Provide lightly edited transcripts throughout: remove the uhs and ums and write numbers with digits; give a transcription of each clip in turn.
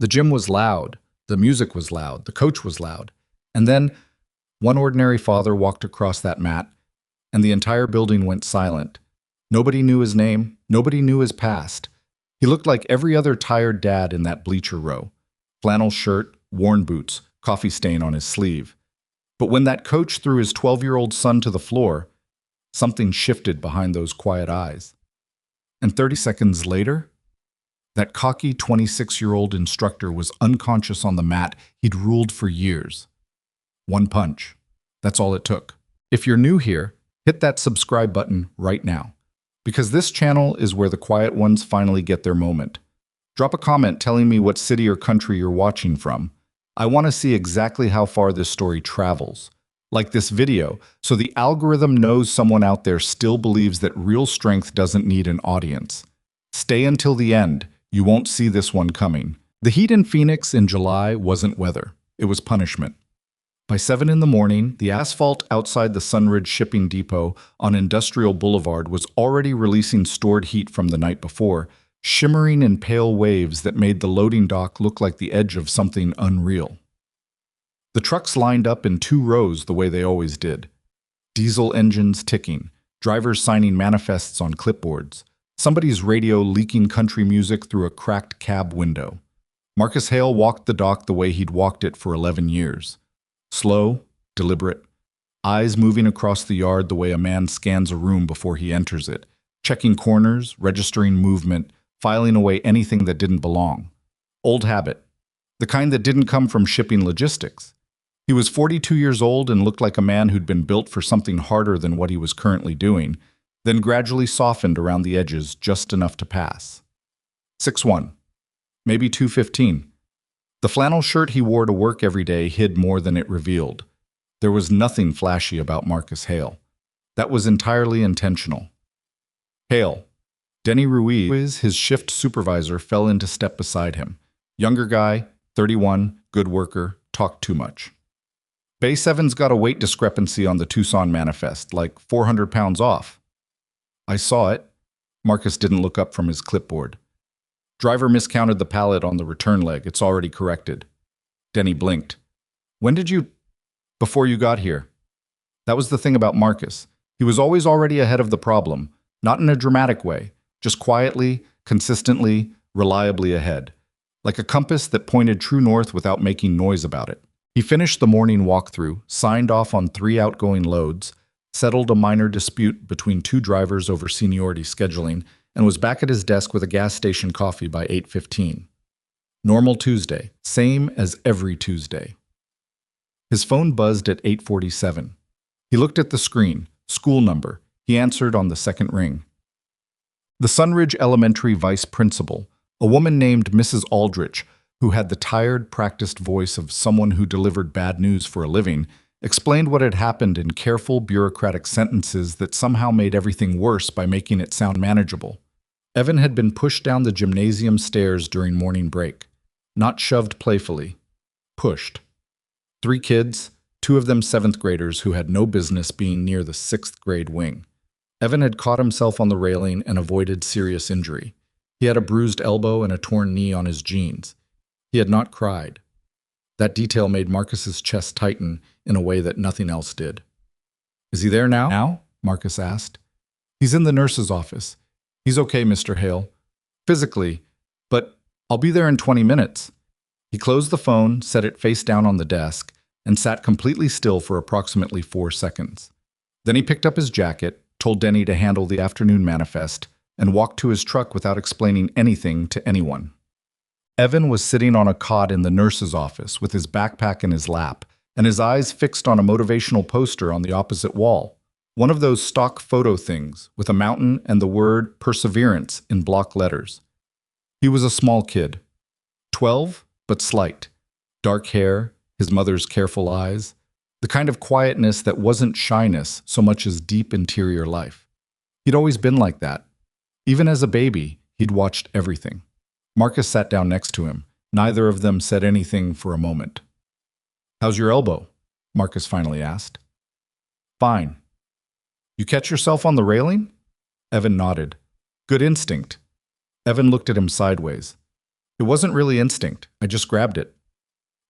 The gym was loud, the music was loud, the coach was loud. And then one ordinary father walked across that mat, and the entire building went silent. Nobody knew his name, nobody knew his past. He looked like every other tired dad in that bleacher row. Flannel shirt, worn boots, coffee stain on his sleeve. But when that coach threw his 12-year-old son to the floor, something shifted behind those quiet eyes. And 30 seconds later, that cocky 26-year-old instructor was unconscious on the mat he'd ruled for years. One punch. That's all it took. If you're new here, hit that subscribe button right now, because this channel is where the quiet ones finally get their moment. Drop a comment telling me what city or country you're watching from. I want to see exactly how far this story travels. Like this video, so the algorithm knows someone out there still believes that real strength doesn't need an audience. Stay until the end. You won't see this one coming. The heat in Phoenix in July wasn't weather. It was punishment. By 7 in the morning, the asphalt outside the Sunridge shipping depot on Industrial Boulevard was already releasing stored heat from the night before, shimmering in pale waves that made the loading dock look like the edge of something unreal. The trucks lined up in 2 rows the way they always did. Diesel engines ticking, drivers signing manifests on clipboards, somebody's radio leaking country music through a cracked cab window. Marcus Hale walked the dock the way he'd walked it for 11 years. Slow, deliberate, eyes moving across the yard the way a man scans a room before he enters it, checking corners, registering movement, filing away anything that didn't belong. Old habit, the kind that didn't come from shipping logistics. He was 42 years old and looked like a man who'd been built for something harder than what he was currently doing, then gradually softened around the edges just enough to pass. 6'1", maybe 215. The flannel shirt he wore to work every day hid more than it revealed. There was nothing flashy about Marcus Hale. That was entirely intentional. Hale. Denny Ruiz, his shift supervisor, fell into step beside him. Younger guy, 31, good worker, talked too much. Bay 7's got a weight discrepancy on the Tucson manifest, like 400 pounds off. I saw it. Marcus didn't look up from his clipboard. Driver miscounted the pallet on the return leg. It's already corrected. Denny blinked. When did you... Before you got here. That was the thing about Marcus. He was always already ahead of the problem, not in a dramatic way, just quietly, consistently, reliably ahead. Like a compass that pointed true north without making noise about it. He finished the morning walkthrough, signed off on 3 outgoing loads, settled a minor dispute between 2 drivers over seniority scheduling, and was back at his desk with a gas station coffee by 8:15. Normal Tuesday, same as every Tuesday. His phone buzzed at 8:47. He looked at the screen, school number. He answered on the second ring. The Sunridge Elementary vice principal, a woman named Mrs. Aldrich, who had the tired, practiced voice of someone who delivered bad news for a living, explained what had happened in careful, bureaucratic sentences that somehow made everything worse by making it sound manageable. Evan had been pushed down the gymnasium stairs during morning break. Not shoved playfully. Pushed. 3 kids, 2 of them 7th graders who had no business being near the 6th grade wing. Evan had caught himself on the railing and avoided serious injury. He had a bruised elbow and a torn knee on his jeans. He had not cried. That detail made Marcus's chest tighten in a way that nothing else did. "Is he there now?" Marcus asked. "He's in the nurse's office. He's okay, Mr. Hale. Physically, but I'll be there in 20 minutes. He closed the phone, set it face down on the desk, and sat completely still for approximately 4 seconds. Then he picked up his jacket, told Denny to handle the afternoon manifest, and walked to his truck without explaining anything to anyone. Evan was sitting on a cot in the nurse's office with his backpack in his lap, and his eyes fixed on a motivational poster on the opposite wall. One of those stock photo things with a mountain and the word perseverance in block letters. He was a small kid. 12, but slight. Dark hair, his mother's careful eyes. The kind of quietness that wasn't shyness so much as deep interior life. He'd always been like that. Even as a baby, he'd watched everything. Marcus sat down next to him. Neither of them said anything for a moment. "How's your elbow?" Marcus finally asked. "Fine." "You catch yourself on the railing?" Evan nodded. "Good instinct." Evan looked at him sideways. It It wasn't really instinct. I just grabbed it.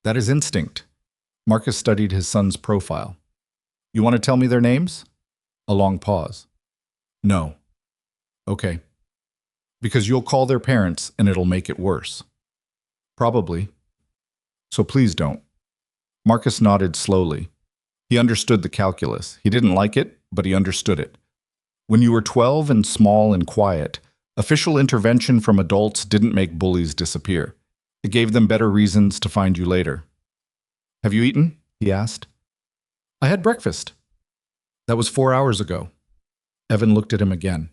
That is instinct. Marcus studied his son's profile. You want to tell me their names? A long pause. No. Okay. Because you'll call their parents and it'll make it worse. Probably. So please don't. Marcus nodded slowly. He understood the calculus. He didn't like it, but he understood it. When you were 12 and small and quiet, official intervention from adults didn't make bullies disappear. It gave them better reasons to find you later. Have you eaten? He asked. I had breakfast. That was 4 hours ago. Evan looked at him again.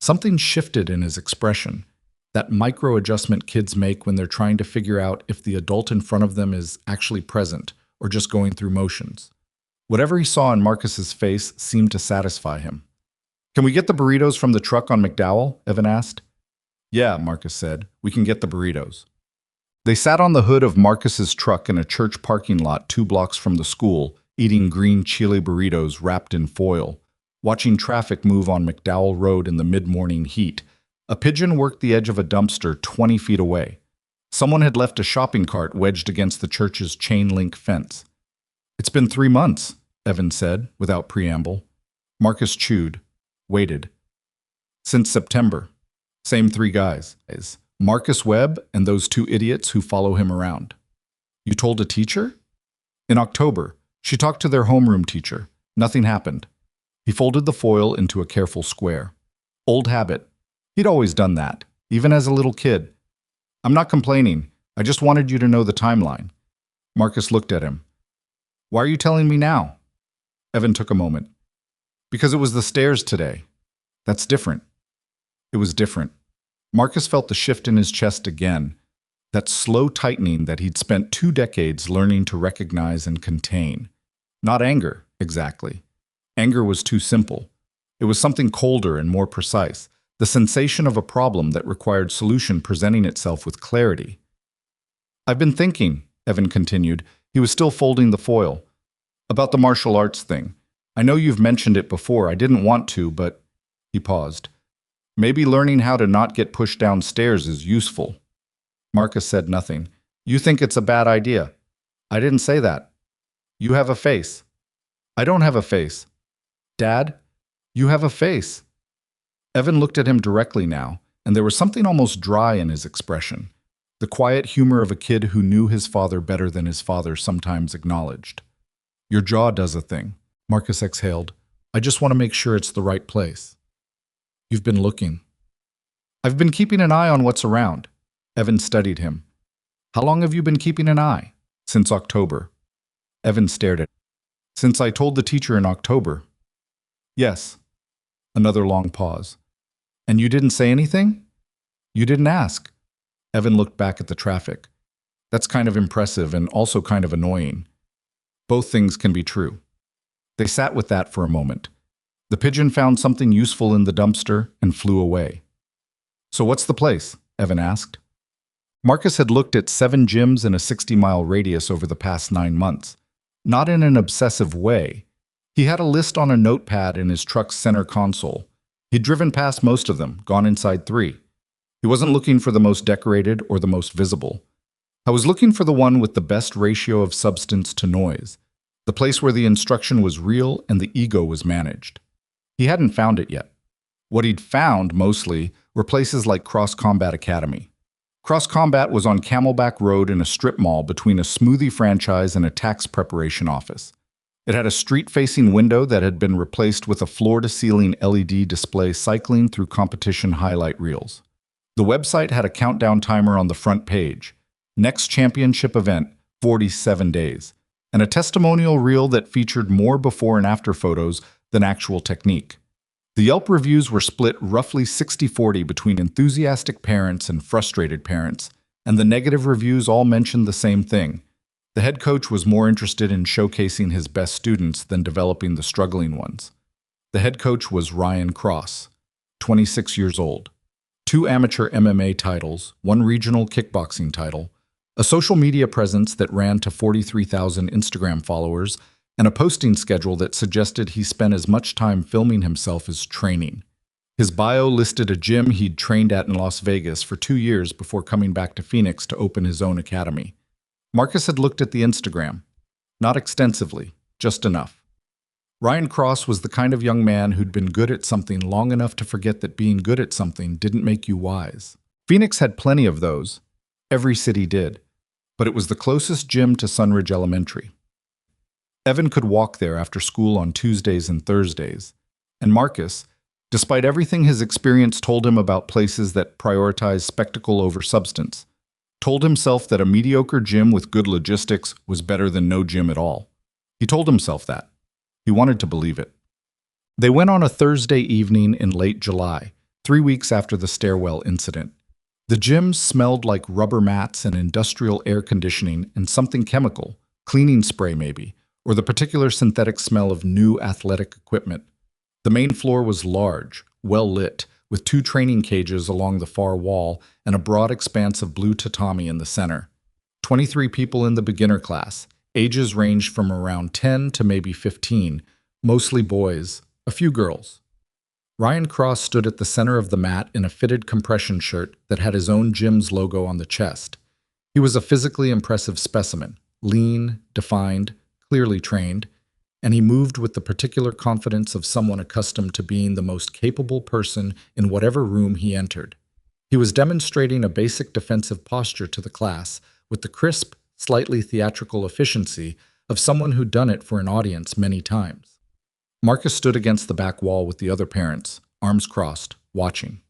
Something shifted in his expression. That micro-adjustment kids make when they're trying to figure out if the adult in front of them is actually present or just going through motions. Whatever he saw in Marcus's face seemed to satisfy him. Can we get the burritos from the truck on McDowell? Evan asked. Yeah, Marcus said. We can get the burritos. They sat on the hood of Marcus's truck in a church parking lot 2 blocks from the school, eating green chile burritos wrapped in foil, watching traffic move on McDowell Road in the mid-morning heat. A pigeon worked the edge of a dumpster 20 feet away. Someone had left a shopping cart wedged against the church's chain-link fence. It's been 3 months, Evan said, without preamble. Marcus chewed, waited. Since September. Same 3 guys. Marcus Webb and those 2 idiots who follow him around. You told a teacher? In October. She talked to their homeroom teacher. Nothing happened. He folded the foil into a careful square. Old habit. He'd always done that, even as a little kid. I'm not complaining. I just wanted you to know the timeline. Marcus looked at him. Why are you telling me now? Evan took a moment. Because it was the stairs today. That's different. It was different. Marcus felt the shift in his chest again, that slow tightening that he'd spent 2 decades learning to recognize and contain. Not anger, exactly. Anger was too simple. It was something colder and more precise, the sensation of a problem that required solution presenting itself with clarity. I've been thinking, Evan continued, he was still folding the foil, about the martial arts thing. I know you've mentioned it before, I didn't want to, but… He paused. Maybe learning how to not get pushed downstairs is useful. Marcus said nothing. You think it's a bad idea. I didn't say that. You have a face. I don't have a face. Dad, you have a face. Evan looked at him directly now, and there was something almost dry in his expression, the quiet humor of a kid who knew his father better than his father sometimes acknowledged. Your jaw does a thing, Marcus exhaled. I just want to make sure it's the right place. You've been looking. I've been keeping an eye on what's around. Evan studied him. How long have you been keeping an eye? Since October. Evan stared at him. Since I told the teacher in October. Yes. Another long pause. And you didn't say anything? You didn't ask. Evan looked back at the traffic. That's kind of impressive and also kind of annoying. Both things can be true. They sat with that for a moment. The pigeon found something useful in the dumpster and flew away. So what's the place? Evan asked. Marcus had looked at 7 gyms in a 60-mile radius over the past 9 months. Not in an obsessive way. He had a list on a notepad in his truck's center console. He'd driven past most of them, gone inside 3. He wasn't looking for the most decorated or the most visible. I was looking for the one with the best ratio of substance to noise, the place where the instruction was real and the ego was managed. He hadn't found it yet. What he'd found, mostly, were places like Cross Combat Academy. Cross Combat was on Camelback Road in a strip mall between a smoothie franchise and a tax preparation office. It had a street-facing window that had been replaced with a floor-to-ceiling LED display cycling through competition highlight reels. The website had a countdown timer on the front page. Next championship event, 47 days. And a testimonial reel that featured more before and after photos than actual technique. The Yelp reviews were split roughly 60-40 between enthusiastic parents and frustrated parents, and the negative reviews all mentioned the same thing. The head coach was more interested in showcasing his best students than developing the struggling ones. The head coach was Ryan Cross, 26 years old. 2 amateur MMA titles, 1 regional kickboxing title, a social media presence that ran to 43,000 Instagram followers, and a posting schedule that suggested he spent as much time filming himself as training. His bio listed a gym he'd trained at in Las Vegas for 2 years before coming back to Phoenix to open his own academy. Marcus had looked at the Instagram. Not extensively, just enough. Ryan Cross was the kind of young man who'd been good at something long enough to forget that being good at something didn't make you wise. Phoenix had plenty of those. Every city did. But it was the closest gym to Sunridge Elementary. Evan could walk there after school on Tuesdays and Thursdays. And Marcus, despite everything his experience told him about places that prioritize spectacle over substance, told himself that a mediocre gym with good logistics was better than no gym at all. He told himself that. He wanted to believe it. They went on a Thursday evening in late July, 3 weeks after the stairwell incident. The gym smelled like rubber mats and industrial air conditioning and something chemical, cleaning spray maybe, or the particular synthetic smell of new athletic equipment. The main floor was large, well lit, with 2 training cages along the far wall and a broad expanse of blue tatami in the center. 23 people in the beginner class. Ages ranged from around 10 to maybe 15, mostly boys, a few girls. Ryan Cross stood at the center of the mat in a fitted compression shirt that had his own gym's logo on the chest. He was a physically impressive specimen, lean, defined, clearly trained, and he moved with the particular confidence of someone accustomed to being the most capable person in whatever room he entered. He was demonstrating a basic defensive posture to the class with the crisp, slightly theatrical efficiency of someone who'd done it for an audience many times. Marcus stood against the back wall with the other parents, arms crossed, watching.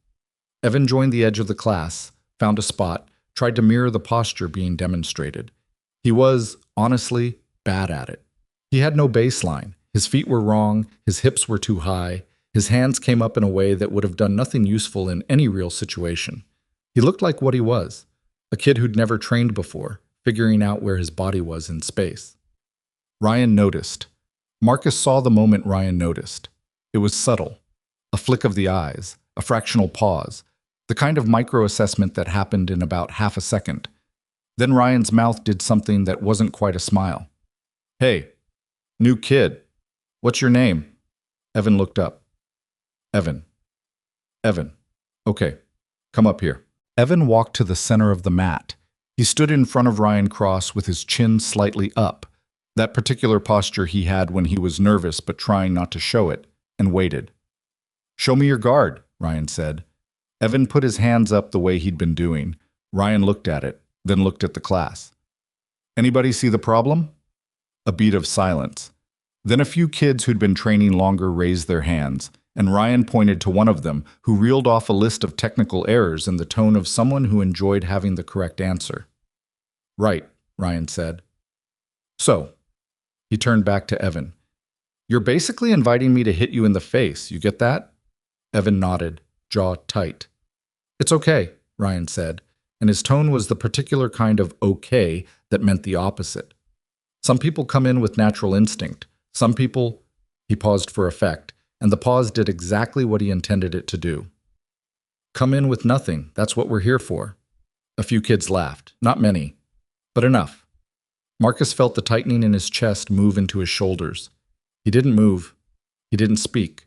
Evan joined the edge of the class, found a spot, tried to mirror the posture being demonstrated. He was, honestly, bad at it. He had no baseline. His feet were wrong, his hips were too high, his hands came up in a way that would have done nothing useful in any real situation. He looked like what he was, a kid who'd never trained before, figuring out where his body was in space. Ryan noticed. Marcus saw the moment Ryan noticed. It was subtle. A flick of the eyes, a fractional pause, the kind of micro-assessment that happened in about half a second. Then Ryan's mouth did something that wasn't quite a smile. "Hey, new kid, what's your name?" Evan looked up. Evan. Evan. "Okay, come up here." Evan walked to the center of the mat. He stood in front of Ryan Cross with his chin slightly up, that particular posture he had when he was nervous but trying not to show it, and waited. "Show me your guard," Ryan said. Evan put his hands up the way he'd been doing. Ryan looked at it, then looked at the class. "Anybody see the problem?" A beat of silence. Then a few kids who'd been training longer raised their hands, and Ryan pointed to one of them, who reeled off a list of technical errors in the tone of someone who enjoyed having the correct answer. "Right," Ryan said. "So," he turned back to Evan, "you're basically inviting me to hit you in the face, you get that?" Evan nodded, jaw tight. "It's okay," Ryan said, and his tone was the particular kind of okay that meant the opposite. "Some people come in with natural instinct. Some people—" He paused for effect, and the pause did exactly what he intended it to do. "Come in with nothing, that's what we're here for." A few kids laughed, not many, but enough. Marcus felt the tightening in his chest move into his shoulders. He didn't move. He didn't speak.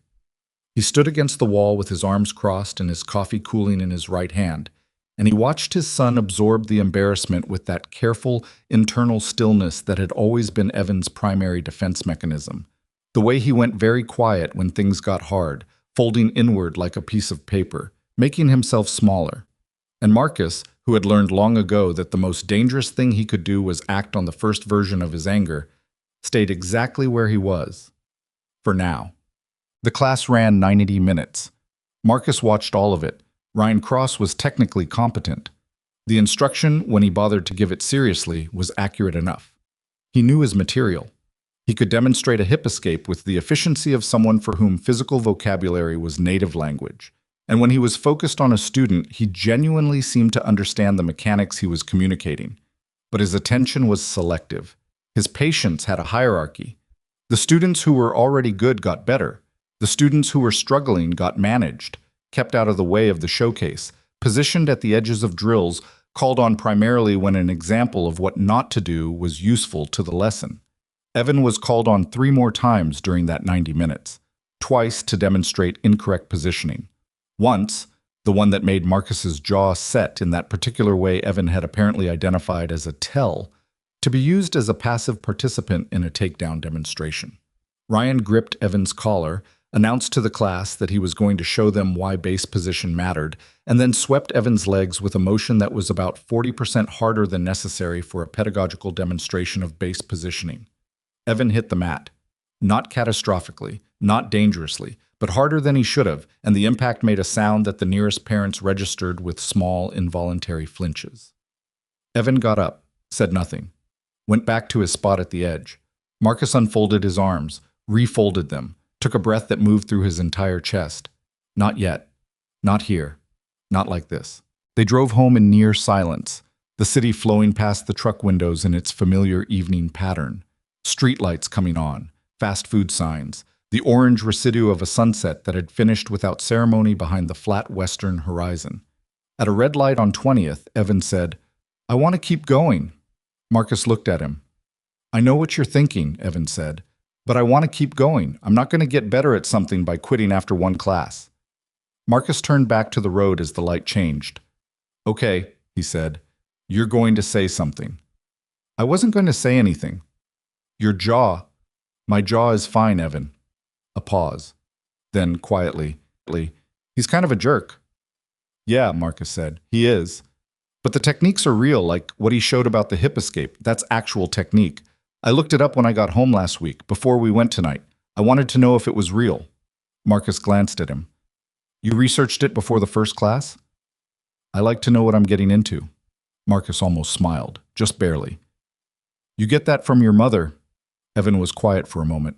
He stood against the wall with his arms crossed and his coffee cooling in his right hand, and he watched his son absorb the embarrassment with that careful, internal stillness that had always been Evan's primary defense mechanism. The way he went very quiet when things got hard, folding inward like a piece of paper, making himself smaller. And Marcus, who had learned long ago that the most dangerous thing he could do was act on the first version of his anger, stayed exactly where he was. For now. The class ran 90 minutes. Marcus watched all of it. Ryan Cross was technically competent. The instruction, when he bothered to give it seriously, was accurate enough. He knew his material. He could demonstrate a hip escape with the efficiency of someone for whom physical vocabulary was native language. And when he was focused on a student, he genuinely seemed to understand the mechanics he was communicating. But his attention was selective. His patience had a hierarchy. The students who were already good got better. The students who were struggling got managed, kept out of the way of the showcase, positioned at the edges of drills, called on primarily when an example of what not to do was useful to the lesson. Evan was called on 3 more times during that 90 minutes, twice to demonstrate incorrect positioning, Once, the one that made Marcus's jaw set in that particular way Evan had apparently identified as a tell, to be used as a passive participant in a takedown demonstration. Ryan gripped Evan's collar, announced to the class that he was going to show them why base position mattered, and then swept Evan's legs with a motion that was about 40% harder than necessary for a pedagogical demonstration of base positioning. Evan hit the mat. Not catastrophically, not dangerously, but harder than he should have, and the impact made a sound that the nearest parents registered with small, involuntary flinches. Evan got up, said nothing, went back to his spot at the edge. Marcus unfolded his arms, refolded them, took a breath that moved through his entire chest. Not yet. Not here. Not like this. They drove home in near silence, the city flowing past the truck windows in its familiar evening pattern. Streetlights coming on, fast food signs, the orange residue of a sunset that had finished without ceremony behind the flat western horizon. At a red light on 20th, Evan said, "I want to keep going." Marcus looked at him. "I know what you're thinking," Evan said, "but I want to keep going. I'm not going to get better at something by quitting after one class." Marcus turned back to the road as the light changed. "Okay," he said, "you're going to say something." "I wasn't going to say anything." "Your jaw." "My jaw is fine, Evan." A pause. Then, quietly, "He's kind of a jerk." "Yeah," Marcus said, "he is. But the techniques are real, like what he showed about the hip escape. That's actual technique. I looked it up when I got home last week, before we went tonight. I wanted to know if it was real." Marcus glanced at him. "You researched it before the first class?" "I like to know what I'm getting into." Marcus almost smiled, just barely. "You get that from your mother." Evan was quiet for a moment.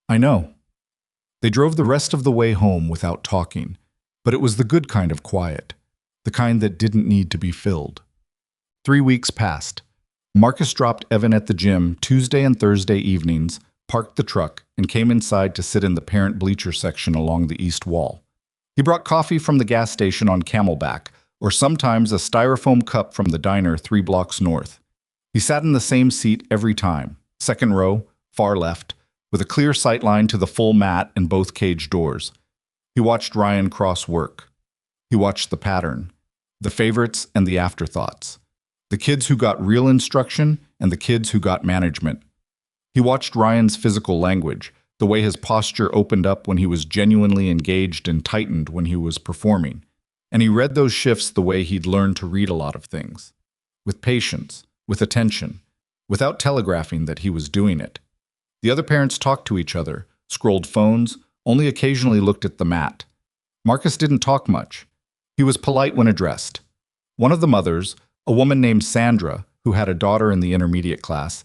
"I know." They drove the rest of the way home without talking, but it was the good kind of quiet, the kind that didn't need to be filled. 3 weeks passed. Marcus dropped Evan at the gym Tuesday and Thursday evenings, parked the truck, and came inside to sit in the parent bleacher section along the east wall. He brought coffee from the gas station on Camelback, or sometimes a styrofoam cup from the diner 3 blocks north. He sat in the same seat every time, second row, far left, with a clear sight line to the full mat and both cage doors. He watched Ryan cross work. He watched the pattern, the favorites and the afterthoughts, the kids who got real instruction and the kids who got management. He watched Ryan's physical language, the way his posture opened up when he was genuinely engaged and tightened when he was performing. And he read those shifts the way he'd learned to read a lot of things, with patience, with attention, without telegraphing that he was doing it. The other parents talked to each other, scrolled phones, only occasionally looked at the mat. Marcus didn't talk much. He was polite when addressed. One of the mothers, a woman named Sandra, who had a daughter in the intermediate class,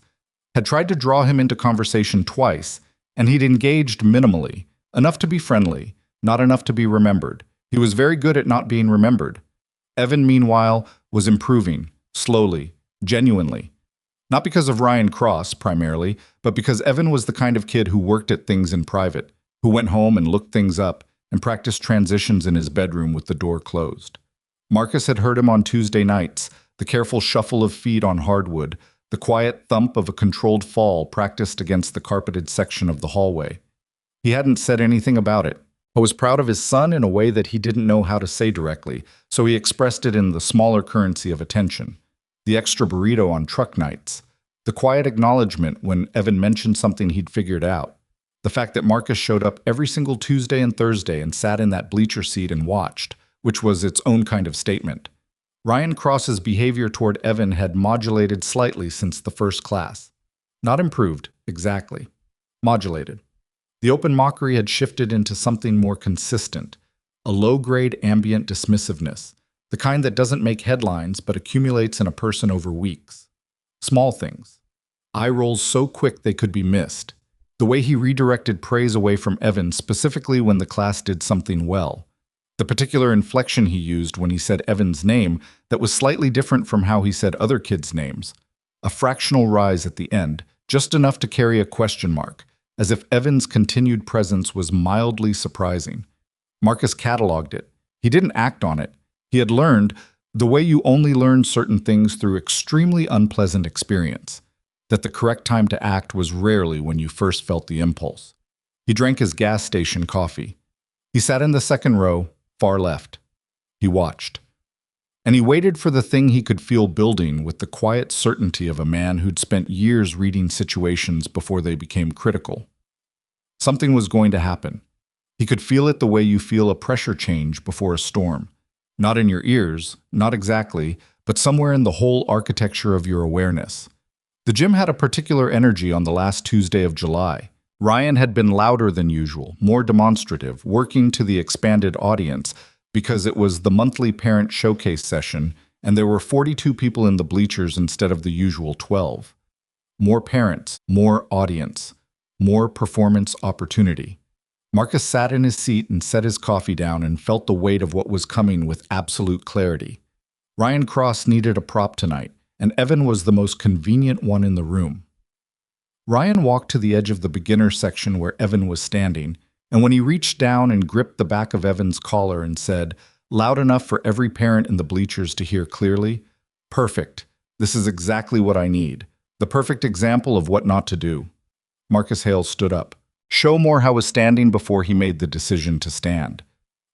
had tried to draw him into conversation twice, and he'd engaged minimally, enough to be friendly, not enough to be remembered. He was very good at not being remembered. Evan, meanwhile, was improving, slowly, genuinely. Not because of Ryan Cross, primarily, but because Evan was the kind of kid who worked at things in private, who went home and looked things up, and practiced transitions in his bedroom with the door closed. Marcus had heard him on Tuesday nights, the careful shuffle of feet on hardwood, the quiet thump of a controlled fall practiced against the carpeted section of the hallway. He hadn't said anything about it, but was proud of his son in a way that he didn't know how to say directly, so he expressed it in the smaller currency of attention. The extra burrito on truck nights, the quiet acknowledgement when Evan mentioned something he'd figured out, the fact that Marcus showed up every single Tuesday and Thursday and sat in that bleacher seat and watched, which was its own kind of statement. Ryan Cross's behavior toward Evan had modulated slightly since the first class. Not improved, exactly. Modulated. The open mockery had shifted into something more consistent, a low-grade ambient dismissiveness, the kind that doesn't make headlines but accumulates in a person over weeks. Small things. Eye rolls so quick they could be missed. The way he redirected praise away from Evan specifically when the class did something well. The particular inflection he used when he said Evan's name that was slightly different from how he said other kids' names. A fractional rise at the end, just enough to carry a question mark, as if Evan's continued presence was mildly surprising. Marcus cataloged it. He didn't act on it. He had learned the way you only learn certain things through extremely unpleasant experience, that the correct time to act was rarely when you first felt the impulse. He drank his gas station coffee. He sat in the second row, far left. He watched. And he waited for the thing he could feel building with the quiet certainty of a man who'd spent years reading situations before they became critical. Something was going to happen. He could feel it the way you feel a pressure change before a storm. Not in your ears, not exactly, but somewhere in the whole architecture of your awareness. The gym had a particular energy on the last Tuesday of July. Ryan had been louder than usual, more demonstrative, working to the expanded audience, because it was the monthly parent showcase session, and there were 42 people in the bleachers instead of the usual 12. More parents, more audience, more performance opportunity. Marcus sat in his seat and set his coffee down and felt the weight of what was coming with absolute clarity. Ryan Cross needed a prop tonight, and Evan was the most convenient one in the room. Ryan walked to the edge of the beginner section where Evan was standing, and when he reached down and gripped the back of Evan's collar and said, loud enough for every parent in the bleachers to hear clearly, "Perfect. This is exactly what I need. The perfect example of what not to do." Marcus Hales stood up. Showmore was standing before he made the decision to stand.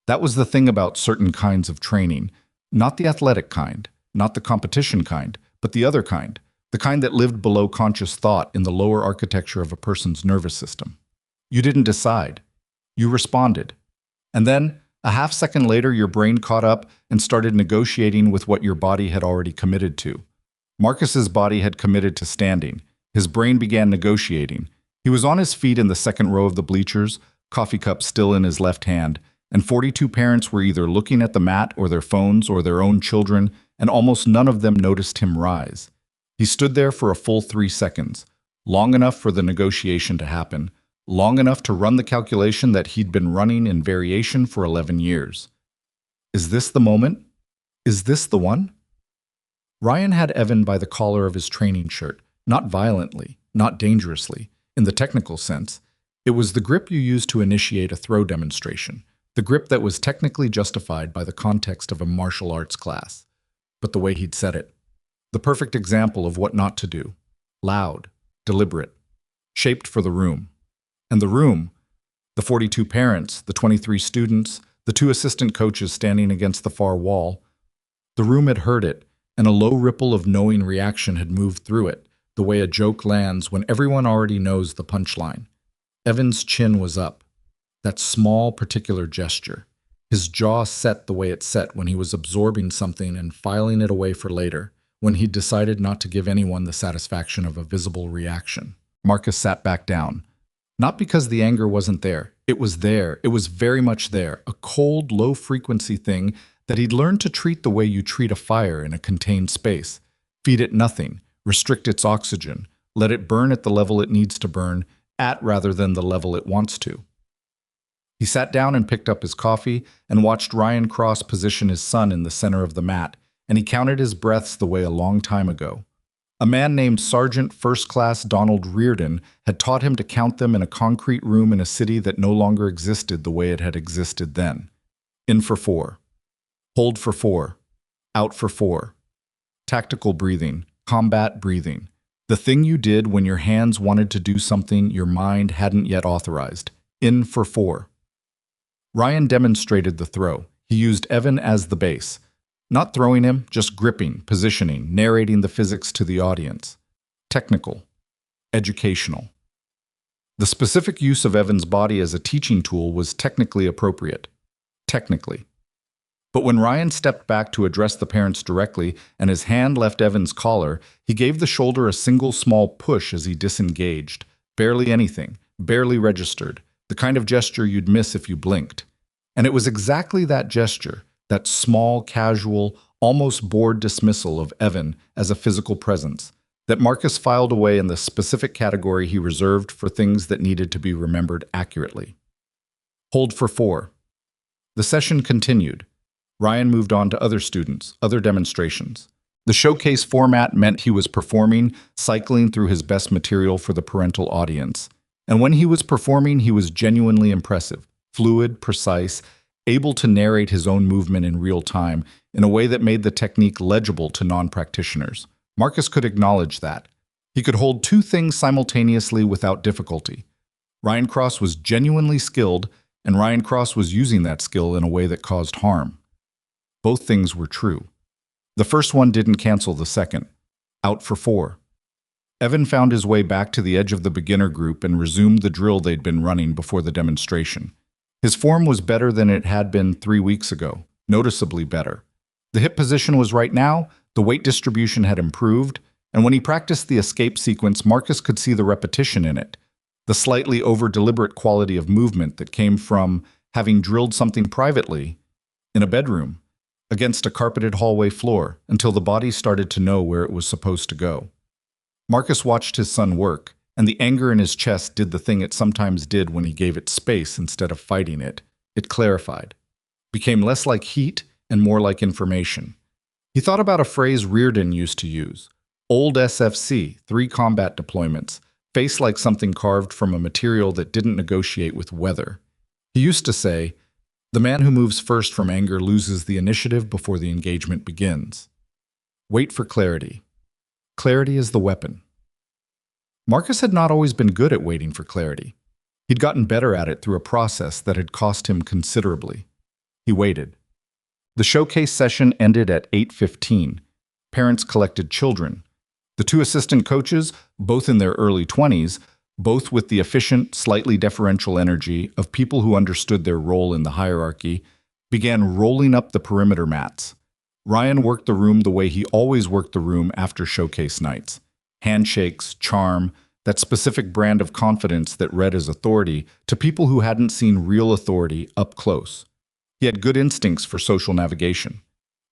That was the thing about certain kinds of training. Not the athletic kind, not the competition kind, but the other kind. The kind that lived below conscious thought in the lower architecture of a person's nervous system. You didn't decide. You responded. And then, a half second later, your brain caught up and started negotiating with what your body had already committed to. Marcus's body had committed to standing. His brain began negotiating. He was on his feet in the second row of the bleachers, coffee cup still in his left hand, and 42 parents were either looking at the mat or their phones or their own children, and almost none of them noticed him rise. He stood there for a full 3 seconds, long enough for the negotiation to happen, long enough to run the calculation that he'd been running in variation for 11 years. Is this the moment? Is this the one? Ryan had Evan by the collar of his training shirt, not violently, not dangerously, in the technical sense. It was the grip you used to initiate a throw demonstration, the grip that was technically justified by the context of a martial arts class. But the way he'd said it. The perfect example of what not to do. Loud, deliberate, shaped for the room. And the room, the 42 parents, the 23 students, the 2 assistant coaches standing against the far wall. The room had heard it, and a low ripple of knowing reaction had moved through it, the way a joke lands when everyone already knows the punchline. Evan's chin was up. That small, particular gesture. His jaw set the way it set when he was absorbing something and filing it away for later, when he'd decided not to give anyone the satisfaction of a visible reaction. Marcus sat back down. Not because the anger wasn't there. It was there. It was very much there. A cold, low-frequency thing that he'd learned to treat the way you treat a fire in a contained space. Feed it nothing. Restrict its oxygen. Let it burn at the level it needs to burn, at rather than the level it wants to. He sat down and picked up his coffee and watched Ryan Cross position his son in the center of the mat, and he counted his breaths the way a long time ago. A man named Sergeant First Class Donald Reardon had taught him to count them in a concrete room in a city that no longer existed the way it had existed then. In for 4. Hold for 4. Out for 4. Tactical breathing. Combat breathing. The thing you did when your hands wanted to do something your mind hadn't yet authorized. In for 4. Ryan demonstrated the throw. He used Evan as the base. Not throwing him, just gripping, positioning, narrating the physics to the audience. Technical. Educational. The specific use of Evan's body as a teaching tool was technically appropriate. Technically. But when Ryan stepped back to address the parents directly and his hand left Evan's collar, he gave the shoulder a single small push as he disengaged. Barely anything, barely registered, the kind of gesture you'd miss if you blinked. And it was exactly that gesture, that small, casual, almost bored dismissal of Evan as a physical presence, that Marcus filed away in the specific category he reserved for things that needed to be remembered accurately. Hold for 4. The session continued. Ryan moved on to other students, other demonstrations. The showcase format meant he was performing, cycling through his best material for the parental audience. And when he was performing, he was genuinely impressive, fluid, precise, able to narrate his own movement in real time in a way that made the technique legible to non-practitioners. Marcus could acknowledge that. He could hold 2 things simultaneously without difficulty. Ryan Cross was genuinely skilled, and Ryan Cross was using that skill in a way that caused harm. Both things were true. The first one didn't cancel the second. Out for 4. Evan found his way back to the edge of the beginner group and resumed the drill they'd been running before the demonstration. His form was better than it had been 3 weeks ago, noticeably better. The hip position was right now, the weight distribution had improved, and when he practiced the escape sequence, Marcus could see the repetition in it, the slightly over-deliberate quality of movement that came from having drilled something privately in a bedroom against a carpeted hallway floor until the body started to know where it was supposed to go. Marcus watched his son work, and the anger in his chest did the thing it sometimes did when he gave it space instead of fighting it. It clarified, became less like heat and more like information. He thought about a phrase Reardon used to use. Old SFC, 3 combat deployments, face like something carved from a material that didn't negotiate with weather. He used to say, the man who moves first from anger loses the initiative before the engagement begins. Wait for clarity. Clarity is the weapon. Marcus had not always been good at waiting for clarity. He'd gotten better at it through a process that had cost him considerably. He waited. The showcase session ended at 8:15. Parents collected children. The 2 assistant coaches, both in their early 20s, both with the efficient, slightly deferential energy of people who understood their role in the hierarchy, began rolling up the perimeter mats. Ryan worked the room the way he always worked the room after showcase nights. Handshakes, charm, that specific brand of confidence that read as authority to people who hadn't seen real authority up close. He had good instincts for social navigation.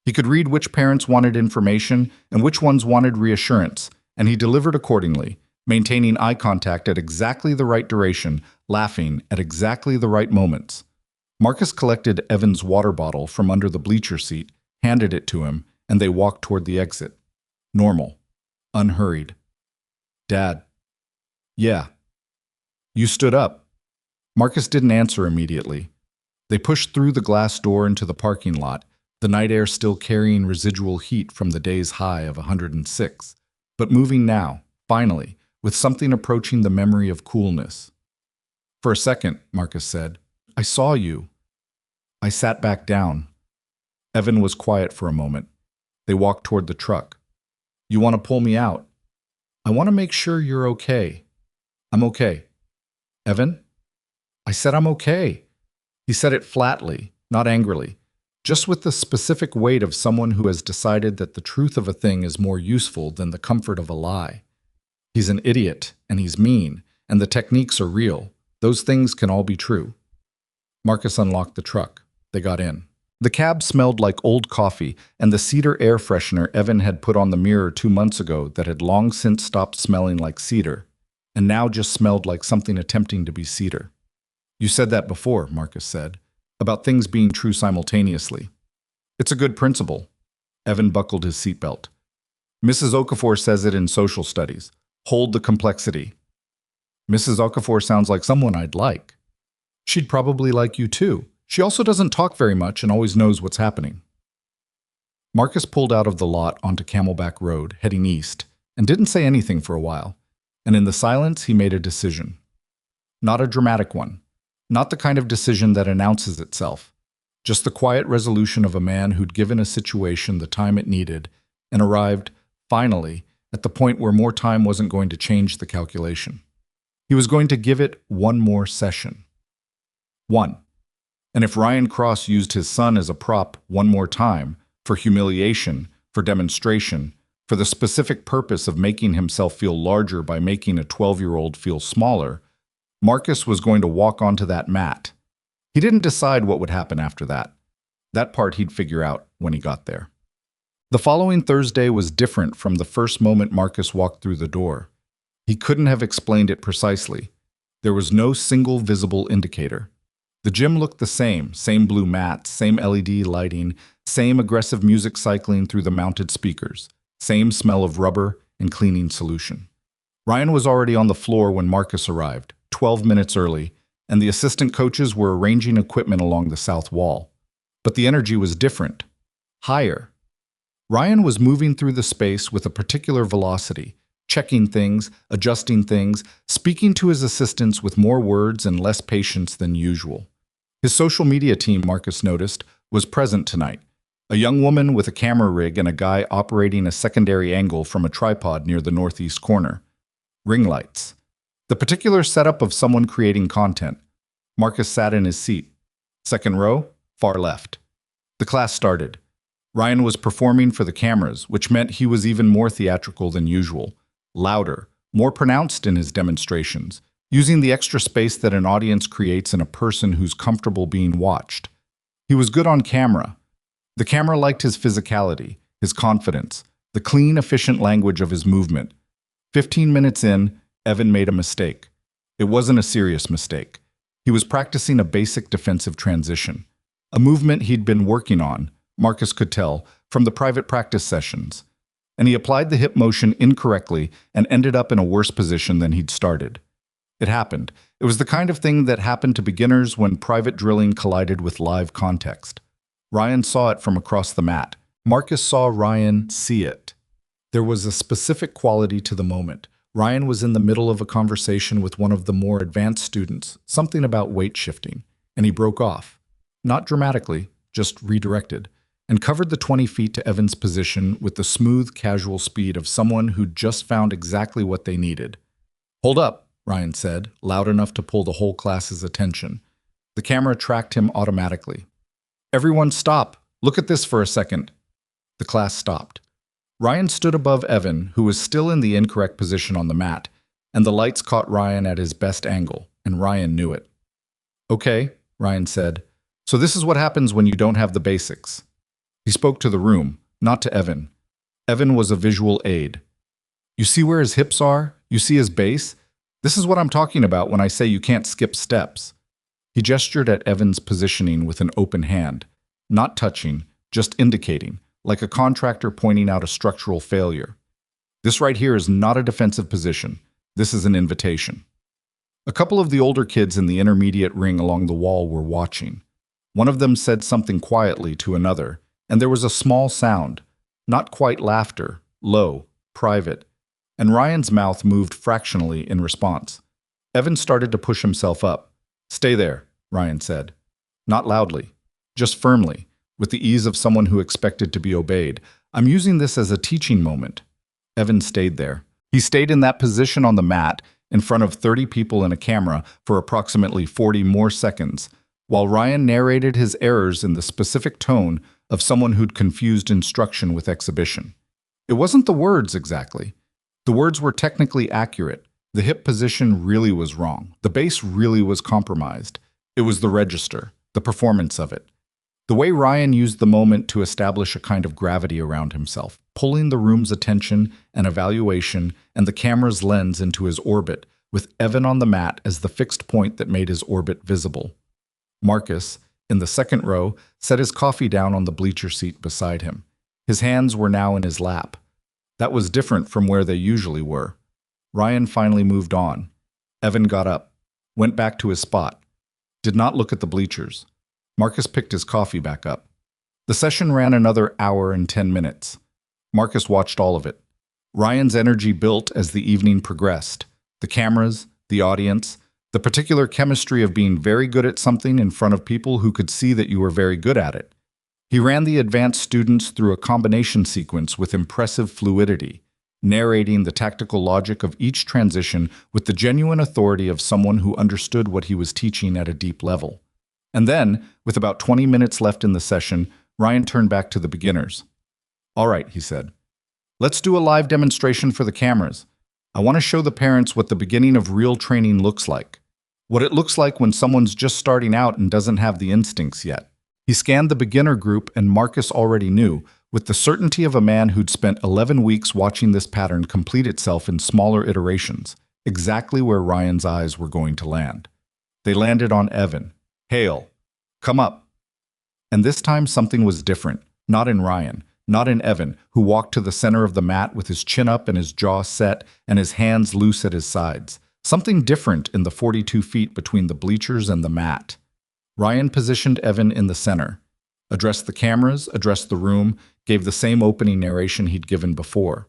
He could read which parents wanted information and which ones wanted reassurance, and he delivered accordingly, maintaining eye contact at exactly the right duration, laughing at exactly the right moments. Marcus collected Evan's water bottle from under the bleacher seat, handed it to him, and they walked toward the exit. Normal. Unhurried. Dad. Yeah. You stood up. Marcus didn't answer immediately. They pushed through the glass door into the parking lot, the night air still carrying residual heat from the day's high of 106, but moving now, finally, with something approaching the memory of coolness. For a second, Marcus said, I saw you. I sat back down. Evan was quiet for a moment. They walked toward the truck. You want to pull me out? I want to make sure you're okay. I'm okay. Evan? I said I'm okay. He said it flatly, not angrily, just with the specific weight of someone who has decided that the truth of a thing is more useful than the comfort of a lie. He's an idiot, and he's mean, and the techniques are real. Those things can all be true. Marcus unlocked the truck. They got in. The cab smelled like old coffee and the cedar air freshener Evan had put on the mirror 2 months ago that had long since stopped smelling like cedar, and now just smelled like something attempting to be cedar. You said that before, Marcus said, about things being true simultaneously. It's a good principle. Evan buckled his seatbelt. Mrs. Okafor says it in social studies. Hold the complexity. Mrs. Okafor sounds like someone I'd like. She'd probably like you too. She also doesn't talk very much and always knows what's happening. Marcus pulled out of the lot onto Camelback Road, heading east, and didn't say anything for a while. And in the silence, he made a decision. Not a dramatic one. Not the kind of decision that announces itself. Just the quiet resolution of a man who'd given a situation the time it needed and arrived, finally, at the point where more time wasn't going to change the calculation. He was going to give it one more session. 1. And if Ryan Cross used his son as a prop one more time, for humiliation, for demonstration, for the specific purpose of making himself feel larger by making a 12-year-old feel smaller, Marcus was going to walk onto that mat. He didn't decide what would happen after that. That part he'd figure out when he got there. The following Thursday was different from the first moment Marcus walked through the door. He couldn't have explained it precisely. There was no single visible indicator. The gym looked the same blue mats, same LED lighting, same aggressive music cycling through the mounted speakers, same smell of rubber and cleaning solution. Ryan was already on the floor when Marcus arrived, 12 minutes early, and the assistant coaches were arranging equipment along the south wall. But the energy was different, higher. Ryan was moving through the space with a particular velocity, checking things, adjusting things, speaking to his assistants with more words and less patience than usual. His social media team, Marcus noticed, was present tonight. A young woman with a camera rig and a guy operating a secondary angle from a tripod near the northeast corner. Ring lights. The particular setup of someone creating content. Marcus sat in his seat. Second row, far left. The class started. Ryan was performing for the cameras, which meant he was even more theatrical than usual. Louder, more pronounced in his demonstrations, using the extra space that an audience creates in a person who's comfortable being watched. He was good on camera. The camera liked his physicality, his confidence, the clean, efficient language of his movement. 15 minutes in, Evan made a mistake. It wasn't a serious mistake. He was practicing a basic defensive transition, a movement he'd been working on, Marcus could tell, from the private practice sessions. And he applied the hip motion incorrectly and ended up in a worse position than he'd started. It happened. It was the kind of thing that happened to beginners when private drilling collided with live context. Ryan saw it from across the mat. Marcus saw Ryan see it. There was a specific quality to the moment. Ryan was in the middle of a conversation with one of the more advanced students, something about weight shifting, and he broke off. Not dramatically, just redirected, and covered the 20 feet to Evan's position with the smooth, casual speed of someone who'd just found exactly what they needed. "Hold up," Ryan said, loud enough to pull the whole class's attention. The camera tracked him automatically. "Everyone stop. Look at this for a second." The class stopped. Ryan stood above Evan, who was still in the incorrect position on the mat, and the lights caught Ryan at his best angle, and Ryan knew it. "Okay," Ryan said, "so this is what happens when you don't have the basics." He spoke to the room, not to Evan. Evan was a visual aid. "You see where his hips are? You see his base? This is what I'm talking about when I say you can't skip steps." He gestured at Evan's positioning with an open hand, not touching, just indicating, like a contractor pointing out a structural failure. "This right here is not a defensive position. This is an invitation." A couple of the older kids in the intermediate ring along the wall were watching. One of them said something quietly to another, and there was a small sound, not quite laughter, low, private, and Ryan's mouth moved fractionally in response. Evan started to push himself up. "Stay there," Ryan said. Not loudly, just firmly, with the ease of someone who expected to be obeyed. "I'm using this as a teaching moment." Evan stayed there. He stayed in that position on the mat, in front of 30 people and a camera, for approximately 40 more seconds, while Ryan narrated his errors in the specific tone of someone who'd confused instruction with exhibition. It wasn't the words exactly. The words were technically accurate. The hip position really was wrong. The base really was compromised. It was the register, the performance of it. The way Ryan used the moment to establish a kind of gravity around himself, pulling the room's attention and evaluation and the camera's lens into his orbit, with Evan on the mat as the fixed point that made his orbit visible. Marcus, in the second row, set his coffee down on the bleacher seat beside him. His hands were now in his lap. That was different from where they usually were. Ryan finally moved on. Evan got up, went back to his spot, did not look at the bleachers. Marcus picked his coffee back up. The session ran another hour and 10 minutes. Marcus watched all of it. Ryan's energy built as the evening progressed. The cameras, the audience, the particular chemistry of being very good at something in front of people who could see that you were very good at it. He ran the advanced students through a combination sequence with impressive fluidity, narrating the tactical logic of each transition with the genuine authority of someone who understood what he was teaching at a deep level. And then, with about 20 minutes left in the session, Ryan turned back to the beginners. "All right," he said. "Let's do a live demonstration for the cameras. I want to show the parents what the beginning of real training looks like. What it looks like when someone's just starting out and doesn't have the instincts yet." He scanned the beginner group, and Marcus already knew, with the certainty of a man who'd spent 11 weeks watching this pattern complete itself in smaller iterations, exactly where Ryan's eyes were going to land. They landed on Evan. "Hail. Come up." And this time something was different, not in Ryan, not in Evan, who walked to the center of the mat with his chin up and his jaw set and his hands loose at his sides. Something different in the 42 feet between the bleachers and the mat. Ryan positioned Evan in the center, addressed the cameras, addressed the room, gave the same opening narration he'd given before.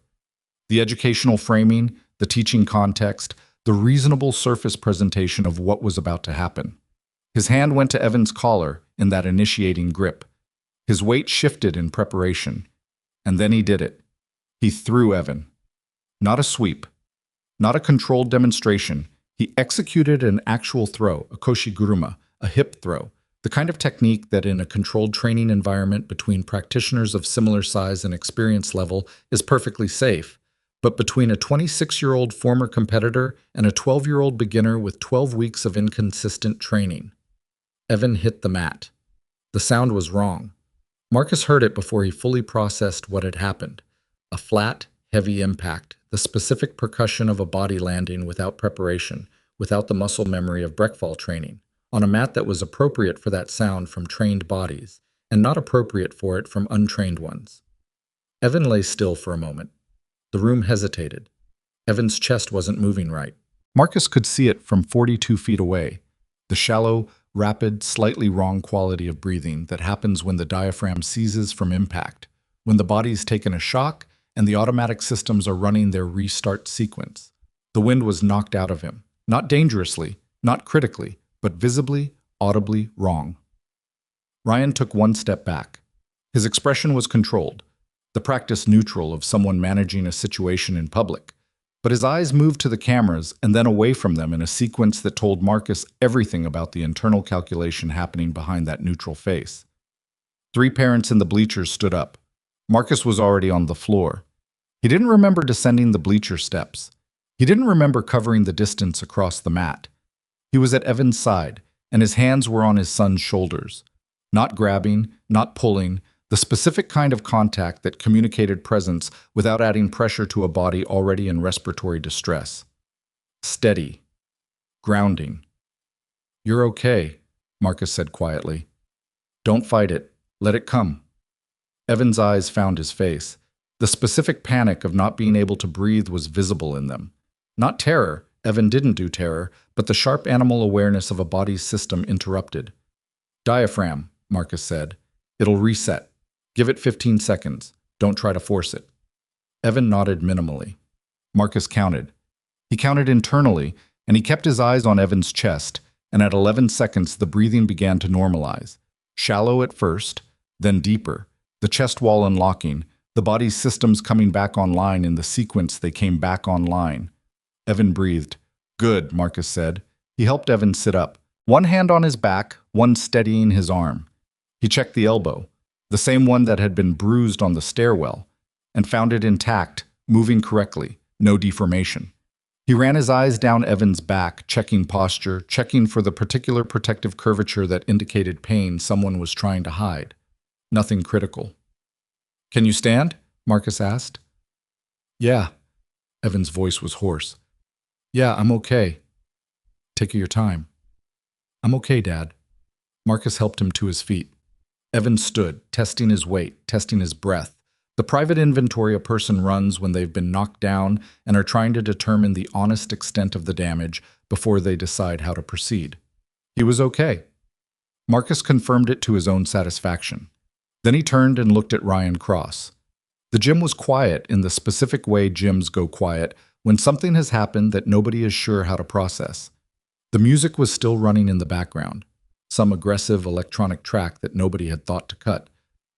The educational framing, the teaching context, the reasonable surface presentation of what was about to happen. His hand went to Evan's collar in that initiating grip. His weight shifted in preparation. And then he did it. He threw Evan. Not a sweep. Not a controlled demonstration. He executed an actual throw, a koshiguruma, a hip throw, the kind of technique that in a controlled training environment between practitioners of similar size and experience level is perfectly safe, but between a 26-year-old former competitor and a 12-year-old beginner with 12 weeks of inconsistent training. Evan hit the mat. The sound was wrong. Marcus heard it before he fully processed what had happened. A flat, heavy impact, the specific percussion of a body landing without preparation, without the muscle memory of breakfall training, on a mat that was appropriate for that sound from trained bodies, and not appropriate for it from untrained ones. Evan lay still for a moment. The room hesitated. Evan's chest wasn't moving right. Marcus could see it from 42 feet away. The shallow, rapid, slightly wrong quality of breathing that happens when the diaphragm seizes from impact, when the body's taken a shock and the automatic systems are running their restart sequence. The wind was knocked out of him. Not dangerously, not critically, but visibly, audibly wrong. Ryan took one step back. His expression was controlled, the practice neutral of someone managing a situation in public. But his eyes moved to the cameras and then away from them in a sequence that told Marcus everything about the internal calculation happening behind that neutral face. 3 parents in the bleachers stood up. Marcus was already on the floor. He didn't remember descending the bleacher steps. He didn't remember covering the distance across the mat. He was at Evan's side, and his hands were on his son's shoulders. Not grabbing, not pulling, the specific kind of contact that communicated presence without adding pressure to a body already in respiratory distress. Steady. Grounding. "You're okay," Marcus said quietly. "Don't fight it. Let it come." Evan's eyes found his face. The specific panic of not being able to breathe was visible in them. Not terror, Evan didn't do terror, but the sharp animal awareness of a body's system interrupted. "Diaphragm," Marcus said. "It'll reset. Give it 15 seconds. Don't try to force it." Evan nodded minimally. Marcus counted. He counted internally, and he kept his eyes on Evan's chest, and at 11 seconds the breathing began to normalize. Shallow at first, then deeper, the chest wall unlocking, the body's systems coming back online in the sequence they came back online. Evan breathed. "Good," Marcus said. He helped Evan sit up, one hand on his back, one steadying his arm. He checked the elbow, the same one that had been bruised on the stairwell, and found it intact, moving correctly, no deformation. He ran his eyes down Evan's back, checking posture, checking for the particular protective curvature that indicated pain someone was trying to hide. Nothing critical. "Can you stand?" Marcus asked. "Yeah." Evan's voice was hoarse. "Yeah, I'm okay." "Take your time." "I'm okay, Dad." Marcus helped him to his feet. Evan stood, testing his weight, testing his breath. The private inventory a person runs when they've been knocked down and are trying to determine the honest extent of the damage before they decide how to proceed. He was okay. Marcus confirmed it to his own satisfaction. Then he turned and looked at Ryan Cross. The gym was quiet in the specific way gyms go quiet when something has happened that nobody is sure how to process. The music was still running in the background, some aggressive electronic track that nobody had thought to cut,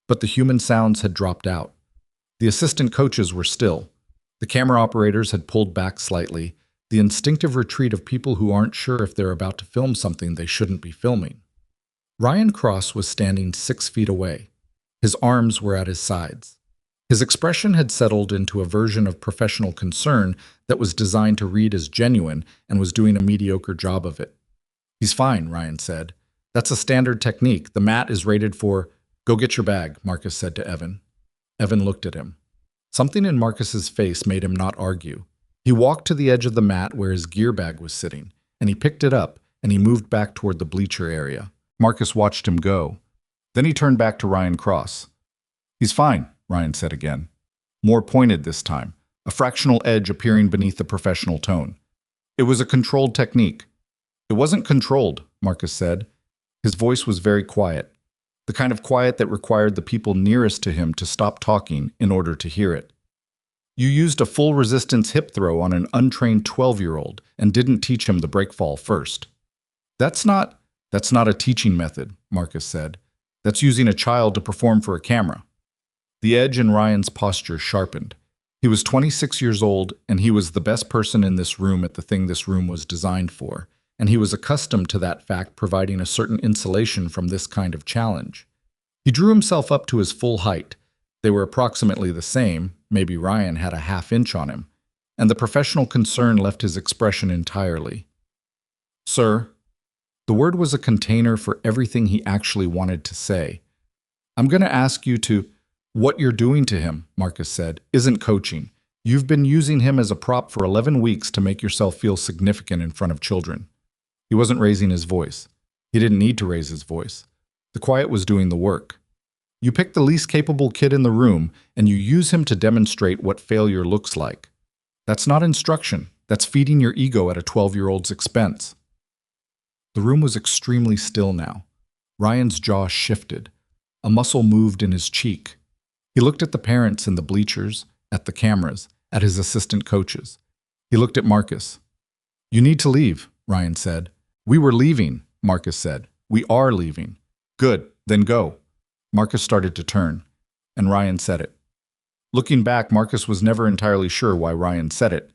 but the human sounds had dropped out. The assistant coaches were still. The camera operators had pulled back slightly, the instinctive retreat of people who aren't sure if they're about to film something they shouldn't be filming. Ryan Cross was standing 6 feet away. His arms were at his sides. His expression had settled into a version of professional concern that was designed to read as genuine and was doing a mediocre job of it. "He's fine," Ryan said. "That's a standard technique. The mat is rated for—" "Go get your bag," Marcus said to Evan. Evan looked at him. Something in Marcus's face made him not argue. He walked to the edge of the mat where his gear bag was sitting, and he picked it up, and he moved back toward the bleacher area. Marcus watched him go. Then he turned back to Ryan Cross. "He's fine," Ryan said again. More pointed this time, a fractional edge appearing beneath the professional tone. "It was a controlled technique." "It wasn't controlled," Marcus said. His voice was very quiet, the kind of quiet that required the people nearest to him to stop talking in order to hear it. "You used a full resistance hip throw on an untrained 12-year-old and didn't teach him the breakfall first." That's That's not a teaching method, Marcus said. That's using a child to perform for a camera. The edge in Ryan's posture sharpened. He was 26 years old, and he was the best person in this room at the thing this room was designed for, and he was accustomed to that fact providing a certain insulation from this kind of challenge. He drew himself up to his full height. They were approximately the same, maybe Ryan had a half-inch on him, and the professional concern left his expression entirely. Sir, the word was a container for everything he actually wanted to say. I'm going to ask you to... What you're doing to him, Marcus said, isn't coaching. You've been using him as a prop for 11 weeks to make yourself feel significant in front of children. He wasn't raising his voice. He didn't need to raise his voice. The quiet was doing the work. You pick the least capable kid in the room, and you use him to demonstrate what failure looks like. That's not instruction. That's feeding your ego at a 12-year-old's expense. The room was extremely still now. Ryan's jaw shifted. A muscle moved in his cheek. He looked at the parents in the bleachers, at the cameras, at his assistant coaches. He looked at Marcus. You need to leave, Ryan said. We were leaving, Marcus said. We are leaving. Good, then go. Marcus started to turn, and Ryan said it. Looking back, Marcus was never entirely sure why Ryan said it,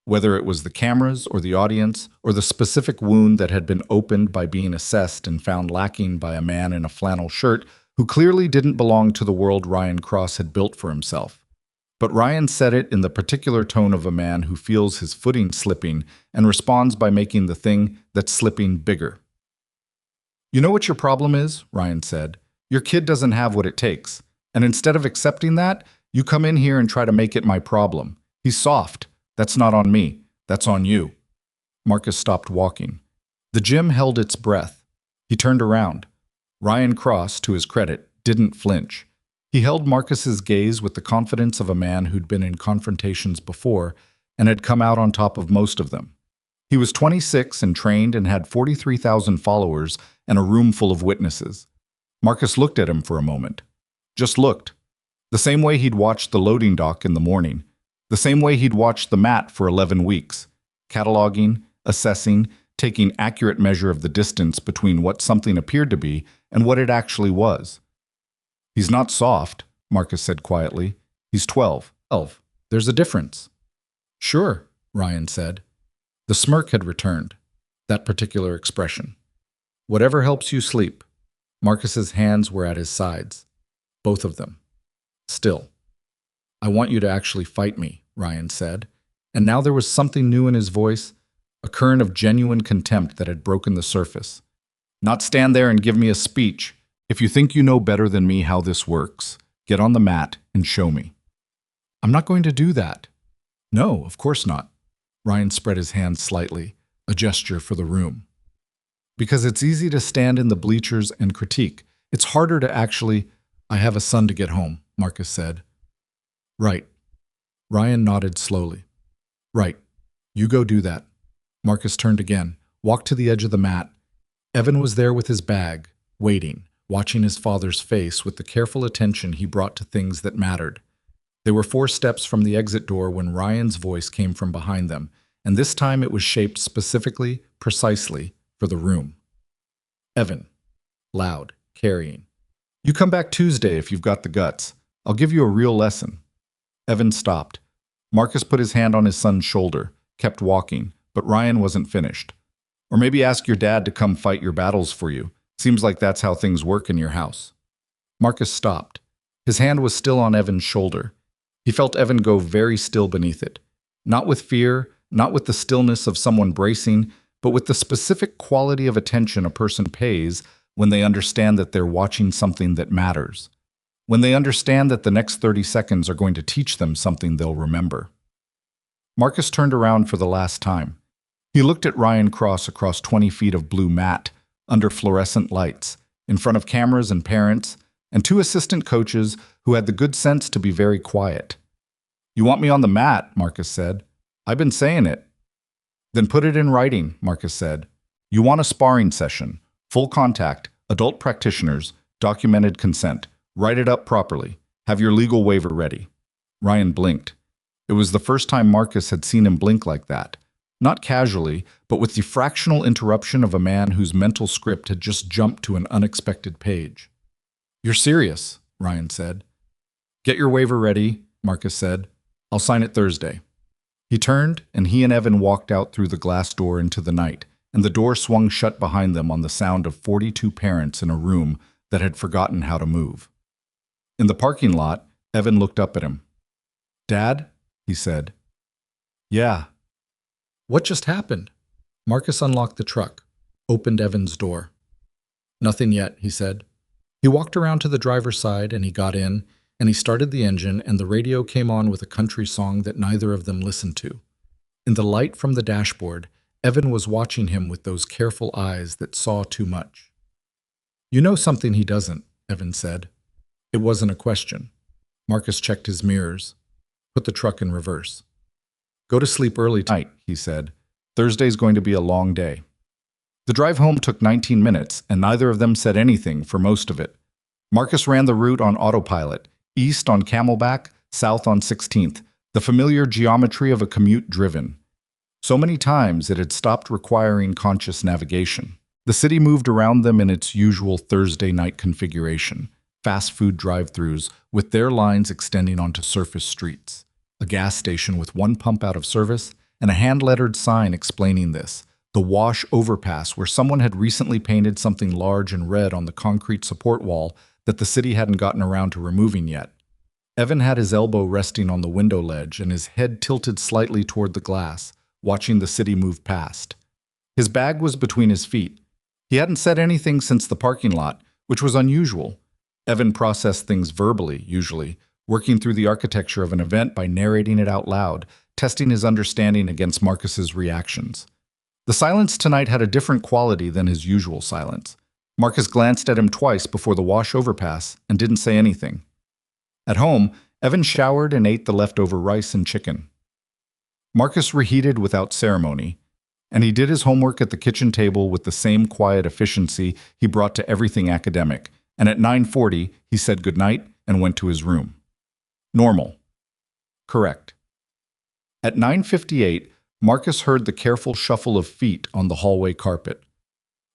whether it was the cameras or the audience or the specific wound that had been opened by being assessed and found lacking by a man in a flannel shirt who clearly didn't belong to the world Ryan Cross had built for himself. But Ryan said it in the particular tone of a man who feels his footing slipping and responds by making the thing that's slipping bigger. You know what your problem is? Ryan said. Your kid doesn't have what it takes. And instead of accepting that, you come in here and try to make it my problem. He's soft. That's not on me. That's on you. Marcus stopped walking. The gym held its breath. He turned around. Ryan Cross, to his credit, didn't flinch. He held Marcus's gaze with the confidence of a man who'd been in confrontations before and had come out on top of most of them. He was 26 and trained and had 43,000 followers and a room full of witnesses. Marcus looked at him for a moment. Just looked. The same way he'd watched the loading dock in the morning. The same way he'd watched the mat for 11 weeks. Cataloging, assessing, taking accurate measure of the distance between what something appeared to be and what it actually was. He's not soft, Marcus said quietly. He's 12. There's a difference. Sure, Ryan said. The smirk had returned, that particular expression. Whatever helps you sleep. Marcus's hands were at his sides. Both of them. Still. I want you to actually fight me, Ryan said. And now there was something new in his voice, a current of genuine contempt that had broken the surface. Not stand there and give me a speech. If you think you know better than me how this works, get on the mat and show me. I'm not going to do that. No, of course not. Ryan spread his hands slightly, a gesture for the room. Because it's easy to stand in the bleachers and critique. It's harder to actually... I have a son to get home, Marcus said. Right. Ryan nodded slowly. Right. You go do that. Marcus turned again, walked to the edge of the mat. Evan was there with his bag, waiting, watching his father's face with the careful attention he brought to things that mattered. They were 4 steps from the exit door when Ryan's voice came from behind them, and this time it was shaped specifically, precisely, for the room. Evan. Loud, carrying. You come back Tuesday if you've got the guts. I'll give you a real lesson. Evan stopped. Marcus put his hand on his son's shoulder, kept walking, but Ryan wasn't finished. Or maybe ask your dad to come fight your battles for you. Seems like that's how things work in your house. Marcus stopped. His hand was still on Evan's shoulder. He felt Evan go very still beneath it. Not with fear, not with the stillness of someone bracing, but with the specific quality of attention a person pays when they understand that they're watching something that matters. When they understand that the next 30 seconds are going to teach them something they'll remember. Marcus turned around for the last time. He looked at Ryan Cross across 20 feet of blue mat, under fluorescent lights, in front of cameras and parents, and 2 assistant coaches who had the good sense to be very quiet. You want me on the mat, Marcus said. I've been saying it. Then put it in writing, Marcus said. You want a sparring session, full contact, adult practitioners, documented consent. Write it up properly. Have your legal waiver ready. Ryan blinked. It was the first time Marcus had seen him blink like that. Not casually, but with the fractional interruption of a man whose mental script had just jumped to an unexpected page. "You're serious," Ryan said. "Get your waiver ready," Marcus said. "I'll sign it Thursday." He turned, and he and Evan walked out through the glass door into the night, and the door swung shut behind them on the sound of 42 parents in a room that had forgotten how to move. In the parking lot, Evan looked up at him. "Dad?" he said. "Yeah." "What just happened?" Marcus unlocked the truck, opened Evan's door. "Nothing yet," he said. He walked around to the driver's side and he got in, and he started the engine, and the radio came on with a country song that neither of them listened to. In the light from the dashboard, Evan was watching him with those careful eyes that saw too much. "You know something he doesn't," Evan said. It wasn't a question. Marcus checked his mirrors. Put the truck in reverse. "Go to sleep early tonight," he said. "Thursday's going to be a long day." The drive home took 19 minutes, and neither of them said anything for most of it. Marcus ran the route on autopilot, east on Camelback, south on 16th, the familiar geometry of a commute driven. So many times it had stopped requiring conscious navigation. The city moved around them in its usual Thursday night configuration, fast food drive-thrus with their lines extending onto surface streets, a gas station with one pump out of service, and a hand-lettered sign explaining this, the Wash overpass where someone had recently painted something large and red on the concrete support wall that the city hadn't gotten around to removing yet. Evan had his elbow resting on the window ledge and his head tilted slightly toward the glass, watching the city move past. His bag was between his feet. He hadn't said anything since the parking lot, which was unusual. Evan processed things verbally, usually, working through the architecture of an event by narrating it out loud, testing his understanding against Marcus's reactions. The silence tonight had a different quality than his usual silence. Marcus glanced at him twice before the Wash overpass and didn't say anything. At home, Evan showered and ate the leftover rice and chicken. Marcus reheated without ceremony, and he did his homework at the kitchen table with the same quiet efficiency he brought to everything academic, and at 9:40 he said goodnight and went to his room. Normal. Correct. At 9:58, Marcus heard the careful shuffle of feet on the hallway carpet.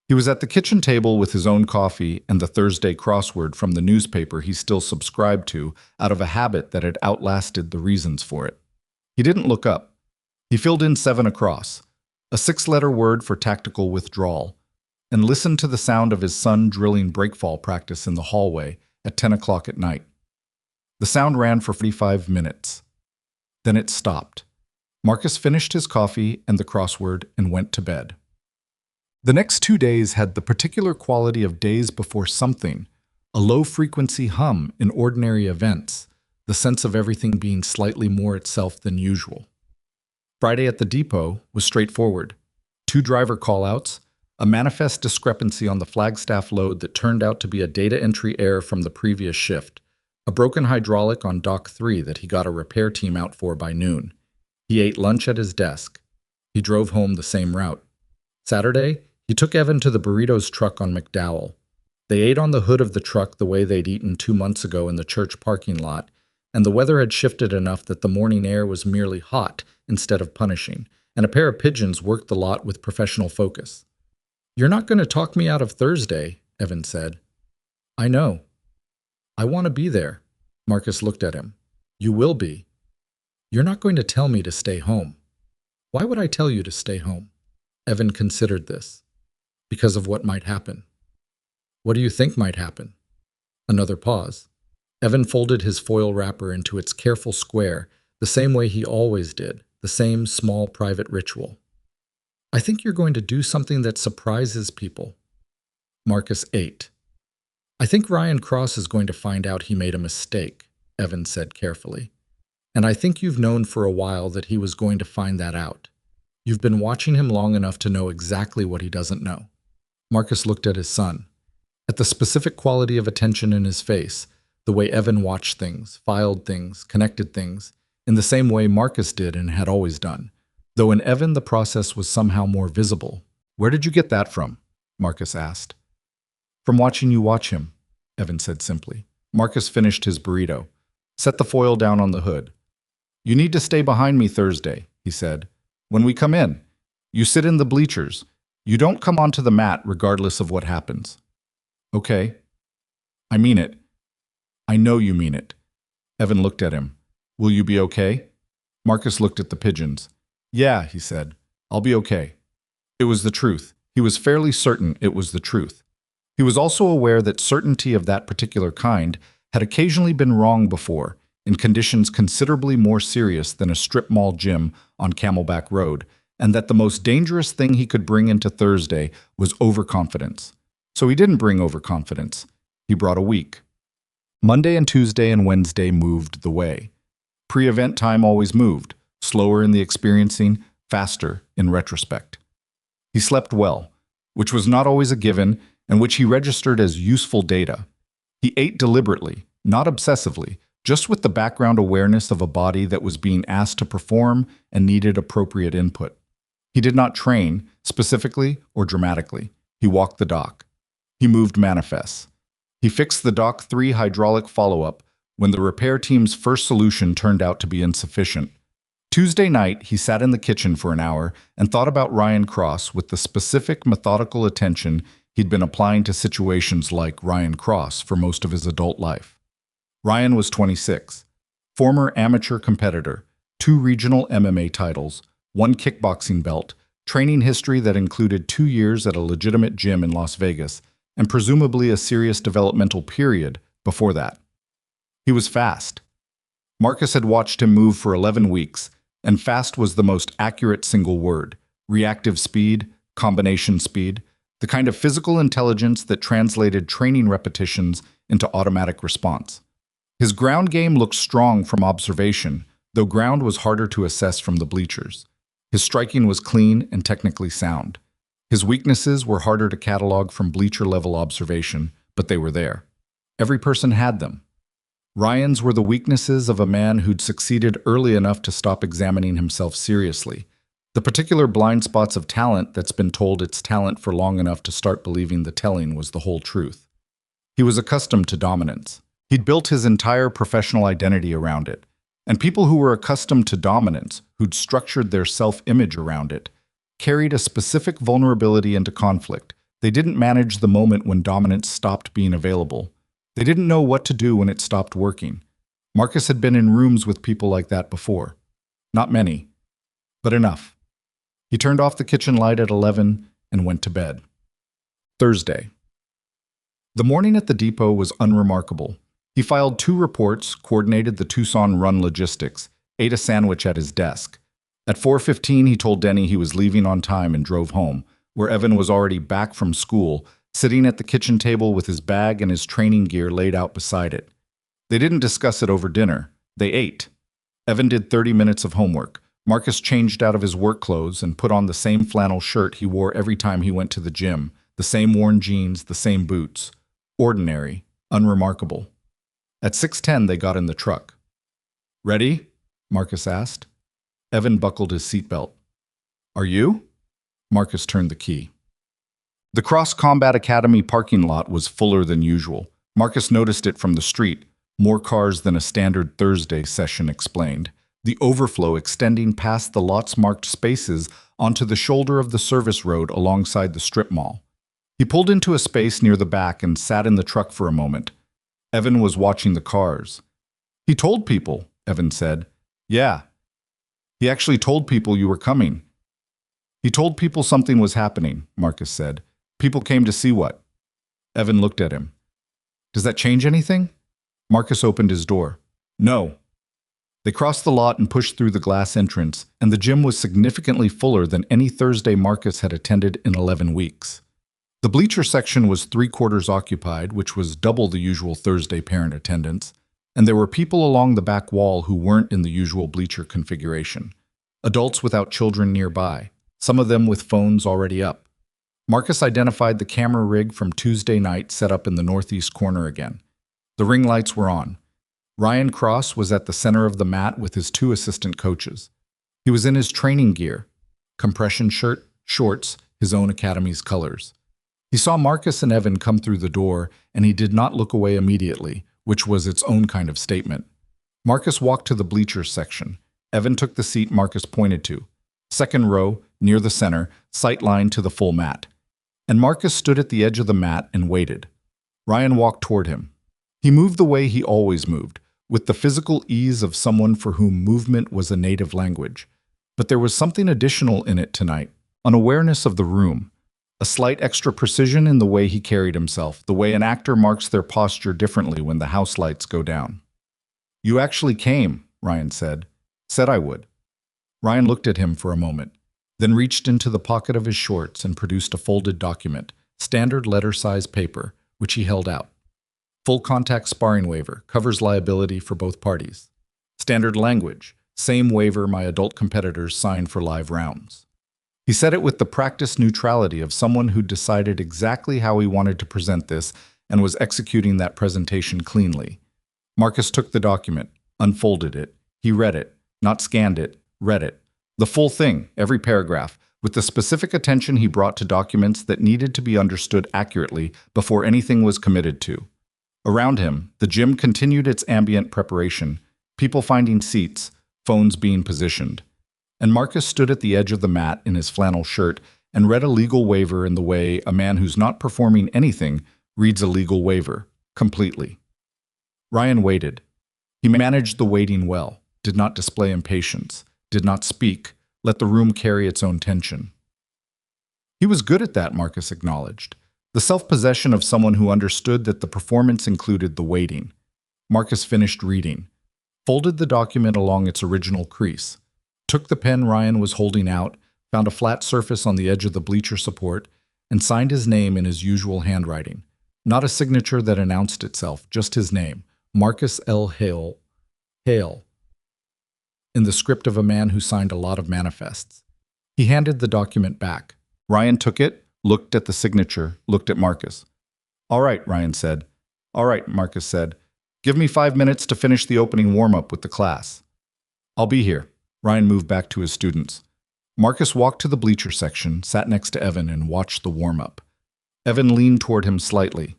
He was at the kitchen table with his own coffee and the Thursday crossword from the newspaper he still subscribed to out of a habit that had outlasted the reasons for it. He didn't look up. He filled in 7 across, a 6-letter word for tactical withdrawal, and listened to the sound of his son drilling breakfall practice in the hallway at 10 o'clock at night. The sound ran for 45 minutes. Then it stopped. Marcus finished his coffee and the crossword and went to bed. The next 2 days had the particular quality of days before something, a low-frequency hum in ordinary events, the sense of everything being slightly more itself than usual. Friday at the depot was straightforward. 2 driver call-outs, a manifest discrepancy on the Flagstaff load that turned out to be a data entry error from the previous shift, a broken hydraulic on Dock 3 that he got a repair team out for by noon. He ate lunch at his desk. He drove home the same route. Saturday, he took Evan to the burritos truck on McDowell. They ate on the hood of the truck the way they'd eaten 2 months ago in the church parking lot, and the weather had shifted enough that the morning air was merely hot instead of punishing, and a pair of pigeons worked the lot with professional focus. "You're not going to talk me out of Thursday," Evan said. "I know. I want to be there." Marcus looked at him. "You will be. You're not going to tell me to stay home." "Why would I tell you to stay home?" Evan considered this. "Because of what might happen." "What do you think might happen?" Another pause. Evan folded his foil wrapper into its careful square, the same way he always did, the same small private ritual. "I think you're going to do something that surprises people." Marcus ate. "I think Ryan Cross is going to find out he made a mistake," Evan said carefully. "And I think you've known for a while that he was going to find that out. You've been watching him long enough to know exactly what he doesn't know." Marcus looked at his son, at the specific quality of attention in his face, the way Evan watched things, filed things, connected things, in the same way Marcus did and had always done, though in Evan the process was somehow more visible. "Where did you get that from?" Marcus asked. "From watching you watch him," Evan said simply. Marcus finished his burrito. Set the foil down on the hood. "You need to stay behind me Thursday," he said. "When we come in, You sit in the bleachers. You don't come onto the mat regardless of what happens. Okay. I mean it. I know you mean it. Evan looked at him. Will you be okay? Marcus looked at the pigeons. Yeah, he said. I'll be okay. It was the truth. He was fairly certain it was the truth. He was also aware that certainty of that particular kind had occasionally been wrong before, in conditions considerably more serious than a strip mall gym on Camelback Road, and that the most dangerous thing he could bring into Thursday was overconfidence. So he didn't bring overconfidence. He brought a week. Monday and Tuesday and Wednesday moved the way. Pre-event time always moved, slower in the experiencing, faster in retrospect. He slept well, which was not always a given, and which he registered as useful data. He ate deliberately, not obsessively, just with the background awareness of a body that was being asked to perform and needed appropriate input. He did not train, specifically or dramatically. He walked the dock. He moved manifests. He fixed the Dock 3 hydraulic follow-up when the repair team's first solution turned out to be insufficient. Tuesday night, he sat in the kitchen for an hour and thought about Ryan Cross with the specific methodical attention he'd been applying to situations like Ryan Cross for most of his adult life. Ryan was 26, former amateur competitor, 2 regional MMA titles, 1 kickboxing belt, training history that included 2 years at a legitimate gym in Las Vegas, and presumably a serious developmental period before that. He was fast. Marcus had watched him move for 11 weeks, and fast was the most accurate single word. Reactive speed, combination speed, the kind of physical intelligence that translated training repetitions into automatic response. His ground game looked strong from observation, though ground was harder to assess from the bleachers. His striking was clean and technically sound. His weaknesses were harder to catalog from bleacher-level observation, but they were there. Every person had them. Ryan's were the weaknesses of a man who'd succeeded early enough to stop examining himself seriously. The particular blind spots of talent that's been told it's talent for long enough to start believing the telling was the whole truth. He was accustomed to dominance. He'd built his entire professional identity around it. And people who were accustomed to dominance, who'd structured their self-image around it, carried a specific vulnerability into conflict. They didn't manage the moment when dominance stopped being available. They didn't know what to do when it stopped working. Marcus had been in rooms with people like that before. Not many, but enough. He turned off the kitchen light at 11 and went to bed. Thursday. The morning at the depot was unremarkable. He filed 2 reports, coordinated the Tucson run logistics, ate a sandwich at his desk. At 4:15, he told Denny he was leaving on time and drove home, where Evan was already back from school, sitting at the kitchen table with his bag and his training gear laid out beside it. They didn't discuss it over dinner. They ate. Evan did 30 minutes of homework. Marcus changed out of his work clothes and put on the same flannel shirt he wore every time he went to the gym, the same worn jeans, the same boots. Ordinary, unremarkable. At 6:10, they got in the truck. "Ready?" Marcus asked. Evan buckled his seatbelt. "Are you?" Marcus turned the key. The Cross Combat Academy parking lot was fuller than usual. Marcus noticed it from the street. More cars than a standard Thursday session explained. The overflow extending past the lot's marked spaces onto the shoulder of the service road alongside the strip mall. He pulled into a space near the back and sat in the truck for a moment. Evan was watching the cars. "He told people," Evan said. "Yeah. He actually told people you were coming." "He told people something was happening," Marcus said. "People came to see what?" Evan looked at him. "Does that change anything?" Marcus opened his door. "No." They crossed the lot and pushed through the glass entrance, and the gym was significantly fuller than any Thursday Marcus had attended in 11 weeks. The bleacher section was 3/4 occupied, which was double the usual Thursday parent attendance, and there were people along the back wall who weren't in the usual bleacher configuration. Adults without children nearby, some of them with phones already up. Marcus identified the camera rig from Tuesday night set up in the northeast corner again. The ring lights were on. Ryan Cross was at the center of the mat with his 2 assistant coaches. He was in his training gear, compression shirt, shorts, his own academy's colors. He saw Marcus and Evan come through the door, and he did not look away immediately, which was its own kind of statement. Marcus walked to the bleachers section. Evan took the seat Marcus pointed to. Second row, near the center, sight-lined to the full mat. And Marcus stood at the edge of the mat and waited. Ryan walked toward him. He moved the way he always moved, with the physical ease of someone for whom movement was a native language. But there was something additional in it tonight, an awareness of the room, a slight extra precision in the way he carried himself, the way an actor marks their posture differently when the house lights go down. "You actually came," Ryan said. "Said I would." Ryan looked at him for a moment, then reached into the pocket of his shorts and produced a folded document, standard letter-size paper, which he held out. "Full contact sparring waiver, covers liability for both parties. Standard language, same waiver my adult competitors sign for live rounds." He said it with the practiced neutrality of someone who decided exactly how he wanted to present this and was executing that presentation cleanly. Marcus took the document, unfolded it. He read it, not scanned it, read it. The full thing, every paragraph, with the specific attention he brought to documents that needed to be understood accurately before anything was committed to. Around him, the gym continued its ambient preparation, people finding seats, phones being positioned. And Marcus stood at the edge of the mat in his flannel shirt and read a legal waiver in the way a man who's not performing anything reads a legal waiver, completely. Ryan waited. He managed the waiting well, did not display impatience, did not speak, let the room carry its own tension. He was good at that, Marcus acknowledged. The self-possession of someone who understood that the performance included the waiting. Marcus finished reading, folded the document along its original crease, took the pen Ryan was holding out, found a flat surface on the edge of the bleacher support, and signed his name in his usual handwriting. Not a signature that announced itself, just his name, Marcus L. Hale, in the script of a man who signed a lot of manifests. He handed the document back. Ryan took it, looked at the signature, looked at Marcus. "All right," Ryan said. "All right," Marcus said. "Give me 5 minutes to finish the opening warm-up with the class." "I'll be here." Ryan moved back to his students. Marcus walked to the bleacher section, sat next to Evan, and watched the warm-up. Evan leaned toward him slightly.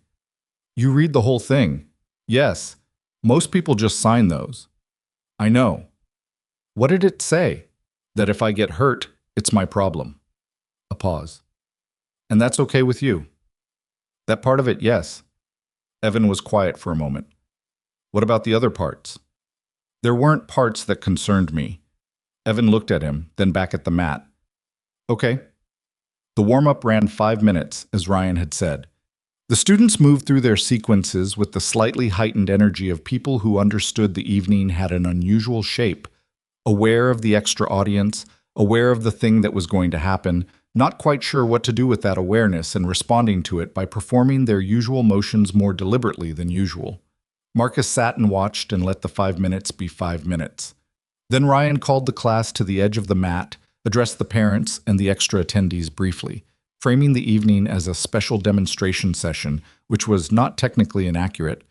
"You read the whole thing?" "Yes. Most people just sign those." "I know." "What did it say?" "That if I get hurt, it's my problem." A pause. "And that's okay with you?" "That part of it, yes." Evan was quiet for a moment. "What about the other parts?" "There weren't parts that concerned me." Evan looked at him, then back at the mat. "Okay." The warm-up ran 5 minutes, as Ryan had said. The students moved through their sequences with the slightly heightened energy of people who understood the evening had an unusual shape, aware of the extra audience, aware of the thing that was going to happen, not quite sure what to do with that awareness and responding to it by performing their usual motions more deliberately than usual. Marcus sat and watched and let the 5 minutes be 5 minutes. Then Ryan called the class to the edge of the mat, addressed the parents and the extra attendees briefly, framing the evening as a special demonstration session, which was not technically inaccurate,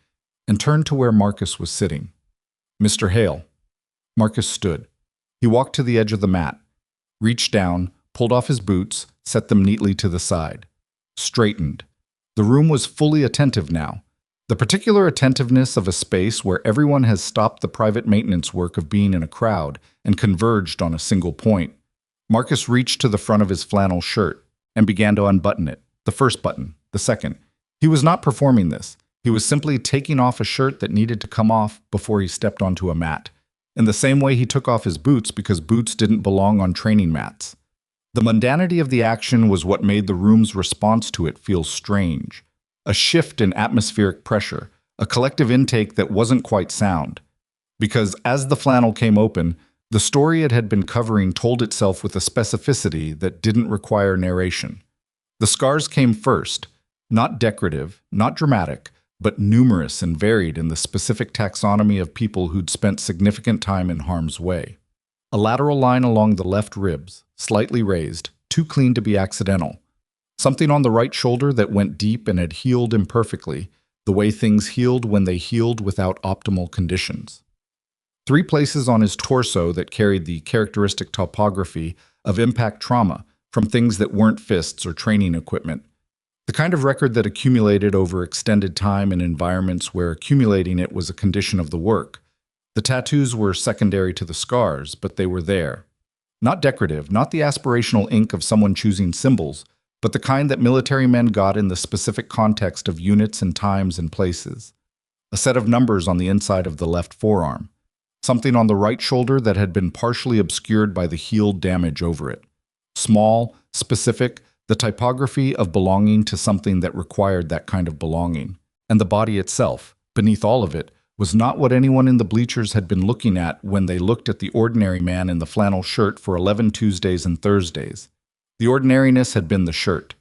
and turned to where Marcus was sitting. "Mr. Hale." Marcus stood. He walked to the edge of the mat, reached down, pulled off his boots, set them neatly to the side. Straightened. The room was fully attentive now. The particular attentiveness of a space where everyone has stopped the private maintenance work of being in a crowd and converged on a single point. Marcus reached to the front of his flannel shirt and began to unbutton it, the first button, the second. He was not performing this. He was simply taking off a shirt that needed to come off before he stepped onto a mat. In the same way he took off his boots because boots didn't belong on training mats. The mundanity of the action was what made the room's response to it feel strange. A shift in atmospheric pressure, a collective intake that wasn't quite sound. Because as the flannel came open, the story it had been covering told itself with a specificity that didn't require narration. The scars came first, not decorative, not dramatic, but numerous and varied in the specific taxonomy of people who'd spent significant time in harm's way. A lateral line along the left ribs, slightly raised, too clean to be accidental. Something on the right shoulder that went deep and had healed imperfectly, the way things healed when they healed without optimal conditions. 3 places on his torso that carried the characteristic topography of impact trauma from things that weren't fists or training equipment. The kind of record that accumulated over extended time in environments where accumulating it was a condition of the work. The tattoos were secondary to the scars, but they were there. Not decorative, not the aspirational ink of someone choosing symbols, but the kind that military men got in the specific context of units and times and places. A set of numbers on the inside of the left forearm. Something on the right shoulder that had been partially obscured by the healed damage over it. Small, specific, the typography of belonging to something that required that kind of belonging. And the body itself, beneath all of it, was not what anyone in the bleachers had been looking at when they looked at the ordinary man in the flannel shirt for 11 Tuesdays and Thursdays. The ordinariness had been the shirt.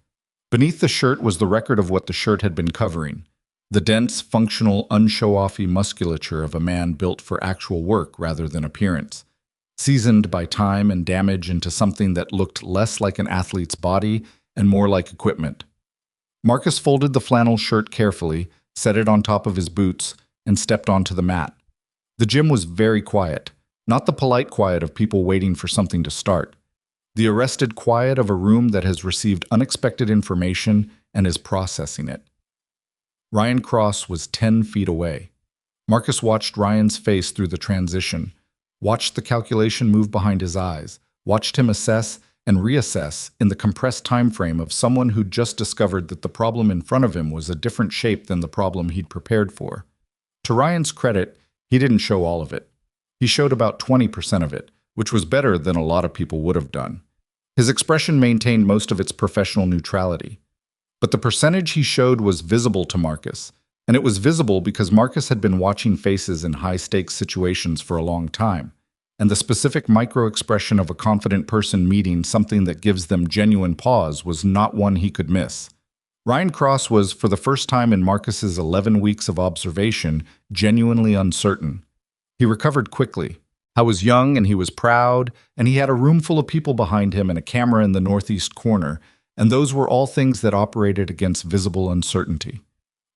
Beneath the shirt was the record of what the shirt had been covering. The dense, functional, unshow-offy musculature of a man built for actual work rather than appearance, seasoned by time and damage into something that looked less like an athlete's body and more like equipment. Marcus folded the flannel shirt carefully, set it on top of his boots, and stepped onto the mat. The gym was very quiet, not the polite quiet of people waiting for something to start. The arrested quiet of a room that has received unexpected information and is processing it. Ryan Cross was 10 feet away. Marcus watched Ryan's face through the transition, watched the calculation move behind his eyes, watched him assess and reassess in the compressed time frame of someone who'd just discovered that the problem in front of him was a different shape than the problem he'd prepared for. To Ryan's credit, he didn't show all of it. He showed about 20% of it, which was better than a lot of people would have done. His expression maintained most of its professional neutrality. But the percentage he showed was visible to Marcus, and it was visible because Marcus had been watching faces in high-stakes situations for a long time, and the specific micro-expression of a confident person meeting something that gives them genuine pause was not one he could miss. Ryan Cross was, for the first time in Marcus's 11 weeks of observation, genuinely uncertain. He recovered quickly. He was young and he was proud, and he had a room full of people behind him and a camera in the northeast corner, and those were all things that operated against visible uncertainty.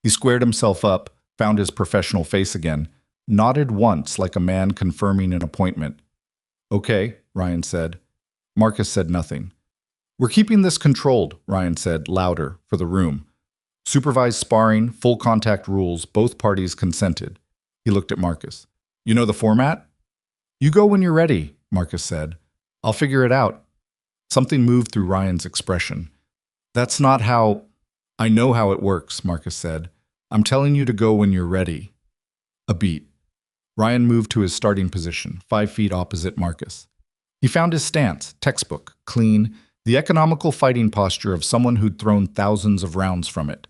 He squared himself up, found his professional face again, nodded once like a man confirming an appointment. "Okay," Ryan said. Marcus said nothing. "We're keeping this controlled," Ryan said, louder, for the room. "Supervised sparring, full contact rules, both parties consented." He looked at Marcus. "You know the format?" "You go when you're ready," Marcus said. "I'll figure it out." Something moved through Ryan's expression. "That's not how—" "I know how it works," Marcus said. "I'm telling you to go when you're ready." A beat. Ryan moved to his starting position, 5 feet opposite Marcus. He found his stance, textbook, clean, the economical fighting posture of someone who'd thrown thousands of rounds from it.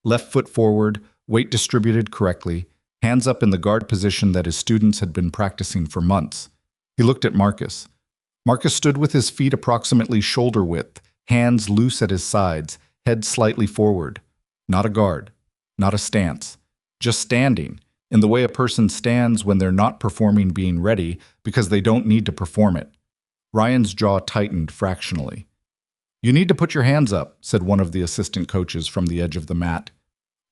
Left foot forward, weight distributed correctly, hands up in the guard position that his students had been practicing for months. He looked at Marcus. Marcus stood with his feet approximately shoulder width, hands loose at his sides, head slightly forward. Not a guard, not a stance, just standing, in the way a person stands when they're not performing being ready because they don't need to perform it. Ryan's jaw tightened fractionally. "You need to put your hands up," said one of the assistant coaches from the edge of the mat.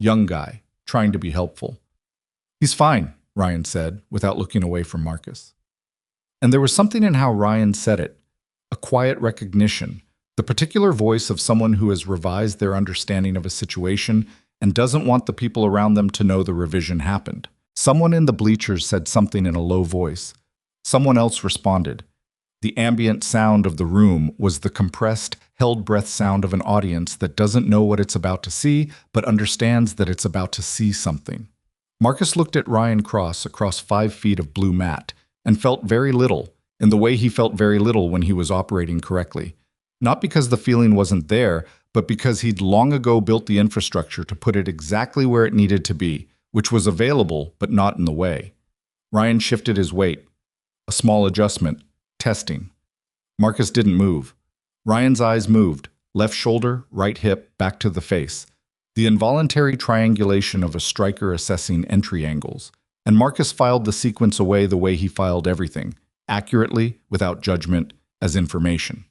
Young guy, trying to be helpful. "He's fine," Ryan said, without looking away from Marcus. And there was something in how Ryan said it, a quiet recognition, the particular voice of someone who has revised their understanding of a situation and doesn't want the people around them to know the revision happened. Someone in the bleachers said something in a low voice. Someone else responded. The ambient sound of the room was the compressed, held-breath sound of an audience that doesn't know what it's about to see, but understands that it's about to see something. Marcus looked at Ryan Cross across 5 feet of blue mat and felt very little, in the way he felt very little when he was operating correctly. Not because the feeling wasn't there, but because he'd long ago built the infrastructure to put it exactly where it needed to be, which was available but not in the way. Ryan shifted his weight. A small adjustment. Testing. Marcus didn't move. Ryan's eyes moved, left shoulder, right hip, back to the face. The involuntary triangulation of a striker assessing entry angles. And Marcus filed the sequence away the way he filed everything, accurately, without judgment, as information.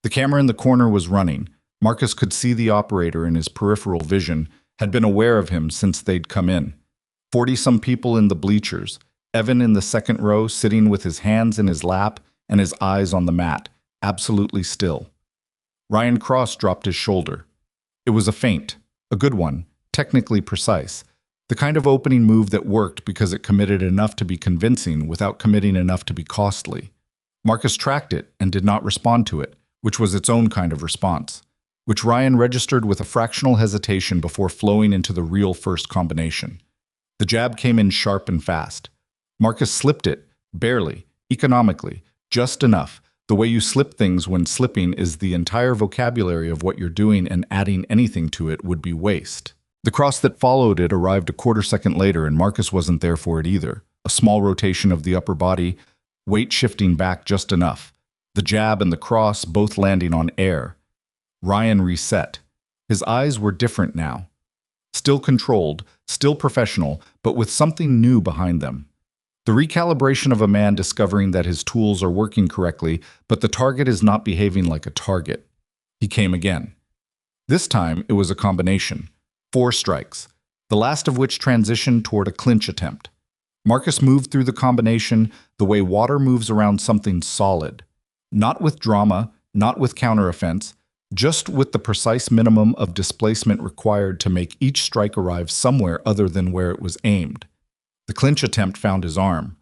The camera in the corner was running. Marcus could see the operator in his peripheral vision, had been aware of him since they'd come in. 40-some people in the bleachers, Evan in the second row sitting with his hands in his lap and his eyes on the mat, absolutely still. Ryan Cross dropped his shoulder. It was a feint, a good one, technically precise, the kind of opening move that worked because it committed enough to be convincing without committing enough to be costly. Marcus tracked it and did not respond to it, which was its own kind of response, which Ryan registered with a fractional hesitation before flowing into the real first combination. The jab came in sharp and fast. Marcus slipped it, barely, economically, just enough. The way you slip things when slipping is the entire vocabulary of what you're doing, and adding anything to it would be waste. The cross that followed it arrived a quarter second later, and Marcus wasn't there for it either. A small rotation of the upper body, weight shifting back just enough. The jab and the cross both landing on air. Ryan reset. His eyes were different now. Still controlled, still professional, but with something new behind them. The recalibration of a man discovering that his tools are working correctly, but the target is not behaving like a target. He came again. This time, it was a combination. 4 strikes, the last of which transitioned toward a clinch attempt. Marcus moved through the combination the way water moves around something solid. Not with drama, not with counteroffense, just with the precise minimum of displacement required to make each strike arrive somewhere other than where it was aimed. The clinch attempt found his arm.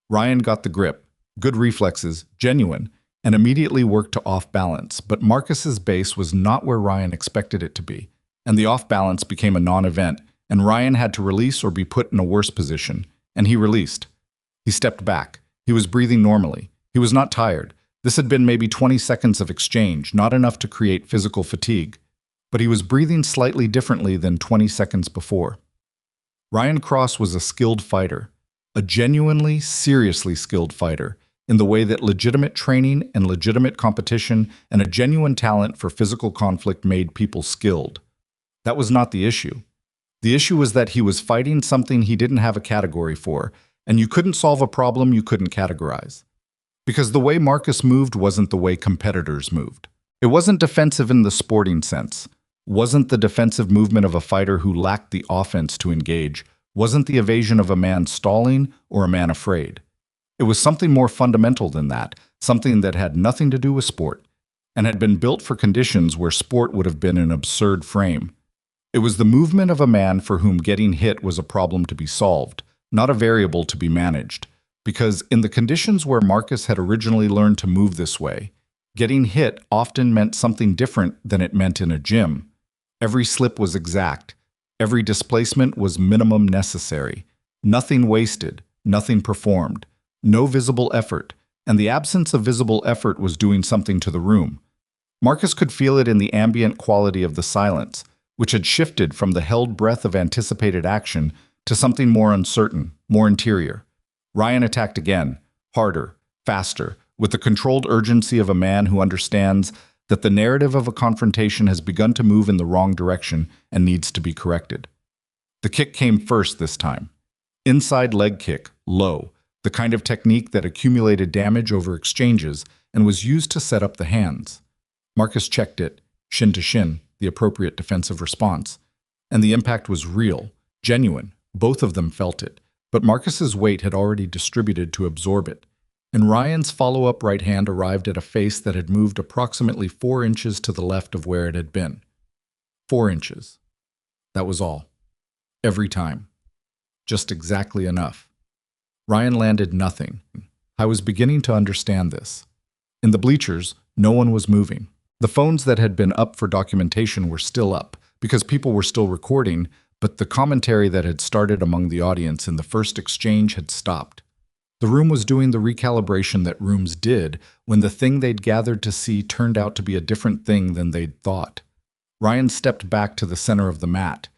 Ryan got the grip, good reflexes, genuine, and immediately worked to off-balance, but Marcus's base was not where Ryan expected it to be, and the off-balance became a non-event, and Ryan had to release or be put in a worse position, and he released. He stepped back. He was breathing normally. He was not tired. This had been maybe 20 seconds of exchange, not enough to create physical fatigue, but he was breathing slightly differently than 20 seconds before. Ryan Cross was a skilled fighter, a genuinely, seriously skilled fighter, in the way that legitimate training and legitimate competition and a genuine talent for physical conflict made people skilled. That was not the issue. The issue was that he was fighting something he didn't have a category for, and you couldn't solve a problem you couldn't categorize. Because the way Marcus moved wasn't the way competitors moved. It wasn't defensive in the sporting sense. Wasn't the defensive movement of a fighter who lacked the offense to engage. Wasn't the evasion of a man stalling or a man afraid. It was something more fundamental than that, something that had nothing to do with sport, and had been built for conditions where sport would have been an absurd frame. It was the movement of a man for whom getting hit was a problem to be solved, not a variable to be managed. Because in the conditions where Marcus had originally learned to move this way, getting hit often meant something different than it meant in a gym. Every slip was exact. Every displacement was minimum necessary. Nothing wasted, nothing performed. No visible effort, and the absence of visible effort was doing something to the room. Marcus could feel it in the ambient quality of the silence, which had shifted from the held breath of anticipated action to something more uncertain, more interior. Ryan attacked again, harder, faster, with the controlled urgency of a man who understands that the narrative of a confrontation has begun to move in the wrong direction and needs to be corrected. The kick came first this time. Inside leg kick, low, the kind of technique that accumulated damage over exchanges and was used to set up the hands. Marcus checked it, shin to shin, the appropriate defensive response. And the impact was real, genuine. Both of them felt it. But Marcus's weight had already distributed to absorb it, and Ryan's follow-up right hand arrived at a face that had moved approximately 4 inches to the left of where it had been. 4 inches. That was all. Every time. Just exactly enough. Ryan landed nothing. I was beginning to understand this. In the bleachers, no one was moving. The phones that had been up for documentation were still up, because people were still recording, but the commentary that had started among the audience in the first exchange had stopped. The room was doing the recalibration that rooms did when the thing they'd gathered to see turned out to be a different thing than they'd thought. Ryan stepped back to the center of the mat.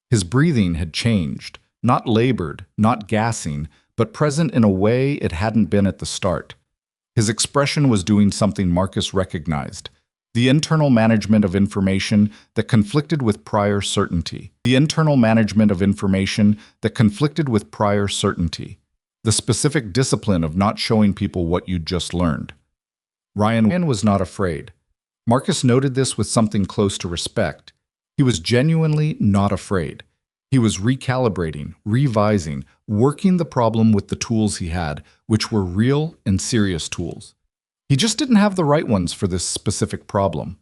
His breathing had changed, not labored, not gassing, but present in a way it hadn't been at the start. His expression was doing something Marcus recognized. The internal management of information that conflicted with prior certainty. The internal management of information that conflicted with prior certainty. The specific discipline of not showing people what you'd just learned. Ryan was not afraid. Marcus noted this with something close to respect. He was genuinely not afraid. He was recalibrating, revising, working the problem with the tools he had, which were real and serious tools. He just didn't have the right ones for this specific problem.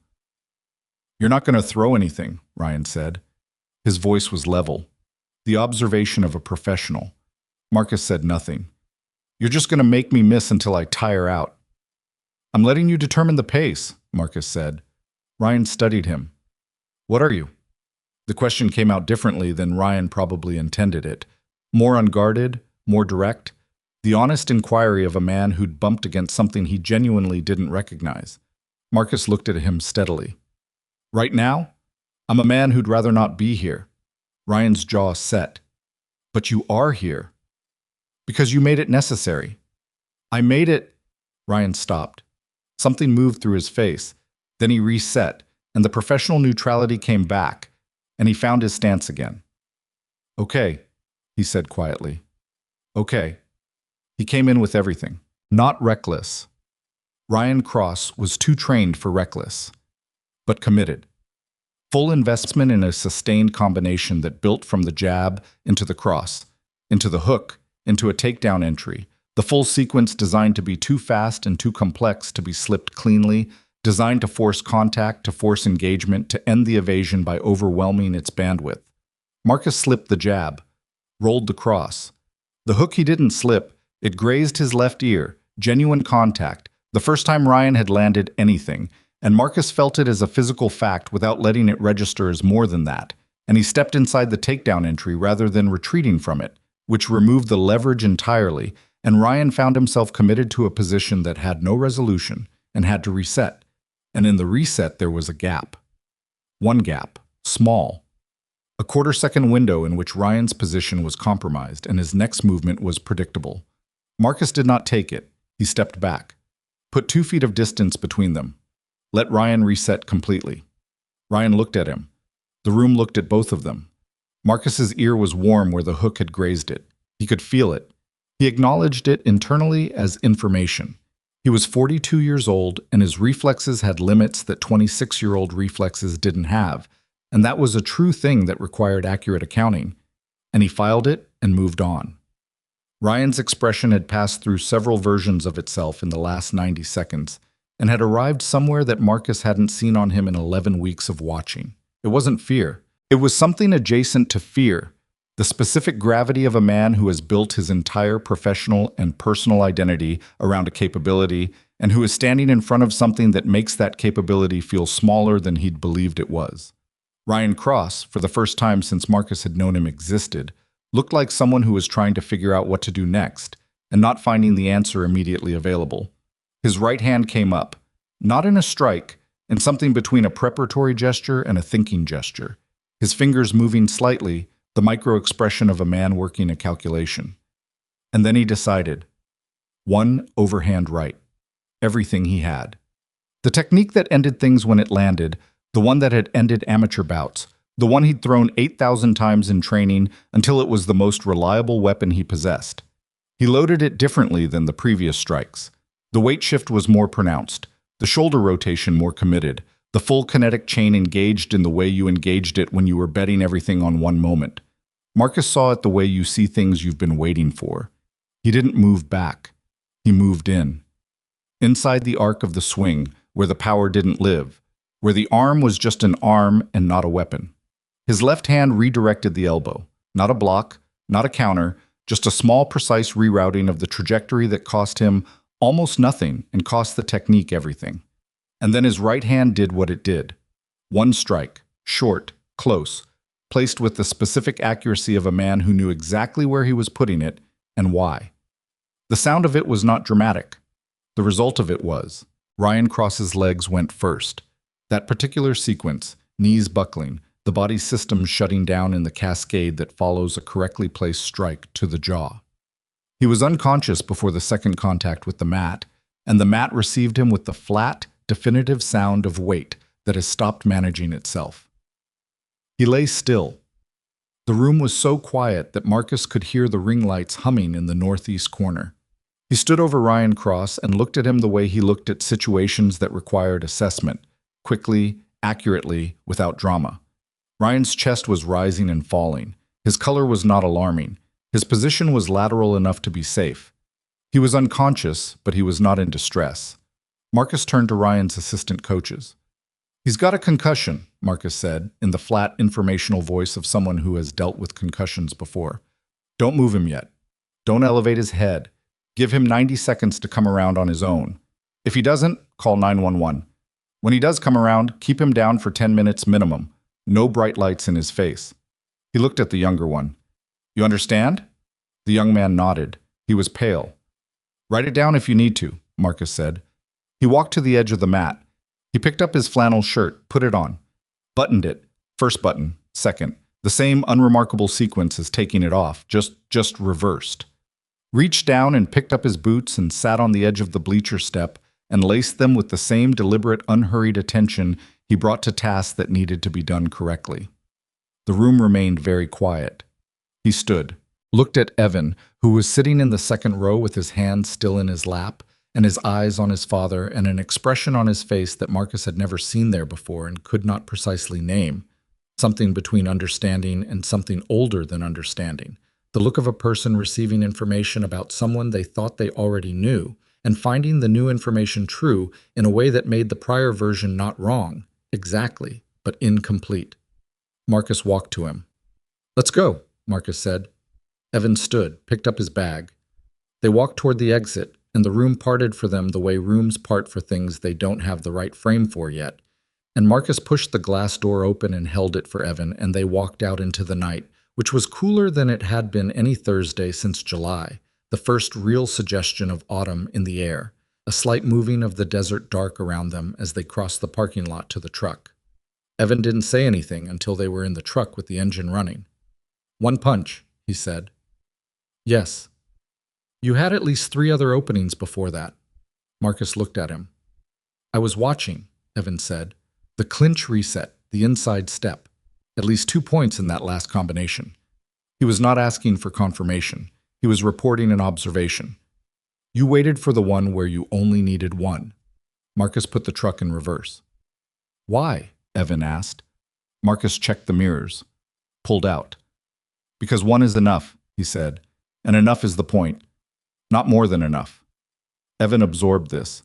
"You're not going to throw anything," Ryan said. His voice was level, the observation of a professional. Marcus said nothing. "You're just going to make me miss until I tire out." I'm letting you determine the pace, Marcus said. Ryan studied him. What are you? The question came out differently than Ryan probably intended it. More unguarded, more direct. The honest inquiry of a man who'd bumped against something he genuinely didn't recognize. Marcus looked at him steadily. Right now, I'm a man who'd rather not be here. Ryan's jaw set. But you are here. Because you made it necessary. I made it. Ryan stopped. Something moved through his face. Then he reset, and the professional neutrality came back, and he found his stance again. Okay, he said quietly. Okay. He came in with everything. Not reckless. Ryan Cross was too trained for reckless, but committed. Full investment in a sustained combination that built from the jab into the cross, into the hook, into a takedown entry. The full sequence designed to be too fast and too complex to be slipped cleanly, designed to force contact, to force engagement, to end the evasion by overwhelming its bandwidth. Marcus slipped the jab, rolled the cross. The hook he didn't slip, it grazed his left ear, genuine contact, the first time Ryan had landed anything, and Marcus felt it as a physical fact without letting it register as more than that, and he stepped inside the takedown entry rather than retreating from it, which removed the leverage entirely, and Ryan found himself committed to a position that had no resolution and had to reset. And in the reset there was a gap. One gap, small. A quarter-second window in which Ryan's position was compromised and his next movement was predictable. Marcus did not take it. He stepped back. Put 2 feet of distance between them. Let Ryan reset completely. Ryan looked at him. The room looked at both of them. Marcus's ear was warm where the hook had grazed it. He could feel it. He acknowledged it internally as information. He was 42 years old, and his reflexes had limits that 26-year-old reflexes didn't have, and that was a true thing that required accurate accounting. And he filed it and moved on. Ryan's expression had passed through several versions of itself in the last 90 seconds, and had arrived somewhere that Marcus hadn't seen on him in 11 weeks of watching. It wasn't fear. It was something adjacent to fear. The specific gravity of a man who has built his entire professional and personal identity around a capability and who is standing in front of something that makes that capability feel smaller than he'd believed it was. Ryan Cross, for the first time since Marcus had known him existed, looked like someone who was trying to figure out what to do next and not finding the answer immediately available. His right hand came up, not in a strike, in something between a preparatory gesture and a thinking gesture. His fingers moving slightly, the micro-expression of a man working a calculation. And then he decided. One overhand right. Everything he had. The technique that ended things when it landed, the one that had ended amateur bouts, the one he'd thrown 8,000 times in training until it was the most reliable weapon he possessed. He loaded it differently than the previous strikes. The weight shift was more pronounced, the shoulder rotation more committed, the full kinetic chain engaged in the way you engaged it when you were betting everything on one moment. Marcus saw it the way you see things you've been waiting for. He didn't move back. He moved in. Inside the arc of the swing, where the power didn't live, where the arm was just an arm and not a weapon. His left hand redirected the elbow. Not a block, not a counter, just a small, precise rerouting of the trajectory that cost him almost nothing and cost the technique everything. And then his right hand did what it did. One strike, short, close, placed with the specific accuracy of a man who knew exactly where he was putting it and why. The sound of it was not dramatic. The result of it was, Ryan Cross's legs went first. That particular sequence, knees buckling, the body's systems shutting down in the cascade that follows a correctly placed strike to the jaw. He was unconscious before the second contact with the mat, and the mat received him with the flat, definitive sound of weight that has stopped managing itself. He lay still. The room was so quiet that Marcus could hear the ring lights humming in the northeast corner. He stood over Ryan Cross and looked at him the way he looked at situations that required assessment, quickly, accurately, without drama. Ryan's chest was rising and falling. His color was not alarming. His position was lateral enough to be safe. He was unconscious, but he was not in distress. Marcus turned to Ryan's assistant coaches. He's got a concussion, Marcus said, in the flat, informational voice of someone who has dealt with concussions before. Don't move him yet. Don't elevate his head. Give him 90 seconds to come around on his own. If he doesn't, call 911. When he does come around, keep him down for 10 minutes minimum. No bright lights in his face. He looked at the younger one. You understand? The young man nodded. He was pale. Write it down if you need to, Marcus said. He walked to the edge of the mat. He picked up his flannel shirt, put it on, buttoned it. First button, second. The same unremarkable sequence as taking it off, just reversed. Reached down and picked up his boots and sat on the edge of the bleacher step and laced them with the same deliberate, unhurried attention he brought to tasks that needed to be done correctly. The room remained very quiet. He stood, looked at Evan, who was sitting in the second row with his hands still in his lap and his eyes on his father and an expression on his face that Marcus had never seen there before and could not precisely name. Something between understanding and something older than understanding. The look of a person receiving information about someone they thought they already knew and finding the new information true in a way that made the prior version not wrong, exactly, but incomplete. Marcus walked to him. Let's go, Marcus said. Evan stood, picked up his bag. They walked toward the exit, and the room parted for them the way rooms part for things they don't have the right frame for yet. And Marcus pushed the glass door open and held it for Evan, and they walked out into the night, which was cooler than it had been any Thursday since July, the first real suggestion of autumn in the air, a slight moving of the desert dark around them as they crossed the parking lot to the truck. Evan didn't say anything until they were in the truck with the engine running. One punch, he said. Yes. You had at least 3 other openings before that. Marcus looked at him. I was watching, Evan said. The clinch reset, the inside step. At least 2 points in that last combination. He was not asking for confirmation. He was reporting an observation. You waited for the one where you only needed 1. Marcus put the truck in reverse. Why? Evan asked. Marcus checked the mirrors. Pulled out. Because 1 is enough, he said. And enough is the point. Not more than enough. Evan absorbed this.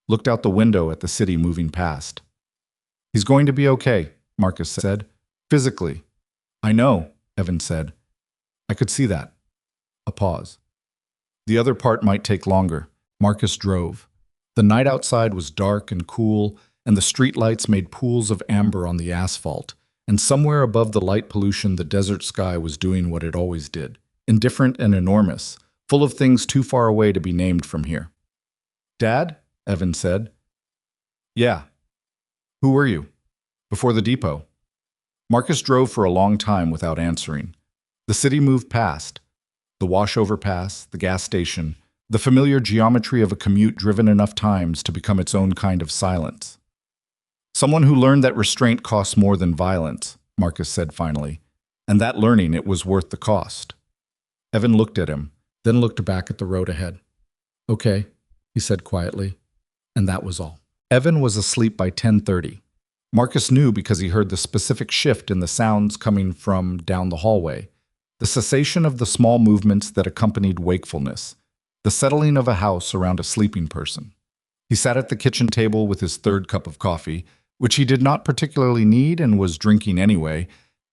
Looked out the window at the city moving past. He's going to be okay, Marcus said. Physically. I know, Evan said. I could see that. A pause. The other part might take longer. Marcus drove. The night outside was dark and cool, and the streetlights made pools of amber on the asphalt, and somewhere above the light pollution the desert sky was doing what it always did, indifferent and enormous, full of things too far away to be named from here. Dad? Evan said. Yeah. Who were you? Before the depot. Marcus drove for a long time without answering. The city moved past. The washover pass, the gas station, the familiar geometry of a commute driven enough times to become its own kind of silence. Someone who learned that restraint costs more than violence, Marcus said finally, and that learning it was worth the cost. Evan looked at him, then looked back at the road ahead. Okay, he said quietly, and that was all. Evan was asleep by 10:30. Marcus knew because he heard the specific shift in the sounds coming from down the hallway, the cessation of the small movements that accompanied wakefulness, the settling of a house around a sleeping person. He sat at the kitchen table with his 3rd cup of coffee, which he did not particularly need and was drinking anyway,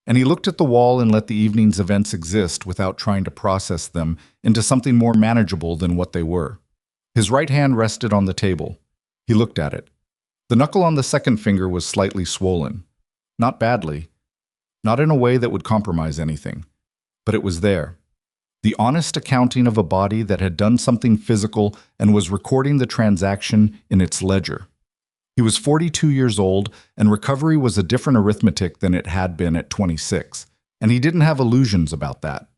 and he looked at the wall and let the evening's events exist without trying to process them into something more manageable than what they were. His right hand rested on the table. He looked at it. The knuckle on the 2nd finger was slightly swollen. Not badly. Not in a way that would compromise anything. But it was there. The honest accounting of a body that had done something physical and was recording the transaction in its ledger. He was 42 years old, and recovery was a different arithmetic than it had been at 26, and he didn't have illusions about that.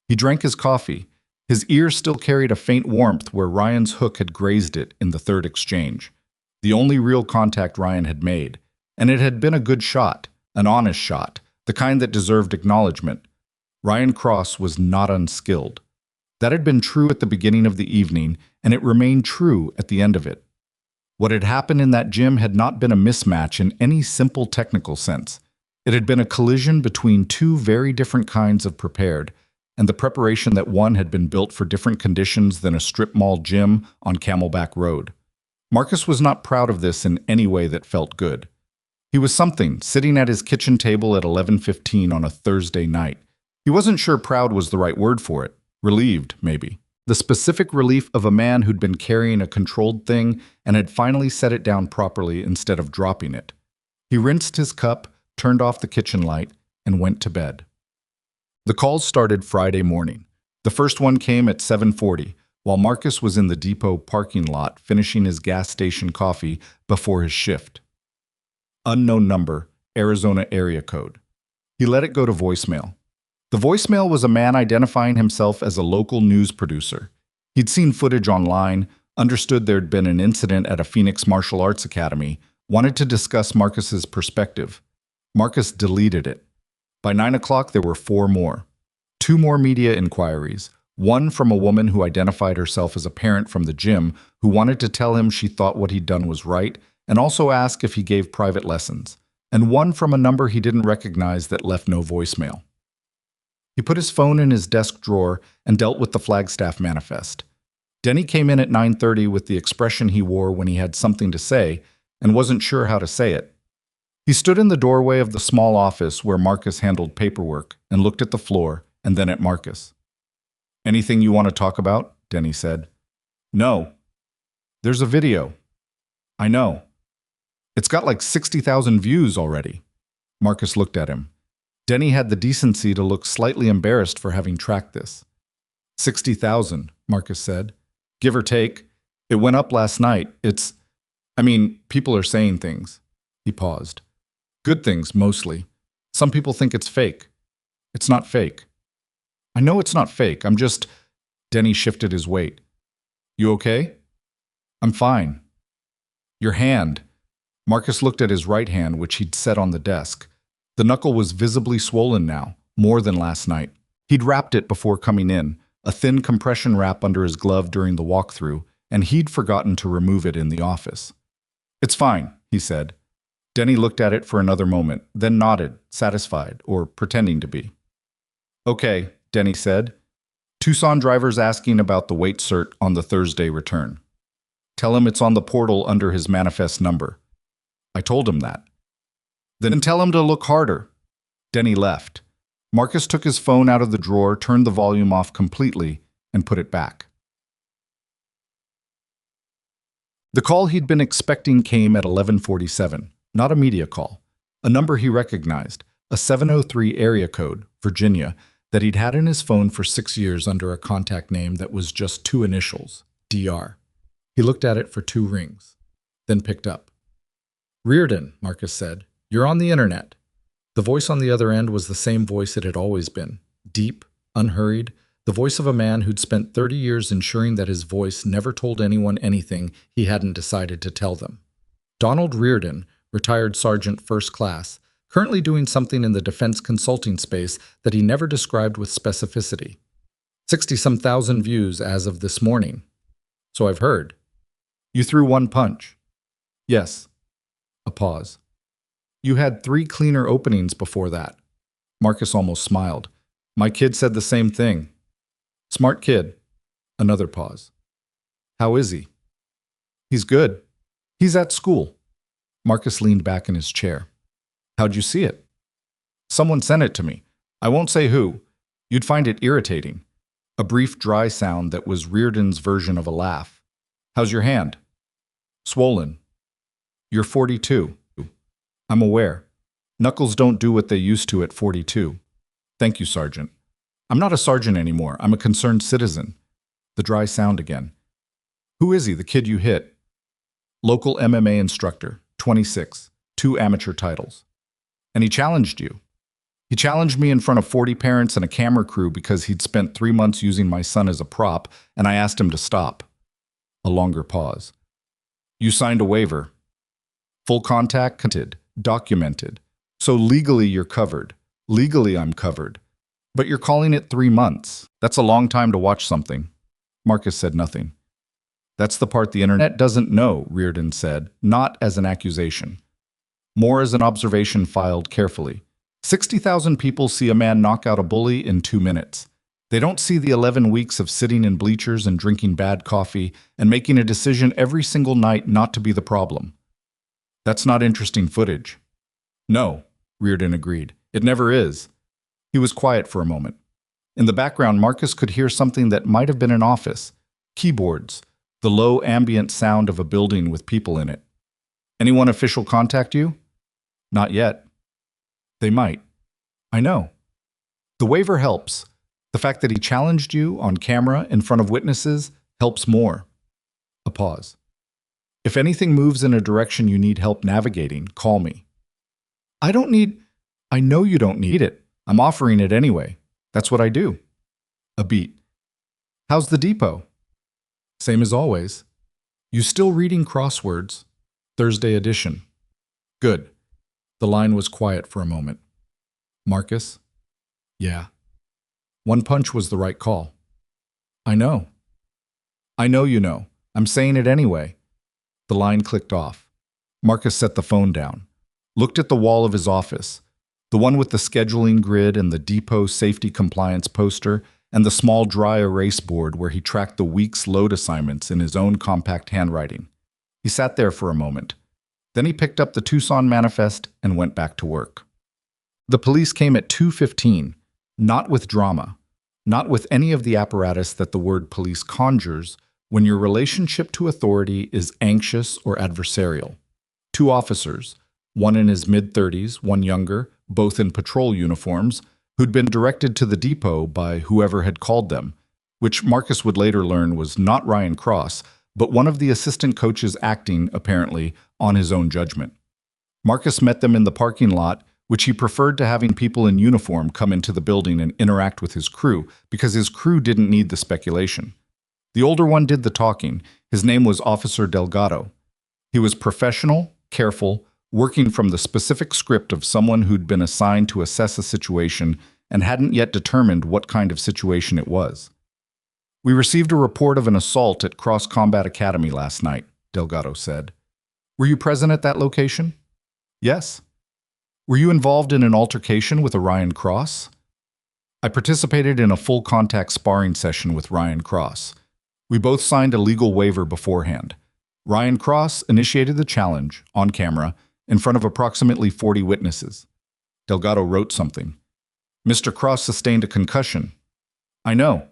He drank his coffee. His ear still carried a faint warmth where Ryan's hook had grazed it in the 3rd exchange, the only real contact Ryan had made, and it had been a good shot, an honest shot, the kind that deserved acknowledgement. Ryan Cross was not unskilled. That had been true at the beginning of the evening, and it remained true at the end of it. What had happened in that gym had not been a mismatch in any simple technical sense. It had been a collision between 2 very different kinds of prepared, and the preparation that one had been built for different conditions than a strip mall gym on Camelback Road. Marcus was not proud of this in any way that felt good. He was something, sitting at his kitchen table at 11:15 on a Thursday night. He wasn't sure proud was the right word for it. Relieved, maybe. The specific relief of a man who'd been carrying a controlled thing and had finally set it down properly instead of dropping it. He rinsed his cup, turned off the kitchen light, and went to bed. The calls started Friday morning. The first one came at 7:40, while Marcus was in the depot parking lot finishing his gas station coffee before his shift. Unknown number, Arizona area code. He let it go to voicemail. The voicemail was a man identifying himself as a local news producer. He'd seen footage online, understood there'd been an incident at a Phoenix martial arts academy, wanted to discuss Marcus's perspective. Marcus deleted it. By 9 o'clock, there were 4 more. 2 more media inquiries, one from a woman who identified herself as a parent from the gym who wanted to tell him she thought what he'd done was right and also ask if he gave private lessons, and one from a number he didn't recognize that left no voicemail. He put his phone in his desk drawer and dealt with the Flagstaff manifest. Denny came in at 9:30 with the expression he wore when he had something to say and wasn't sure how to say it. He stood in the doorway of the small office where Marcus handled paperwork and looked at the floor and then at Marcus. "Anything you want to talk about?" Denny said. "No. There's a video." "I know. It's got like 60,000 views already." Marcus looked at him. Denny had the decency to look slightly embarrassed for having tracked this. 60,000, Marcus said. "Give or take. It went up last night. People are saying things." He paused. "Good things, mostly. Some people think it's fake. It's not fake." "I know it's not fake. I'm just—" Denny shifted his weight. "You okay?" "I'm fine." "Your hand." Marcus looked at his right hand, which he'd set on the desk. The knuckle was visibly swollen now, more than last night. He'd wrapped it before coming in, a thin compression wrap under his glove during the walkthrough, and he'd forgotten to remove it in the office. "It's fine," he said. Denny looked at it for another moment, then nodded, satisfied, or pretending to be. "Okay," Denny said. "Tucson driver's asking about the weight cert on the Thursday return. Tell him it's on the portal under his manifest number." I told him that. "Then tell him to look harder." Denny left. Marcus took his phone out of the drawer, turned the volume off completely, and put it back. The call he'd been expecting came at 11:47, not a media call. A number he recognized, a 703 area code, Virginia, that he'd had in his phone for 6 years under a contact name that was just 2 initials, DR. He looked at it for 2 rings, then picked up. "Reardon," Marcus said. "You're on the internet." The voice on the other end was the same voice it had always been, deep, unhurried, the voice of a man who'd spent 30 years ensuring that his voice never told anyone anything he hadn't decided to tell them. Donald Reardon, retired Sergeant First Class, currently doing something in the defense consulting space that he never described with specificity. 60-some thousand views as of this morning. "So I've heard." "You threw 1 punch." "Yes." A pause. "You had 3 cleaner openings before that." Marcus almost smiled. "My kid said the same thing." "Smart kid." Another pause. "How is he?" "He's good. He's at school." Marcus leaned back in his chair. "How'd you see it?" "Someone sent it to me. I won't say who. You'd find it irritating." A brief, dry sound that was Reardon's version of a laugh. "How's your hand?" "Swollen." "You're 42. "I'm aware. Knuckles don't do what they used to at 42. "Thank you, Sergeant." "I'm not a sergeant anymore. I'm a concerned citizen." The dry sound again. "Who is he, the kid you hit?" "Local MMA instructor, 26, 2 amateur titles." "And he challenged you?" "He challenged me in front of 40 parents and a camera crew because he'd spent 3 months using my son as a prop, and I asked him to stop." A longer pause. "You signed a waiver." "Full contact, documented. So legally you're covered. Legally I'm covered. But you're calling it 3 months. That's a long time to watch something." Marcus said nothing. "That's the part the internet doesn't know," Reardon said, not as an accusation. More as an observation filed carefully. 60,000 people see a man knock out a bully in 2 minutes. They don't see the 11 weeks of sitting in bleachers and drinking bad coffee and making a decision every single night not to be the problem. "That's not interesting footage." "No," Reardon agreed. "It never is." He was quiet for a moment. In the background, Marcus could hear something that might have been an office. Keyboards, the low ambient sound of a building with people in it. Anyone official contact you? Not yet. They might. I know. The waiver helps. The fact that he challenged you on camera in front of witnesses helps more. A pause. If anything moves in a direction you need help navigating, call me. I know you don't need it. I'm offering it anyway. That's what I do. A beat. How's the depot? Same as always. You still reading crosswords? Thursday edition. Good. The line was quiet for a moment. Marcus? Yeah. One punch was the right call. I know. I know you know. I'm saying it anyway. The line clicked off. Marcus set the phone down, looked at the wall of his office, the one with the scheduling grid and the depot safety compliance poster, and the small dry erase board where he tracked the week's load assignments in his own compact handwriting. He sat there for a moment. Then he picked up the Tucson Manifest and went back to work. The police came at 2:15, not with drama, not with any of the apparatus that the word police conjures when your relationship to authority is anxious or adversarial. Two officers, one in his mid-30s, one younger, both in patrol uniforms, who'd been directed to the depot by whoever had called them, which Marcus would later learn was not Ryan Cross, but one of the assistant coaches acting, apparently, on his own judgment. Marcus met them in the parking lot, which he preferred to having people in uniform come into the building and interact with his crew, because his crew didn't need the speculation. The older one did the talking. His name was Officer Delgado. He was professional, careful, working from the specific script of someone who'd been assigned to assess a situation and hadn't yet determined what kind of situation it was. We received a report of an assault at Cross Combat Academy last night, Delgado said. Were you present at that location? Yes. Were you involved in an altercation with a Ryan Cross? I participated in a full contact sparring session with Ryan Cross. We both signed a legal waiver beforehand. Ryan Cross initiated the challenge, on camera, in front of approximately 40 witnesses. Delgado wrote something. Mr. Cross sustained a concussion. I know.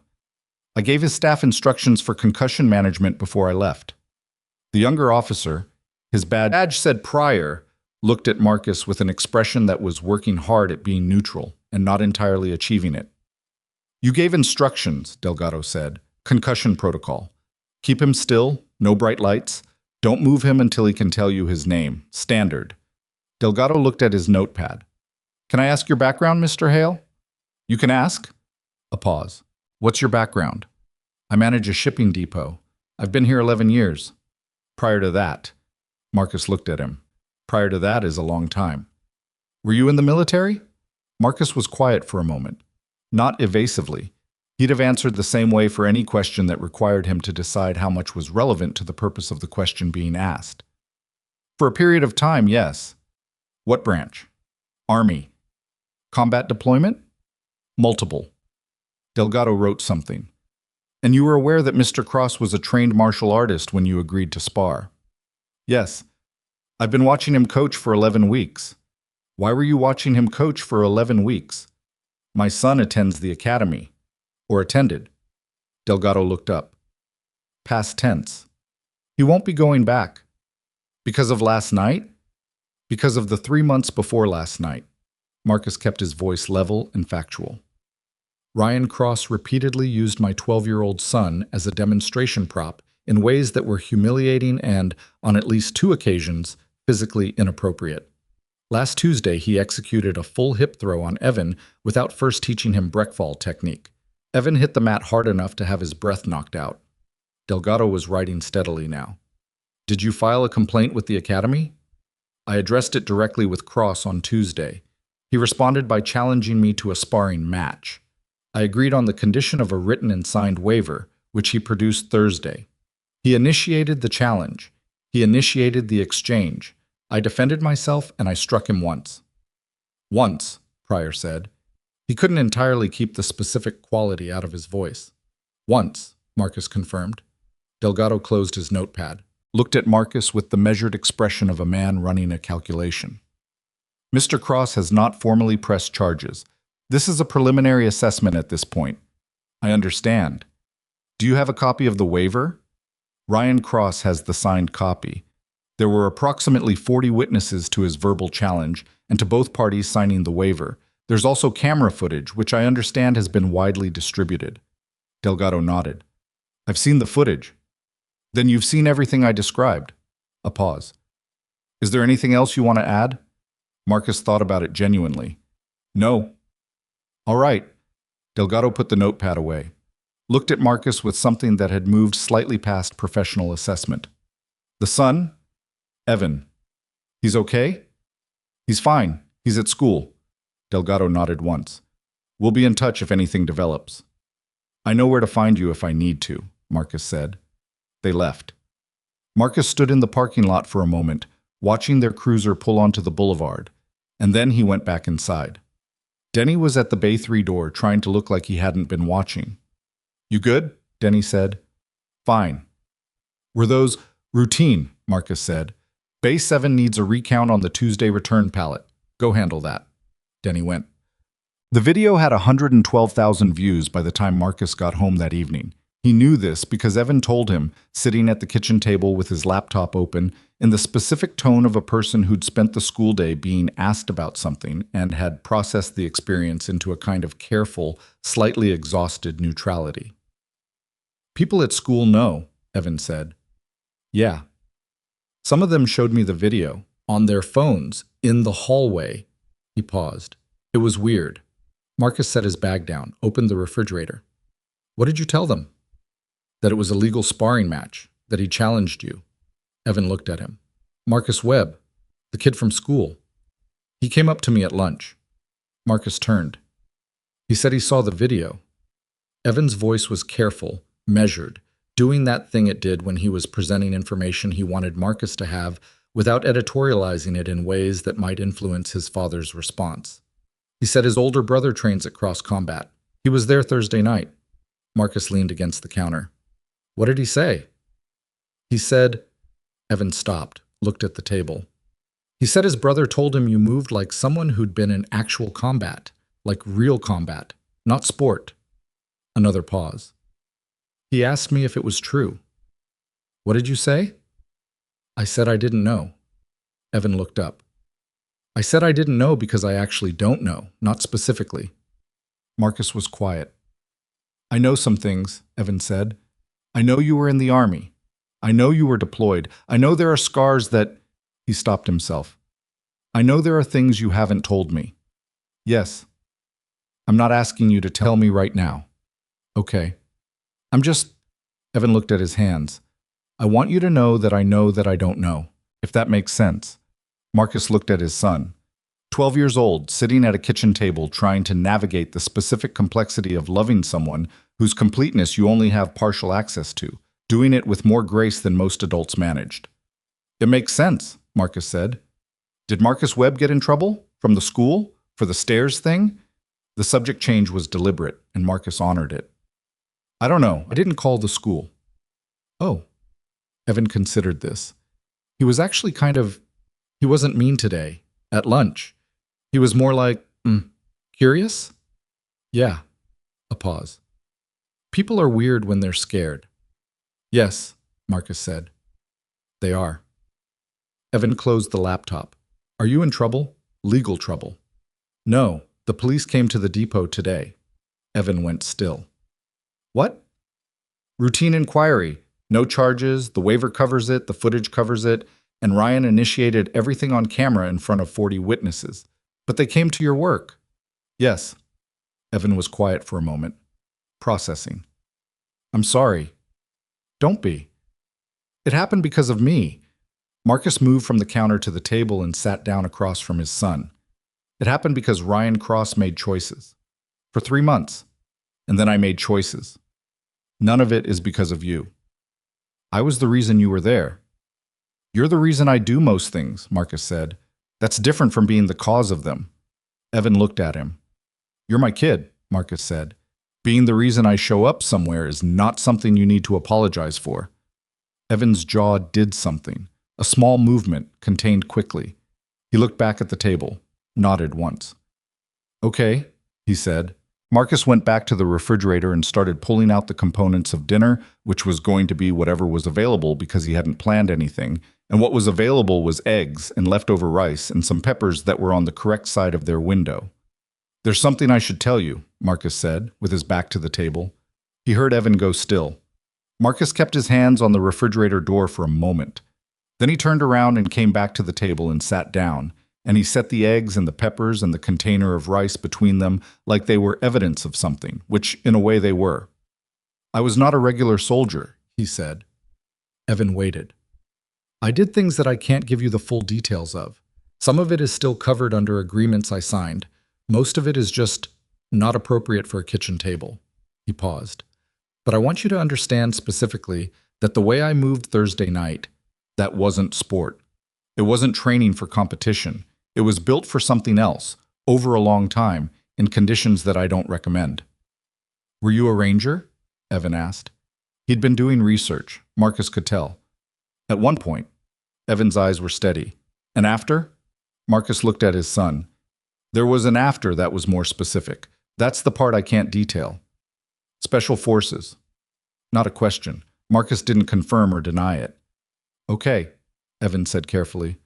I gave his staff instructions for concussion management before I left. The younger officer, his badge said prior, looked at Marcus with an expression that was working hard at being neutral and not entirely achieving it. You gave instructions, Delgado said. Concussion protocol. Keep him still, no bright lights. Don't move him until he can tell you his name. Standard. Delgado looked at his notepad. Can I ask your background, Mr. Hale? You can ask. A pause. What's your background? I manage a shipping depot. I've been here 11 years. Prior to that. Marcus looked at him. Prior to that is a long time. Were you in the military? Marcus was quiet for a moment. Not evasively. He'd have answered the same way for any question that required him to decide how much was relevant to the purpose of the question being asked. For a period of time, yes. What branch? Army. Combat deployment? Multiple. Delgado wrote something. And you were aware that Mr. Cross was a trained martial artist when you agreed to spar? Yes. I've been watching him coach for 11 weeks. Why were you watching him coach for 11 weeks? My son attends the academy. Or attended. Delgado looked up. Past tense. He won't be going back. Because of last night? Because of the 3 months before last night. Marcus kept his voice level and factual. Ryan Cross repeatedly used my 12-year-old son as a demonstration prop in ways that were humiliating and, on at least 2 occasions, physically inappropriate. Last Tuesday, he executed a full hip throw on Evan without first teaching him breakfall technique. Evan hit the mat hard enough to have his breath knocked out. Delgado was writing steadily now. Did you file a complaint with the academy? I addressed it directly with Cross on Tuesday. He responded by challenging me to a sparring match. I agreed on the condition of a written and signed waiver, which he produced Thursday. He initiated the challenge. He initiated the exchange. I defended myself and I struck him once. Once, Pryor said. He couldn't entirely keep the specific quality out of his voice. Once, Marcus confirmed. Delgado closed his notepad, looked at Marcus with the measured expression of a man running a calculation. Mr. Cross has not formally pressed charges, This is a preliminary assessment at this point. I understand. Do you have a copy of the waiver? Ryan Cross has the signed copy. There were approximately 40 witnesses to his verbal challenge and to both parties signing the waiver. There's also camera footage, which I understand has been widely distributed. Delgado nodded. I've seen the footage. Then you've seen everything I described. A pause. Is there anything else you want to add? Marcus thought about it genuinely. No. All right. Delgado put the notepad away, looked at Marcus with something that had moved slightly past professional assessment. The son? Evan. He's okay? He's fine. He's at school. Delgado nodded once. We'll be in touch if anything develops. I know where to find you if I need to, Marcus said. They left. Marcus stood in the parking lot for a moment, watching their cruiser pull onto the boulevard, and then he went back inside. Denny was at the Bay 3 door trying to look like he hadn't been watching. You good? Denny said. Fine. Were those routine? Marcus said. Bay 7 needs a recount on the Tuesday return pallet. Go handle that. Denny went. The video had 112,000 views by the time Marcus got home that evening. He knew this because Evan told him, sitting at the kitchen table with his laptop open, in the specific tone of a person who'd spent the school day being asked about something and had processed the experience into a kind of careful, slightly exhausted neutrality. People at school know, Evan said. Yeah. Some of them showed me the video, on their phones, in the hallway. He paused. It was weird. Marcus set his bag down, opened the refrigerator. What did you tell them? That it was a legal sparring match, that he challenged you. Evan looked at him. Marcus Webb, the kid from school. He came up to me at lunch. Marcus turned. He said he saw the video. Evan's voice was careful, measured, doing that thing it did when he was presenting information he wanted Marcus to have without editorializing it in ways that might influence his father's response. He said his older brother trains at Cross Combat. He was there Thursday night. Marcus leaned against the counter. What did he say? He said... Evan stopped, looked at the table. He said his brother told him you moved like someone who'd been in actual combat, like real combat, not sport. Another pause. He asked me if it was true. What did you say? I said I didn't know. Evan looked up. I said I didn't know because I actually don't know, not specifically. Marcus was quiet. I know some things, Evan said. I know you were in the army. I know you were deployed. I know there are scars that... He stopped himself. I know there are things you haven't told me. Yes. I'm not asking you to tell me right now. Okay. I'm just... Evan looked at his hands. I want you to know that I don't know, if that makes sense. Marcus looked at his son. 12 years old, sitting at a kitchen table trying to navigate the specific complexity of loving someone whose completeness you only have partial access to, doing it with more grace than most adults managed. It makes sense, Marcus said. Did Marcus Webb get in trouble? From the school? For the stairs thing? The subject change was deliberate, and Marcus honored it. I don't know. I didn't call the school. Oh. Evan considered this. He was actually he wasn't mean today, at lunch. He was more like, curious? Yeah. A pause. People are weird when they're scared. Yes, Marcus said. They are. Evan closed the laptop. Are you in trouble? Legal trouble. No, the police came to the depot today. Evan went still. What? Routine inquiry. No charges, the waiver covers it, the footage covers it, and Ryan initiated everything on camera in front of 40 witnesses. But they came to your work. Yes. Evan was quiet for a moment, processing. I'm sorry. Don't be. It happened because of me. Marcus moved from the counter to the table and sat down across from his son. It happened because Ryan Cross made choices. For 3 months. And then I made choices. None of it is because of you. I was the reason you were there. You're the reason I do most things, Marcus said. That's different from being the cause of them. Evan looked at him. You're my kid, Marcus said. Being the reason I show up somewhere is not something you need to apologize for. Evan's jaw did something. A small movement, contained quickly. He looked back at the table, nodded once. Okay, he said. Marcus went back to the refrigerator and started pulling out the components of dinner, which was going to be whatever was available because he hadn't planned anything, and what was available was eggs and leftover rice and some peppers that were on the correct side of their window. "There's something I should tell you," Marcus said, with his back to the table. He heard Evan go still. Marcus kept his hands on the refrigerator door for a moment. Then he turned around and came back to the table and sat down, and he set the eggs and the peppers and the container of rice between them like they were evidence of something, which in a way they were. "I was not a regular soldier," he said. Evan waited. "I did things that I can't give you the full details of. Some of it is still covered under agreements I signed. Most of it is just not appropriate for a kitchen table." He paused. "But I want you to understand specifically that the way I moved Thursday night, that wasn't sport. It wasn't training for competition. It was built for something else, over a long time, in conditions that I don't recommend." "Were you a ranger?" Evan asked. He'd been doing research, Marcus could tell. At one point, Evan's eyes were steady. "And after?" Marcus looked at his son. "There was an after that was more specific. That's the part I can't detail." "Special forces." Not a question. Marcus didn't confirm or deny it. "Okay," Evan said carefully.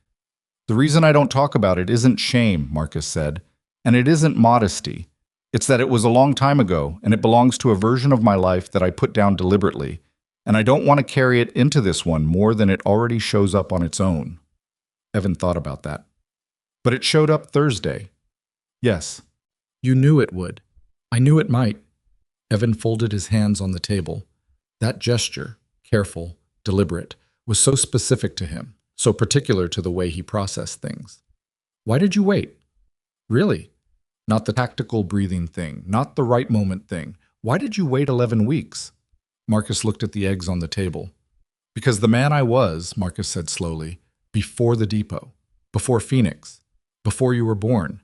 "The reason I don't talk about it isn't shame," Marcus said, "and it isn't modesty. It's that it was a long time ago, and it belongs to a version of my life that I put down deliberately, and I don't want to carry it into this one more than it already shows up on its own." Evan thought about that. "But it showed up Thursday." "Yes." "You knew it would. I knew it might." Evan folded his hands on the table. That gesture, careful, deliberate, was so specific to him, so particular to the way he processed things. "Why did you wait?" "Really? Not the tactical breathing thing, not the right moment thing. Why did you wait 11 weeks? Marcus looked at the eggs on the table. "Because the man I was," Marcus said slowly, "before the depot, before Phoenix, before you were born,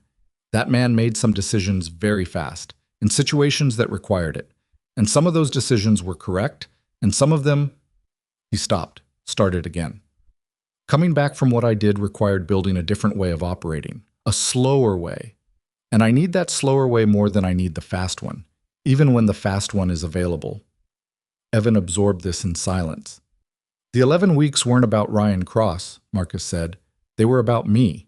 that man made some decisions very fast, in situations that required it. And some of those decisions were correct, and some of them—" He stopped, started again. "Coming back from what I did required building a different way of operating, a slower way. And I need that slower way more than I need the fast one, even when the fast one is available." Evan absorbed this in silence. "The 11 weeks weren't about Ryan Cross," Marcus said. "They were about me,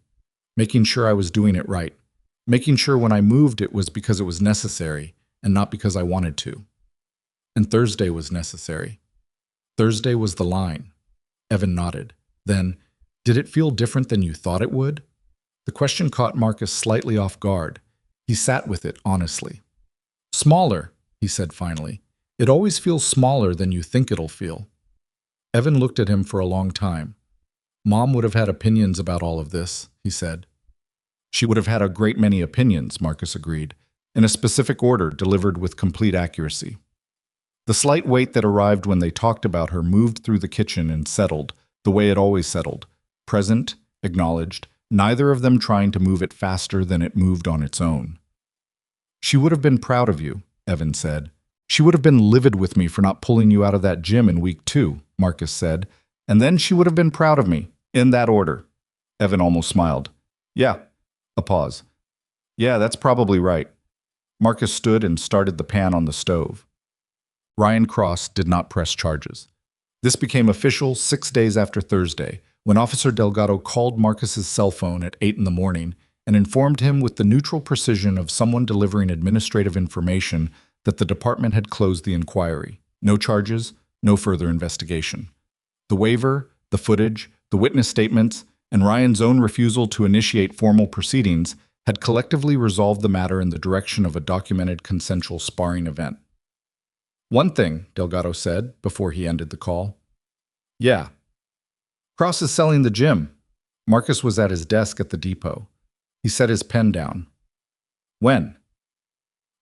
making sure I was doing it right, making sure when I moved it was because it was necessary and not because I wanted to. And Thursday was necessary. Thursday was the line." Evan nodded. Then, "Did it feel different than you thought it would?" The question caught Marcus slightly off guard. He sat with it honestly. "Smaller," he said finally. "It always feels smaller than you think it'll feel." Evan looked at him for a long time. "Mom would have had opinions about all of this," he said. "She would have had a great many opinions," Marcus agreed, in a specific order delivered with complete accuracy. The slight weight that arrived when they talked about her moved through the kitchen and settled, the way it always settled, present, acknowledged, neither of them trying to move it faster than it moved on its own. "She would have been proud of you," Evan said. "She would have been livid with me for not pulling you out of that gym in week 2, Marcus said. "And then she would have been proud of me, in that order." Evan almost smiled. "Yeah." A pause. "Yeah, that's probably right." Marcus stood and started the pan on the stove. Ryan Cross did not press charges. This became official 6 days after Thursday, when Officer Delgado called Marcus's cell phone at 8 in the morning and informed him with the neutral precision of someone delivering administrative information that the department had closed the inquiry. No charges, no further investigation. The waiver, the footage, the witness statements, and Ryan's own refusal to initiate formal proceedings had collectively resolved the matter in the direction of a documented consensual sparring event. "One thing," Delgado said before he ended the call. "Yeah. Cross is selling the gym." Marcus was at his desk at the depot. He set his pen down. "When?"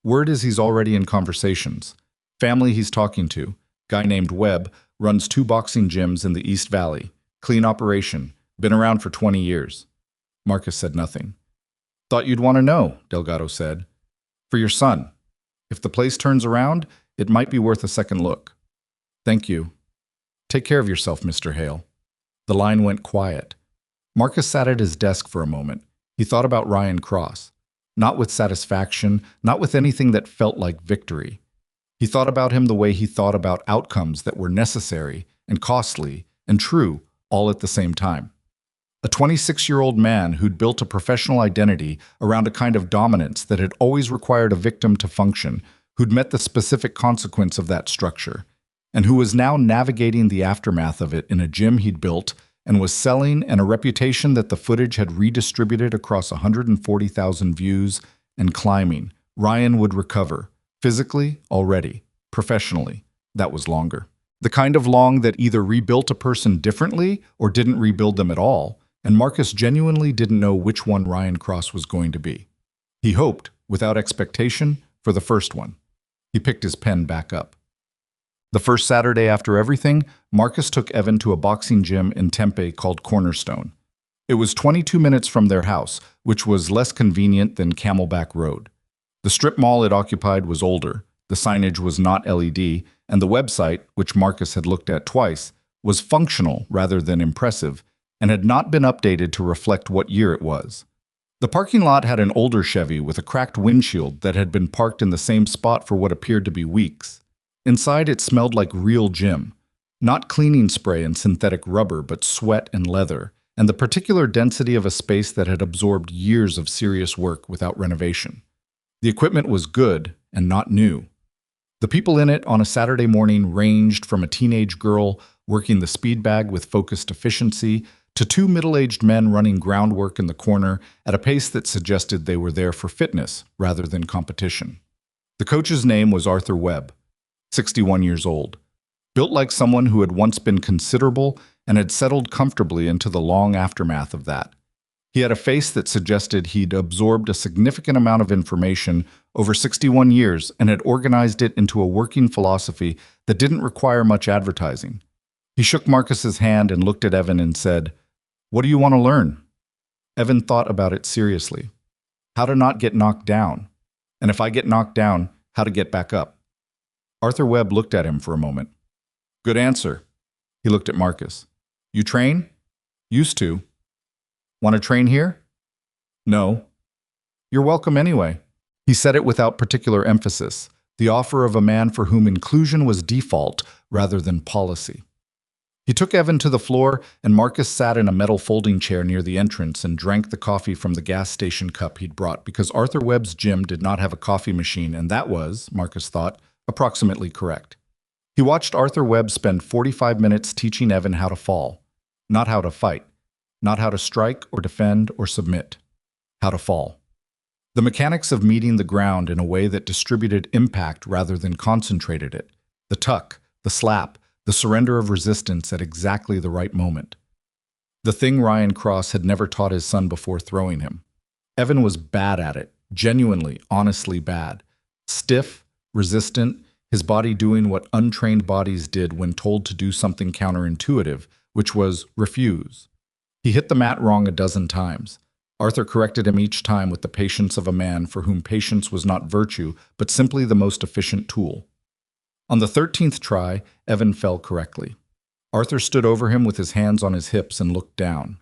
"Word is he's already in conversations. Family he's talking to, guy named Webb, runs 2 boxing gyms in the East Valley. Clean operation. Been around for 20 years. Marcus said nothing. "Thought you'd want to know," Delgado said. "For your son. If the place turns around, it might be worth a second look." "Thank you. Take care of yourself, Mr. Hale." The line went quiet. Marcus sat at his desk for a moment. He thought about Ryan Cross. not with satisfaction, not with anything that felt like victory. He thought about him the way he thought about outcomes that were necessary and costly and true all at the same time. A 26-year-old man who'd built a professional identity around a kind of dominance that had always required a victim to function, who'd met the specific consequence of that structure, and who was now navigating the aftermath of it in a gym he'd built and was selling, and a reputation that the footage had redistributed across 140,000 views and climbing. Ryan would recover, physically already, professionally. That was longer. The kind of long that either rebuilt a person differently or didn't rebuild them at all, and Marcus genuinely didn't know which one Ryan Cross was going to be. He hoped, without expectation, for the first one. He picked his pen back up. The first Saturday after everything, Marcus took Evan to a boxing gym in Tempe called Cornerstone. It was 22 minutes from their house, which was less convenient than Camelback Road. The strip mall it occupied was older, the signage was not LED, and the website, which Marcus had looked at twice, was functional rather than impressive, and had not been updated to reflect what year it was. The parking lot had an older Chevy with a cracked windshield that had been parked in the same spot for what appeared to be weeks. Inside, it smelled like real gym. Not cleaning spray and synthetic rubber, but sweat and leather, and the particular density of a space that had absorbed years of serious work without renovation. The equipment was good and not new. The people in it on a Saturday morning ranged from a teenage girl working the speed bag with focused efficiency to two middle-aged men running groundwork in the corner at a pace that suggested they were there for fitness rather than competition. The coach's name was Arthur Webb, 61 years old, built like someone who had once been considerable and had settled comfortably into the long aftermath of that. He had a face that suggested he'd absorbed a significant amount of information over 61 years and had organized it into a working philosophy that didn't require much advertising. He shook Marcus's hand and looked at Evan and said, "What do you want to learn?" Evan thought about it seriously. How to not get knocked down. And if I get knocked down, how to get back up. Arthur Webb looked at him for a moment. Good answer. He looked at Marcus. You train? Used to. Want to train here? No. You're welcome anyway. He said it without particular emphasis, the offer of a man for whom inclusion was default rather than policy. He took Evan to the floor, and Marcus sat in a metal folding chair near the entrance and drank the coffee from the gas station cup he'd brought because Arthur Webb's gym did not have a coffee machine, and that was, Marcus thought, approximately correct. He watched Arthur Webb spend 45 minutes teaching Evan how to fall, not how to fight, not how to strike or defend or submit, how to fall. The mechanics of meeting the ground in a way that distributed impact rather than concentrated it, the tuck, the slap, the surrender of resistance at exactly the right moment. The thing Ryan Cross had never taught his son before throwing him. Evan was bad at it, genuinely, honestly bad. Stiff, resistant, his body doing what untrained bodies did when told to do something counterintuitive, which was refuse. He hit the mat wrong a dozen times. Arthur corrected him each time with the patience of a man for whom patience was not virtue, but simply the most efficient tool. On the 13th try, Evan fell correctly. Arthur stood over him with his hands on his hips and looked down.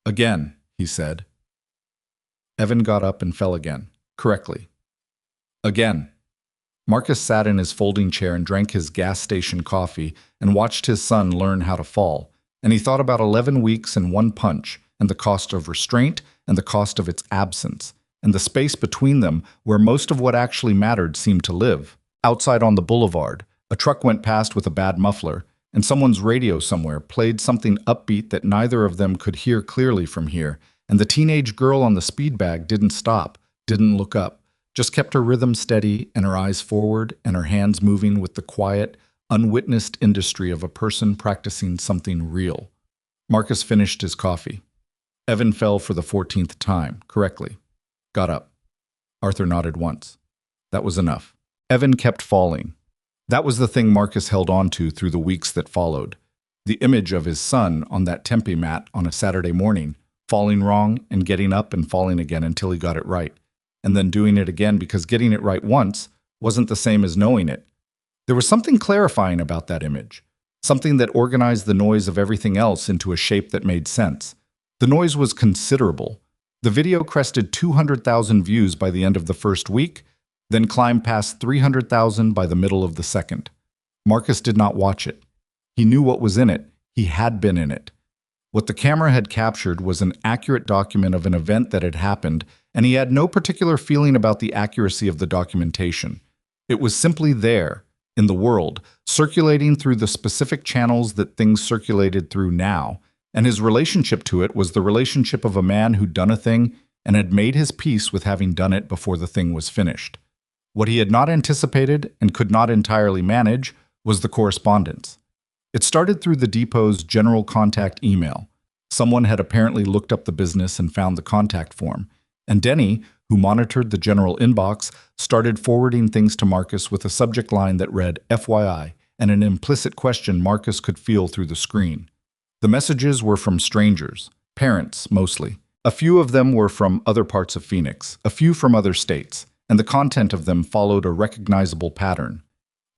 Again, he said. Evan got up and fell again, correctly. Again. Marcus sat in his folding chair and drank his gas station coffee and watched his son learn how to fall, and he thought about 11 weeks and one punch, and the cost of restraint and the cost of its absence, and the space between them where most of what actually mattered seemed to live. Outside on the boulevard, a truck went past with a bad muffler, and someone's radio somewhere played something upbeat that neither of them could hear clearly from here, and the teenage girl on the speed bag didn't stop, didn't look up, just kept her rhythm steady and her eyes forward and her hands moving with the quiet, unwitnessed industry of a person practicing something real. Marcus finished his coffee. Evan fell for the 14th time, correctly. Got up. Arthur nodded once. That was enough. Evan kept falling. That was the thing Marcus held on to through the weeks that followed. The image of his son on that Tempe mat on a Saturday morning, falling wrong and getting up and falling again until he got it right, and then doing it again because getting it right once wasn't the same as knowing it. There was something clarifying about that image, something that organized the noise of everything else into a shape that made sense. The noise was considerable. The video crested 200,000 views by the end of the first week, then climbed past 300,000 by the middle of the second. Marcus did not watch it. He knew what was in it. He had been in it. What the camera had captured was an accurate document of an event that had happened, and he had no particular feeling about the accuracy of the documentation. It was simply there, in the world, circulating through the specific channels that things circulated through now, and his relationship to it was the relationship of a man who'd done a thing and had made his peace with having done it before the thing was finished. What he had not anticipated and could not entirely manage was the correspondence. It started through the depot's general contact email. Someone had apparently looked up the business and found the contact form, and Denny, who monitored the general inbox, started forwarding things to Marcus with a subject line that read FYI and an implicit question Marcus could feel through the screen. The messages were from strangers, parents mostly. A few of them were from other parts of Phoenix, a few from other states, and the content of them followed a recognizable pattern.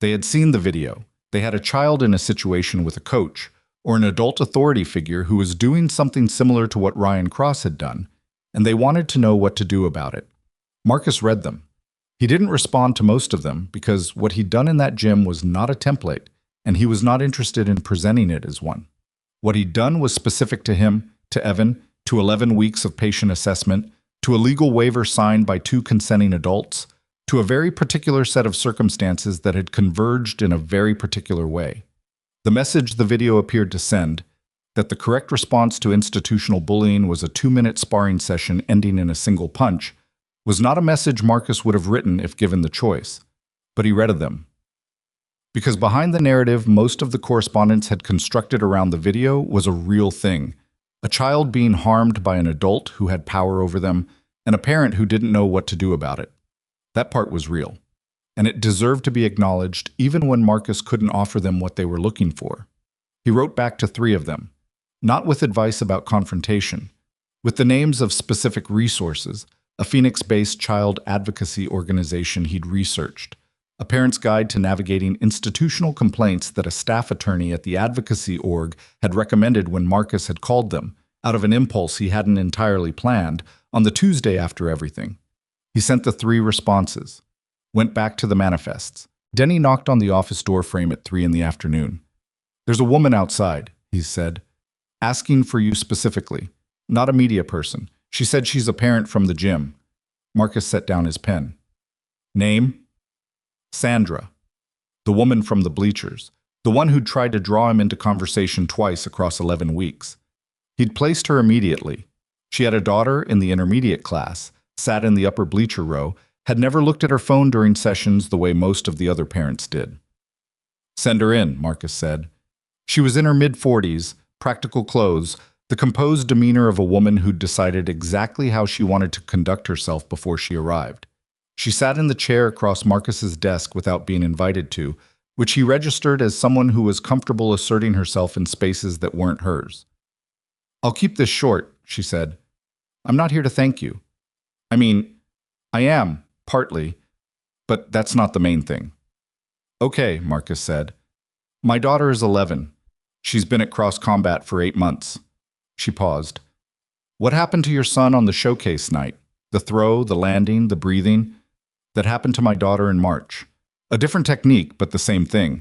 They had seen the video. They had a child in a situation with a coach, or an adult authority figure who was doing something similar to what Ryan Cross had done, and they wanted to know what to do about it. Marcus read them. He didn't respond to most of them because what he'd done in that gym was not a template, and he was not interested in presenting it as one. What he'd done was specific to him, to Evan, to 11 weeks of patient assessment, to a legal waiver signed by 2 consenting adults, to a very particular set of circumstances that had converged in a very particular way. The message the video appeared to send, that the correct response to institutional bullying was a 2-minute sparring session ending in a single punch, was not a message Marcus would have written if given the choice, but he read them. Because behind the narrative most of the correspondence had constructed around the video was a real thing, a child being harmed by an adult who had power over them, and a parent who didn't know what to do about it. That part was real, and it deserved to be acknowledged even when Marcus couldn't offer them what they were looking for. He wrote back to 3 of them, not with advice about confrontation, with the names of specific resources, a Phoenix-based child advocacy organization he'd researched, a parent's guide to navigating institutional complaints that a staff attorney at the advocacy org had recommended when Marcus had called them, out of an impulse he hadn't entirely planned, on the Tuesday after everything. He sent the 3 responses, went back to the manifests. Denny knocked on the office door frame at 3 in the afternoon. "There's a woman outside," he said, "asking for you specifically. Not a media person. She said she's a parent from the gym." Marcus set down his pen. Name? Sandra. The woman from the bleachers. The one who'd tried to draw him into conversation twice across 11 weeks. He'd placed her immediately. She had a daughter in the intermediate class, sat in the upper bleacher row, had never looked at her phone during sessions the way most of the other parents did. "Send her in," Marcus said. She was in her mid-40s, practical clothes, the composed demeanor of a woman who'd decided exactly how she wanted to conduct herself before she arrived. She sat in the chair across Marcus's desk without being invited to, which he registered as someone who was comfortable asserting herself in spaces that weren't hers. "I'll keep this short," she said. "I'm not here to thank you. I mean, I am, partly, but that's not the main thing." "Okay," Marcus said. "My daughter is 11. She's been at cross combat for 8 months. She paused. "What happened to your son on the showcase night? The throw, the landing, the breathing? That happened to my daughter in March. A different technique, but the same thing.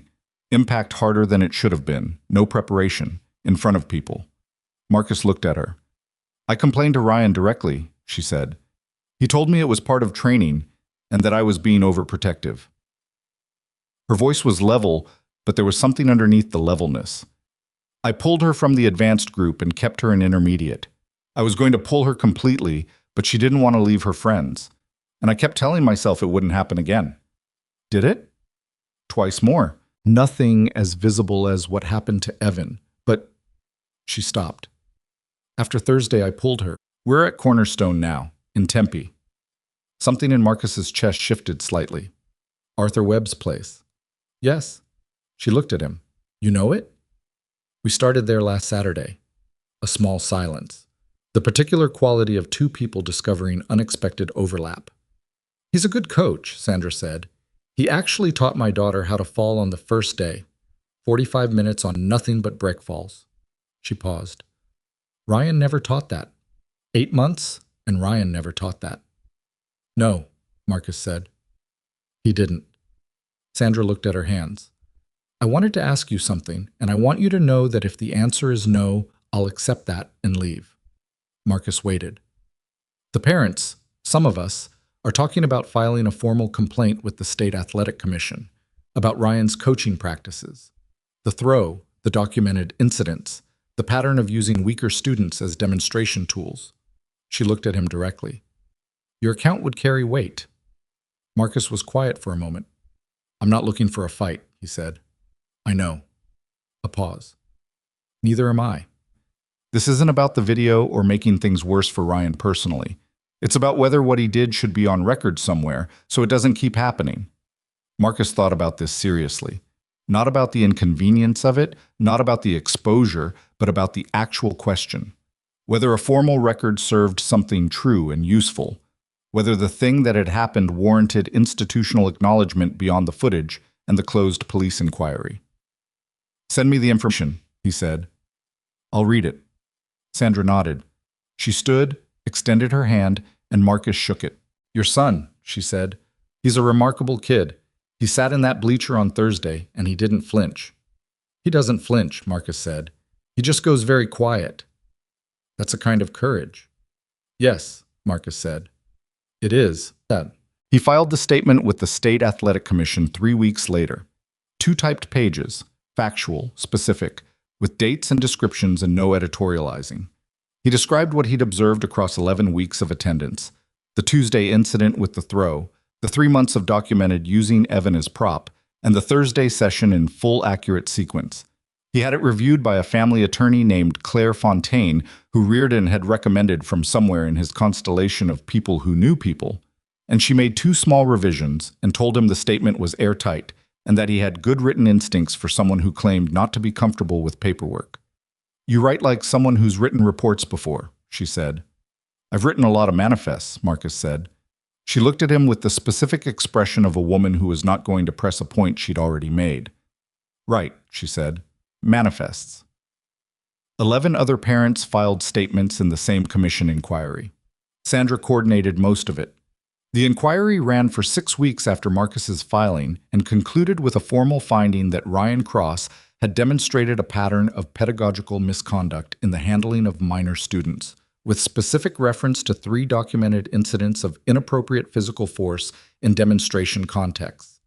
Impact harder than it should have been. No preparation. In front of people." Marcus looked at her. "I complained to Ryan directly," she said. "He told me it was part of training and that I was being overprotective." Her voice was level, but there was something underneath the levelness. "I pulled her from the advanced group and kept her in intermediate. I was going to pull her completely, but she didn't want to leave her friends. And I kept telling myself it wouldn't happen again." "Did it?" "Twice more. Nothing as visible as what happened to Evan, but..." She stopped. "After Thursday, I pulled her. We're at Cornerstone now, in Tempe." Something in Marcus's chest shifted slightly. "Arthur Webb's place." "Yes." She looked at him. "You know it?" "We started there last Saturday." A small silence. The particular quality of 2 people discovering unexpected overlap. "He's a good coach," Sandra said. "He actually taught my daughter how to fall on the first day. 45 minutes on nothing but break falls." She paused. "Ryan never taught that." 8 months? and Ryan never taught that. No, Marcus said. He didn't. Sandra looked at her hands. I wanted to ask you something, and I want you to know that if the answer is no, I'll accept that and leave. Marcus waited. The parents, some of us, are talking about filing a formal complaint with the State Athletic Commission about Ryan's coaching practices. The throw, the documented incidents, the pattern of using weaker students as demonstration tools. She looked at him directly. Your account would carry weight. Marcus was quiet for a moment. I'm not looking for a fight, he said. I know. A pause. Neither am I. This isn't about the video or making things worse for Ryan personally. It's about whether what he did should be on record somewhere so it doesn't keep happening. Marcus thought about this seriously. Not about the inconvenience of it, not about the exposure, but about the actual question. Whether a formal record served something true and useful. Whether the thing that had happened warranted institutional acknowledgement beyond the footage and the closed police inquiry. Send me the information, he said. I'll read it. Sandra nodded. She stood, extended her hand, and Marcus shook it. Your son, she said. He's a remarkable kid. He sat in that bleacher on Thursday, and he didn't flinch. He doesn't flinch, Marcus said. He just goes very quiet. That's a kind of courage. Yes, Marcus said. It is, Dad. He filed the statement with the State Athletic Commission 3 weeks later. 2 typed pages, factual, specific, with dates and descriptions and no editorializing. He described what he'd observed across 11 weeks of attendance, the Tuesday incident with the throw, the 3 months of documented using Evan as prop, and the Thursday session in full accurate sequence. He had it reviewed by a family attorney named Claire Fontaine, who Reardon had recommended from somewhere in his constellation of people who knew people, and she made 2 small revisions and told him the statement was airtight and that he had good written instincts for someone who claimed not to be comfortable with paperwork. You write like someone who's written reports before, she said. I've written a lot of manifests, Marcus said. She looked at him with the specific expression of a woman who was not going to press a point she'd already made. Right, she said. Manifests. 11 other parents filed statements in the same commission inquiry. Sandra coordinated most of it. The inquiry ran for 6 weeks after Marcus's filing and concluded with a formal finding that Ryan Cross had demonstrated a pattern of pedagogical misconduct in the handling of minor students, with specific reference to 3 documented incidents of inappropriate physical force in demonstration contexts.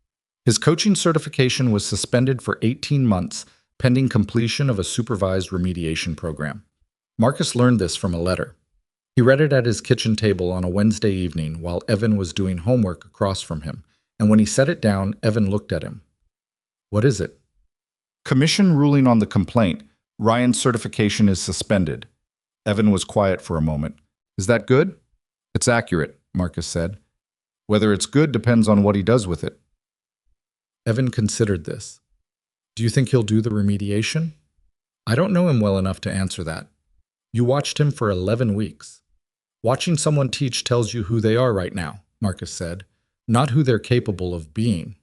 His coaching certification was suspended for 18 months, pending completion of a supervised remediation program. Marcus learned this from a letter. He read it at his kitchen table on a Wednesday evening while Evan was doing homework across from him, and when he set it down, Evan looked at him. What is it? Commission ruling on the complaint. Ryan's certification is suspended. Evan was quiet for a moment. Is that good? It's accurate, Marcus said. Whether it's good depends on what he does with it. Evan considered this. Do you think he'll do the remediation? I don't know him well enough to answer that. You watched him for 11 weeks. Watching someone teach tells you who they are right now, Marcus said, not who they're capable of being.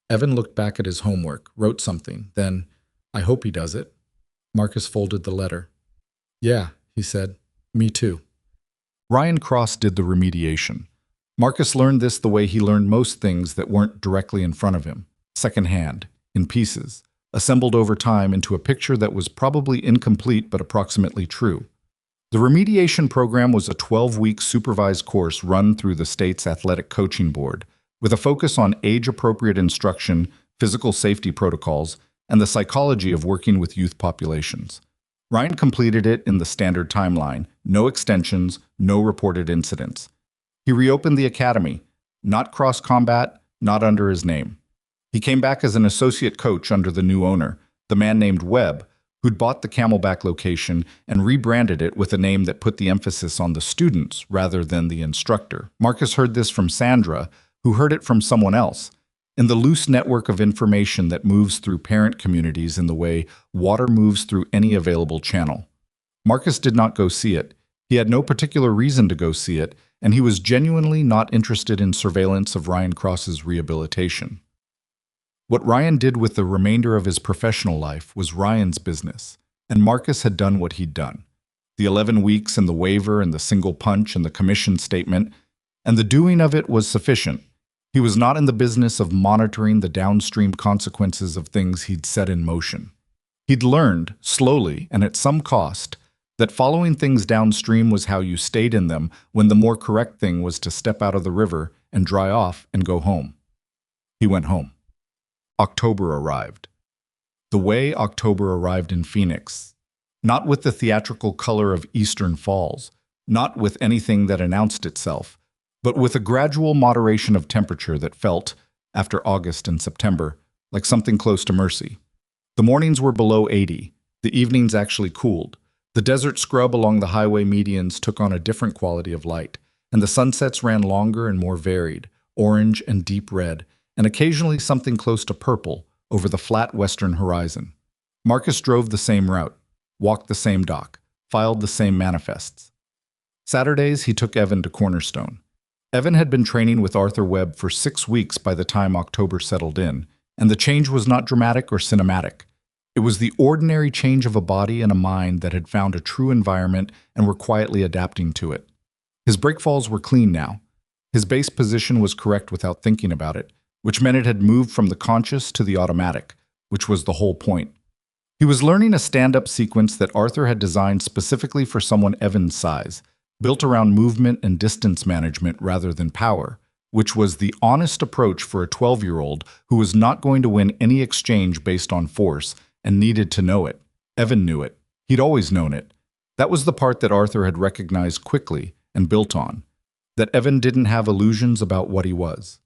Evan looked back at his homework, wrote something, then, I hope he does it. Marcus folded the letter. Yeah, he said. Me too. Ryan Cross did the remediation. Marcus learned this the way he learned most things that weren't directly in front of him, secondhand, in pieces, assembled over time into a picture that was probably incomplete but approximately true. The remediation program was a 12-week supervised course run through the state's athletic coaching board, with a focus on age-appropriate instruction, physical safety protocols, and the psychology of working with youth populations. Ryan completed it in the standard timeline, no extensions, no reported incidents. He reopened the academy, not cross-combat, not under his name. He came back as an associate coach under the new owner, the man named Webb, who'd bought the Camelback location and rebranded it with a name that put the emphasis on the students rather than the instructor. Marcus heard this from Sandra, who heard it from someone else, in the loose network of information that moves through parent communities in the way water moves through any available channel. Marcus did not go see it. He had no particular reason to go see it, and he was genuinely not interested in surveillance of Ryan Cross's rehabilitation. What Ryan did with the remainder of his professional life was Ryan's business, and Marcus had done what he'd done. The 11 weeks and the waiver and the single punch and the commission statement, and the doing of it was sufficient. He was not in the business of monitoring the downstream consequences of things he'd set in motion. He'd learned, slowly and at some cost, that following things downstream was how you stayed in them when the more correct thing was to step out of the river and dry off and go home. He went home. October arrived. The way October arrived in Phoenix, not with the theatrical color of Eastern Falls, not with anything that announced itself, but with a gradual moderation of temperature that felt, after August and September, like something close to mercy. The mornings were below 80, the evenings actually cooled. The desert scrub along the highway medians took on a different quality of light, and the sunsets ran longer and more varied, orange and deep red, and occasionally something close to purple over the flat western horizon. Marcus drove the same route, walked the same dock, filed the same manifests. Saturdays, he took Evan to Cornerstone. Evan had been training with Arthur Webb for 6 weeks by the time October settled in, and the change was not dramatic or cinematic. It was the ordinary change of a body and a mind that had found a true environment and were quietly adapting to it. His breakfalls were clean now. His base position was correct without thinking about it, which meant it had moved from the conscious to the automatic, which was the whole point. He was learning a stand-up sequence that Arthur had designed specifically for someone Evan's size, built around movement and distance management rather than power, which was the honest approach for a 12-year-old who was not going to win any exchange based on force and needed to know it. Evan knew it. He'd always known it. That was the part that Arthur had recognized quickly and built on, that Evan didn't have illusions about what he was.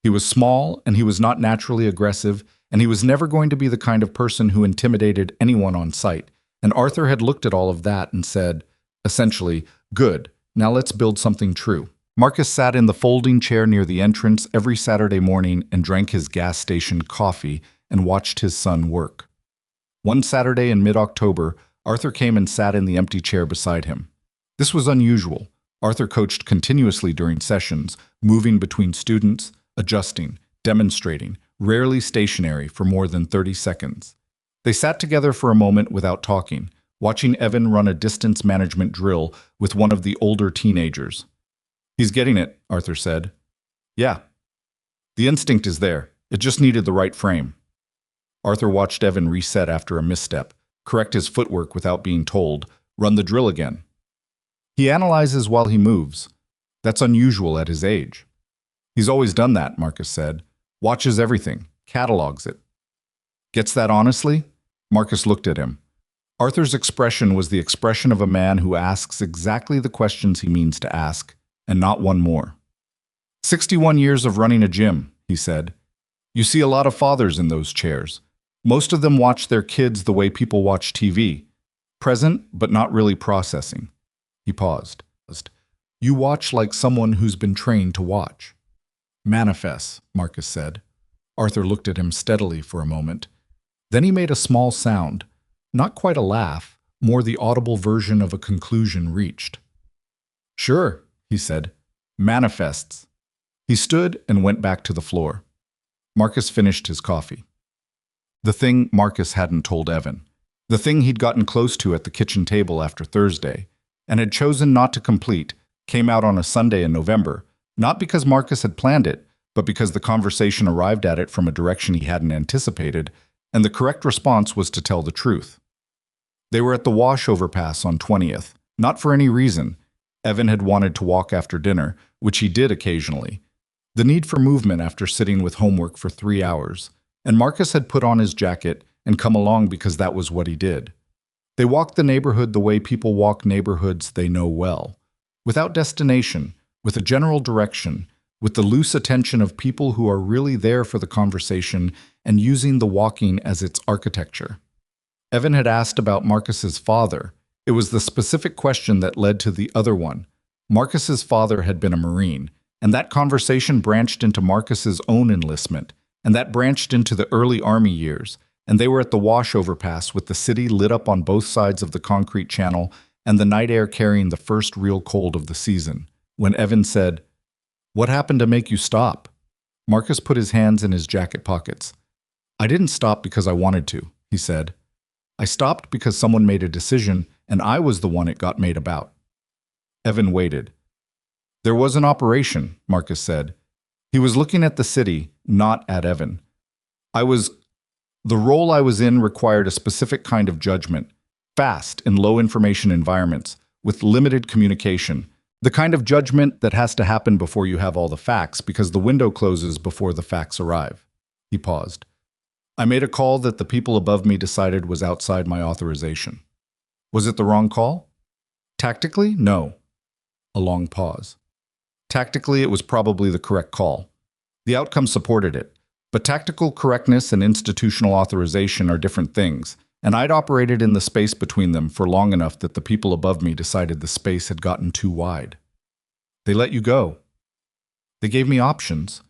He was small, and he was not naturally aggressive, and he was never going to be the kind of person who intimidated anyone on sight, and Arthur had looked at all of that and said, essentially, good, now let's build something true. Marcus sat in the folding chair near the entrance every Saturday morning and drank his gas station coffee and watched his son work. One Saturday in mid-October, Arthur came and sat in the empty chair beside him. This was unusual. Arthur coached continuously during sessions, moving between students, adjusting, demonstrating, rarely stationary for more than 30 seconds. They sat together for a moment without talking, watching Evan run a distance management drill with one of the older teenagers. "He's getting it," Arthur said. "Yeah. The instinct is there. It just needed the right frame." Arthur watched Evan reset after a misstep, correct his footwork without being told, run the drill again. "He analyzes while he moves. That's unusual at his age." "He's always done that," Marcus said. "Watches everything, catalogs it." "Gets that honestly?" Marcus looked at him. Arthur's expression was the expression of a man who asks exactly the questions he means to ask, and not one more. 61 years of running a gym," he said. "You see a lot of fathers in those chairs. Most of them watch their kids the way people watch TV. Present, but not really processing." He paused. "You watch like someone who's been trained to watch." "Manifests," Marcus said. Arthur looked at him steadily for a moment. Then he made a small sound, not quite a laugh, more the audible version of a conclusion reached. "Sure," he said. "Manifests." He stood and went back to the floor. Marcus finished his coffee. The thing Marcus hadn't told Evan, the thing he'd gotten close to at the kitchen table after Thursday, and had chosen not to complete, came out on a Sunday in November, not because Marcus had planned it, but because the conversation arrived at it from a direction he hadn't anticipated, and the correct response was to tell the truth. They were at the wash overpass on 20th, not for any reason. Evan had wanted to walk after dinner, which he did occasionally. The need for movement after sitting with homework for 3 hours, and Marcus had put on his jacket and come along because that was what he did. They walked the neighborhood the way people walk neighborhoods they know well, without destination, with a general direction, with the loose attention of people who are really there for the conversation and using the walking as its architecture. Evan had asked about Marcus's father. It was the specific question that led to the other one. Marcus's father had been a Marine, and that conversation branched into Marcus's own enlistment, and that branched into the early Army years, and they were at the wash overpass with the city lit up on both sides of the concrete channel and the night air carrying the first real cold of the season, when Evan said, "What happened to make you stop?" Marcus put his hands in his jacket pockets. "I didn't stop because I wanted to," he said. "I stopped because someone made a decision and I was the one it got made about. Evan waited. There was an operation, Marcus said. He was looking at the city, not at Evan. The role I was in required a specific kind of judgment, fast in low information environments, with limited communication. The kind of judgment that has to happen before you have all the facts because the window closes before the facts arrive. He paused. I made a call that the people above me decided was outside my authorization. Was it the wrong call? Tactically, no. A long pause. Tactically, it was probably the correct call. The outcome supported it. But tactical correctness and institutional authorization are different things, and I'd operated in the space between them for long enough that the people above me decided the space had gotten too wide. They let you go. They gave me options.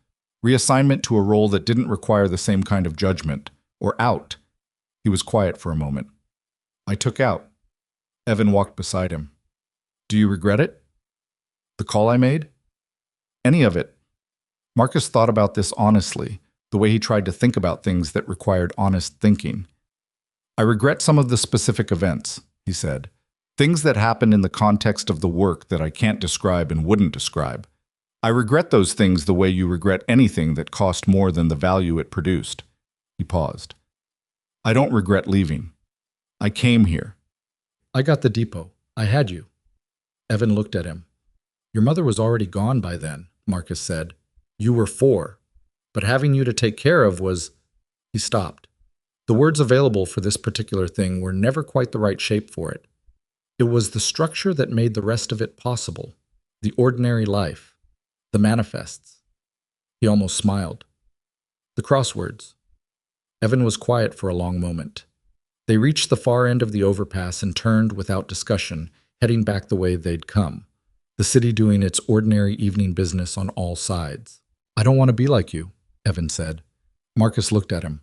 Reassignment to a role that didn't require the same kind of judgment. Or out. He was quiet for a moment. I took out. Evan walked beside him. Do you regret it? The call I made? Any of it. Marcus thought about this honestly, the way he tried to think about things that required honest thinking. I regret some of the specific events, he said. Things that happened in the context of the work that I can't describe and wouldn't describe. I regret those things the way you regret anything that cost more than the value it produced. He paused. I don't regret leaving. I came here. I got the depot. I had you. Evan looked at him. Your mother was already gone by then, Marcus said. You were 4. But having you to take care of was... He stopped. The words available for this particular thing were never quite the right shape for it. It was the structure that made the rest of it possible. The ordinary life. The manifests. He almost smiled. The crosswords. Evan was quiet for a long moment. They reached the far end of the overpass and turned without discussion, heading back the way they'd come, the city doing its ordinary evening business on all sides. I don't want to be like you, Evan said. Marcus looked at him.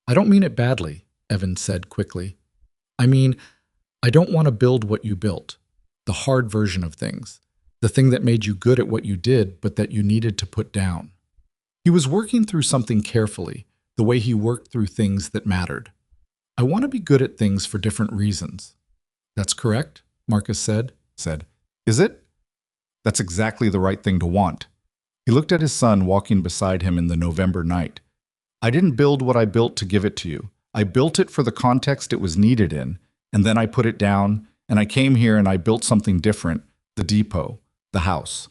I don't mean it badly, Evan said quickly. I mean, I don't want to build what you built, the hard version of things, the thing that made you good at what you did but that you needed to put down. He was working through something carefully, the way he worked through things that mattered. I want to be good at things for different reasons. That's correct, Marcus said. Is it? That's exactly the right thing to want. He looked at his son walking beside him in the November night. I didn't build what I built to give it to you. I built it for the context it was needed in, and then I put it down, and I came here and I built something different, the depot, the house.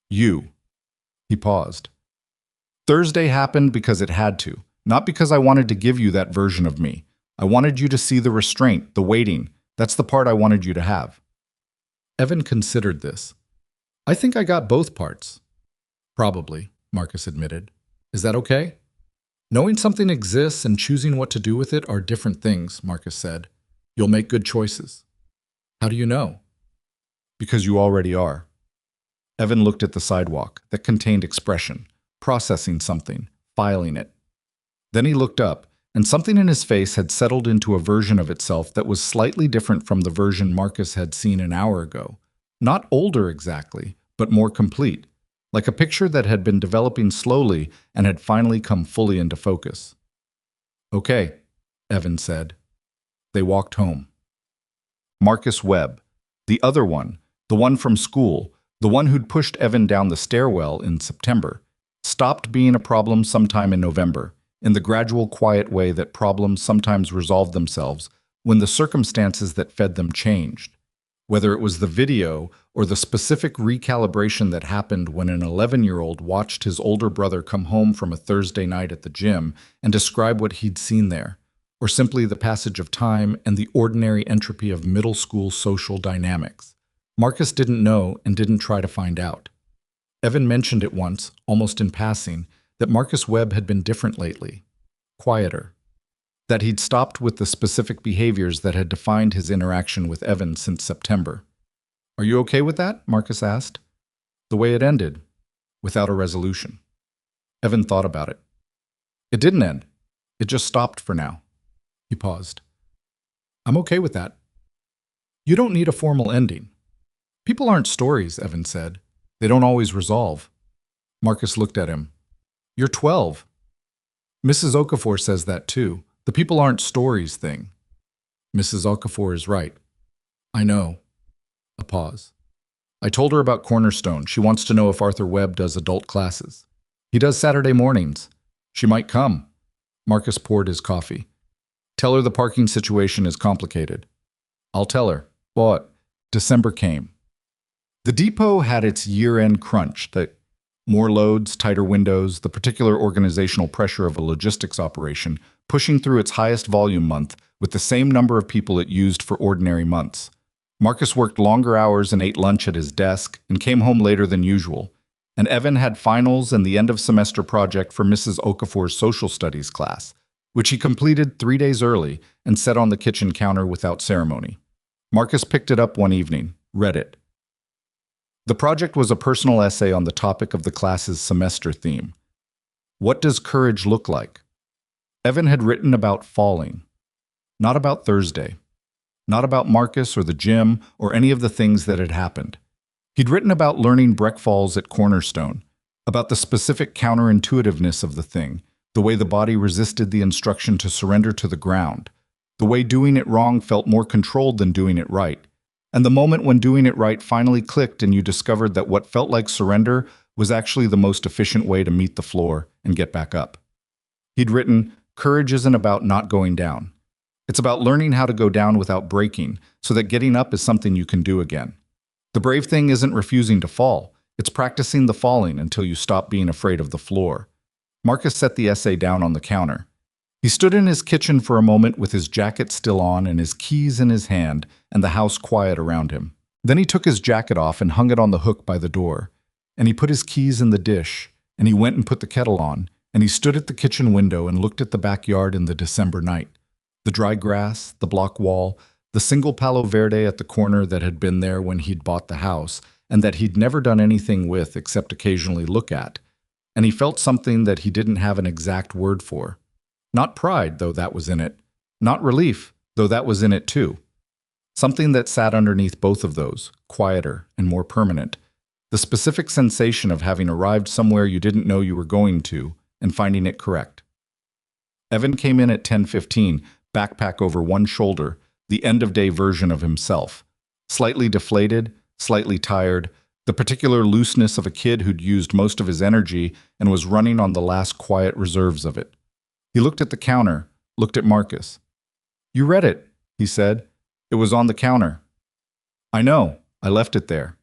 You. He paused. Thursday happened because it had to, not because I wanted to give you that version of me. I wanted you to see the restraint, the waiting. That's the part I wanted you to have. Evan considered this. I think I got both parts. Probably, Marcus admitted. Is that okay? Knowing something exists and choosing what to do with it are different things, Marcus said. You'll make good choices. How do you know? Because you already are. Evan looked at the sidewalk that contained expression, processing something, filing it. Then he looked up, and something in his face had settled into a version of itself that was slightly different from the version Marcus had seen an hour ago. Not older exactly, but more complete. Like a picture that had been developing slowly and had finally come fully into focus. Okay, Evan said. They walked home. Marcus Webb, the other one, the one from school, the one who'd pushed Evan down the stairwell in September, stopped being a problem sometime in November, in the gradual, quiet way that problems sometimes resolve themselves when the circumstances that fed them changed. Whether it was the video or the specific recalibration that happened when an 11-year-old watched his older brother come home from a Thursday night at the gym and describe what he'd seen there, or simply the passage of time and the ordinary entropy of middle school social dynamics. Marcus didn't know and didn't try to find out. Evan mentioned it once, almost in passing, that Marcus Webb had been different lately, quieter. That he'd stopped with the specific behaviors that had defined his interaction with Evan since September. Are you okay with that? Marcus asked. The way it ended, without a resolution. Evan thought about it. It didn't end. It just stopped for now. He paused. I'm okay with that. You don't need a formal ending. People aren't stories, Evan said. They don't always resolve. Marcus looked at him. You're 12. Mrs. Okafor says that too. The people aren't stories thing. Mrs. Okafor is right. I know. A pause. I told her about Cornerstone. She wants to know if Arthur Webb does adult classes. He does Saturday mornings. She might come. Marcus poured his coffee. Tell her the parking situation is complicated. I'll tell her. But December came. The depot had its year-end crunch, more loads, tighter windows, the particular organizational pressure of a logistics operation, pushing through its highest volume month with the same number of people it used for ordinary months. Marcus worked longer hours and ate lunch at his desk and came home later than usual. And Evan had finals and the end-of-semester project for Mrs. Okafor's social studies class, which he completed 3 days early and set on the kitchen counter without ceremony. Marcus picked it up one evening, read it. The project was a personal essay on the topic of the class's semester theme. What does courage look like? Evan had written about falling, not about Thursday, not about Marcus or the gym or any of the things that had happened. He'd written about learning breakfalls at Cornerstone, about the specific counterintuitiveness of the thing, the way the body resisted the instruction to surrender to the ground, the way doing it wrong felt more controlled than doing it right, and the moment when doing it right finally clicked and you discovered that what felt like surrender was actually the most efficient way to meet the floor and get back up. He'd written, courage isn't about not going down. It's about learning how to go down without breaking, so that getting up is something you can do again. The brave thing isn't refusing to fall, it's practicing the falling until you stop being afraid of the floor. Marcus set the essay down on the counter. He stood in his kitchen for a moment with his jacket still on and his keys in his hand and the house quiet around him. Then he took his jacket off and hung it on the hook by the door. And he put his keys in the dish, and he went and put the kettle on, and he stood at the kitchen window and looked at the backyard in the December night. The dry grass, the block wall, the single Palo Verde at the corner that had been there when he'd bought the house, and that he'd never done anything with except occasionally look at. And he felt something that he didn't have an exact word for. Not pride, though that was in it. Not relief, though that was in it too. Something that sat underneath both of those, quieter and more permanent. The specific sensation of having arrived somewhere you didn't know you were going to and finding it correct. Evan came in at 10:15, backpack over one shoulder, the end-of-day version of himself. Slightly deflated, slightly tired, the particular looseness of a kid who'd used most of his energy and was running on the last quiet reserves of it. He looked at the counter, looked at Marcus. You read it, he said. It was on the counter. I know, I left it there.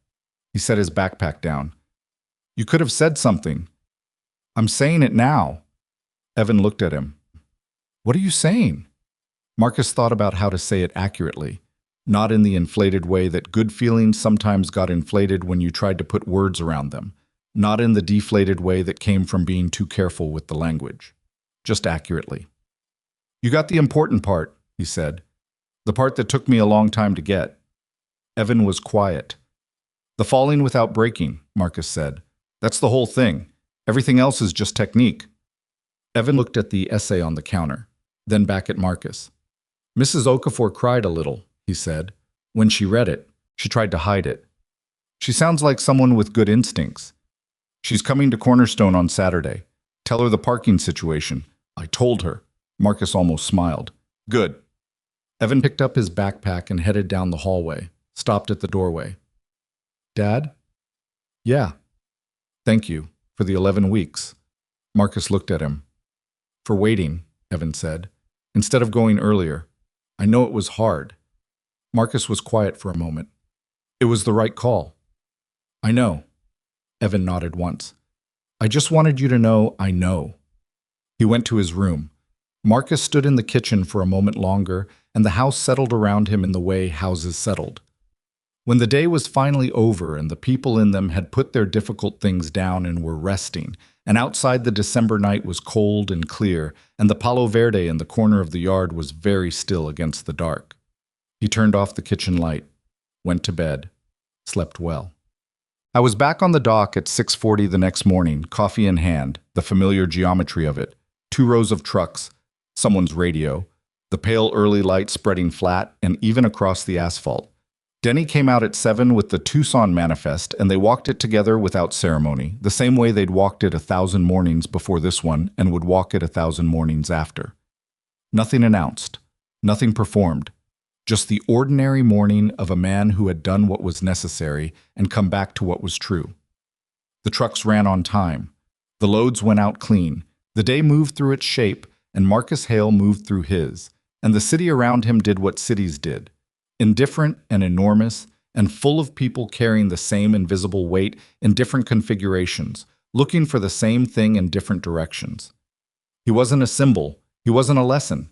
He set his backpack down. You could have said something. I'm saying it now. Evan looked at him. What are you saying? Marcus thought about how to say it accurately, not in the inflated way that good feelings sometimes got inflated when you tried to put words around them, not in the deflated way that came from being too careful with the language. Just accurately. You got the important part, he said. The part that took me a long time to get. Evan was quiet. The falling without breaking, Marcus said. That's the whole thing. Everything else is just technique. Evan looked at the essay on the counter, then back at Marcus. Mrs. Okafor cried a little, he said. When she read it, she tried to hide it. She sounds like someone with good instincts. She's coming to Cornerstone on Saturday. Tell her the parking situation. I told her. Marcus almost smiled. Good. Evan picked up his backpack and headed down the hallway, stopped at the doorway. Dad? Yeah. Thank you for the 11 weeks. Marcus looked at him. For waiting, Evan said, instead of going earlier. I know it was hard. Marcus was quiet for a moment. It was the right call. I know. Evan nodded once. I just wanted you to know I know. He went to his room. Marcus stood in the kitchen for a moment longer, and the house settled around him in the way houses settled. When the day was finally over and the people in them had put their difficult things down and were resting, and outside the December night was cold and clear, and the Palo Verde in the corner of the yard was very still against the dark. He turned off the kitchen light, went to bed, slept well. I was back on the dock at 6:40 the next morning, coffee in hand, the familiar geometry of it, 2 rows of trucks, someone's radio, the pale early light spreading flat and even across the asphalt. Denny came out at 7 with the Tucson Manifest, and they walked it together without ceremony, the same way they'd walked it 1,000 mornings before this one and would walk it 1,000 mornings after. Nothing announced, nothing performed, Just the ordinary morning of a man who had done what was necessary and come back to what was true. The trucks ran on time. The loads went out clean. The day moved through its shape, and Marcus Hale moved through his. And the city around him did what cities did. Indifferent and enormous, and full of people carrying the same invisible weight in different configurations, looking for the same thing in different directions. He wasn't a symbol. He wasn't a lesson.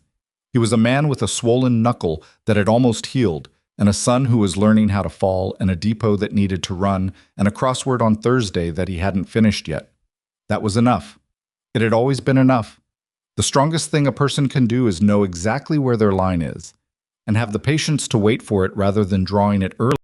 He was a man with a swollen knuckle that had almost healed, and a son who was learning how to fall, and a depot that needed to run, and a crossword on Thursday that he hadn't finished yet. That was enough. It had always been enough. The strongest thing a person can do is know exactly where their line is, and have the patience to wait for it rather than drawing it early.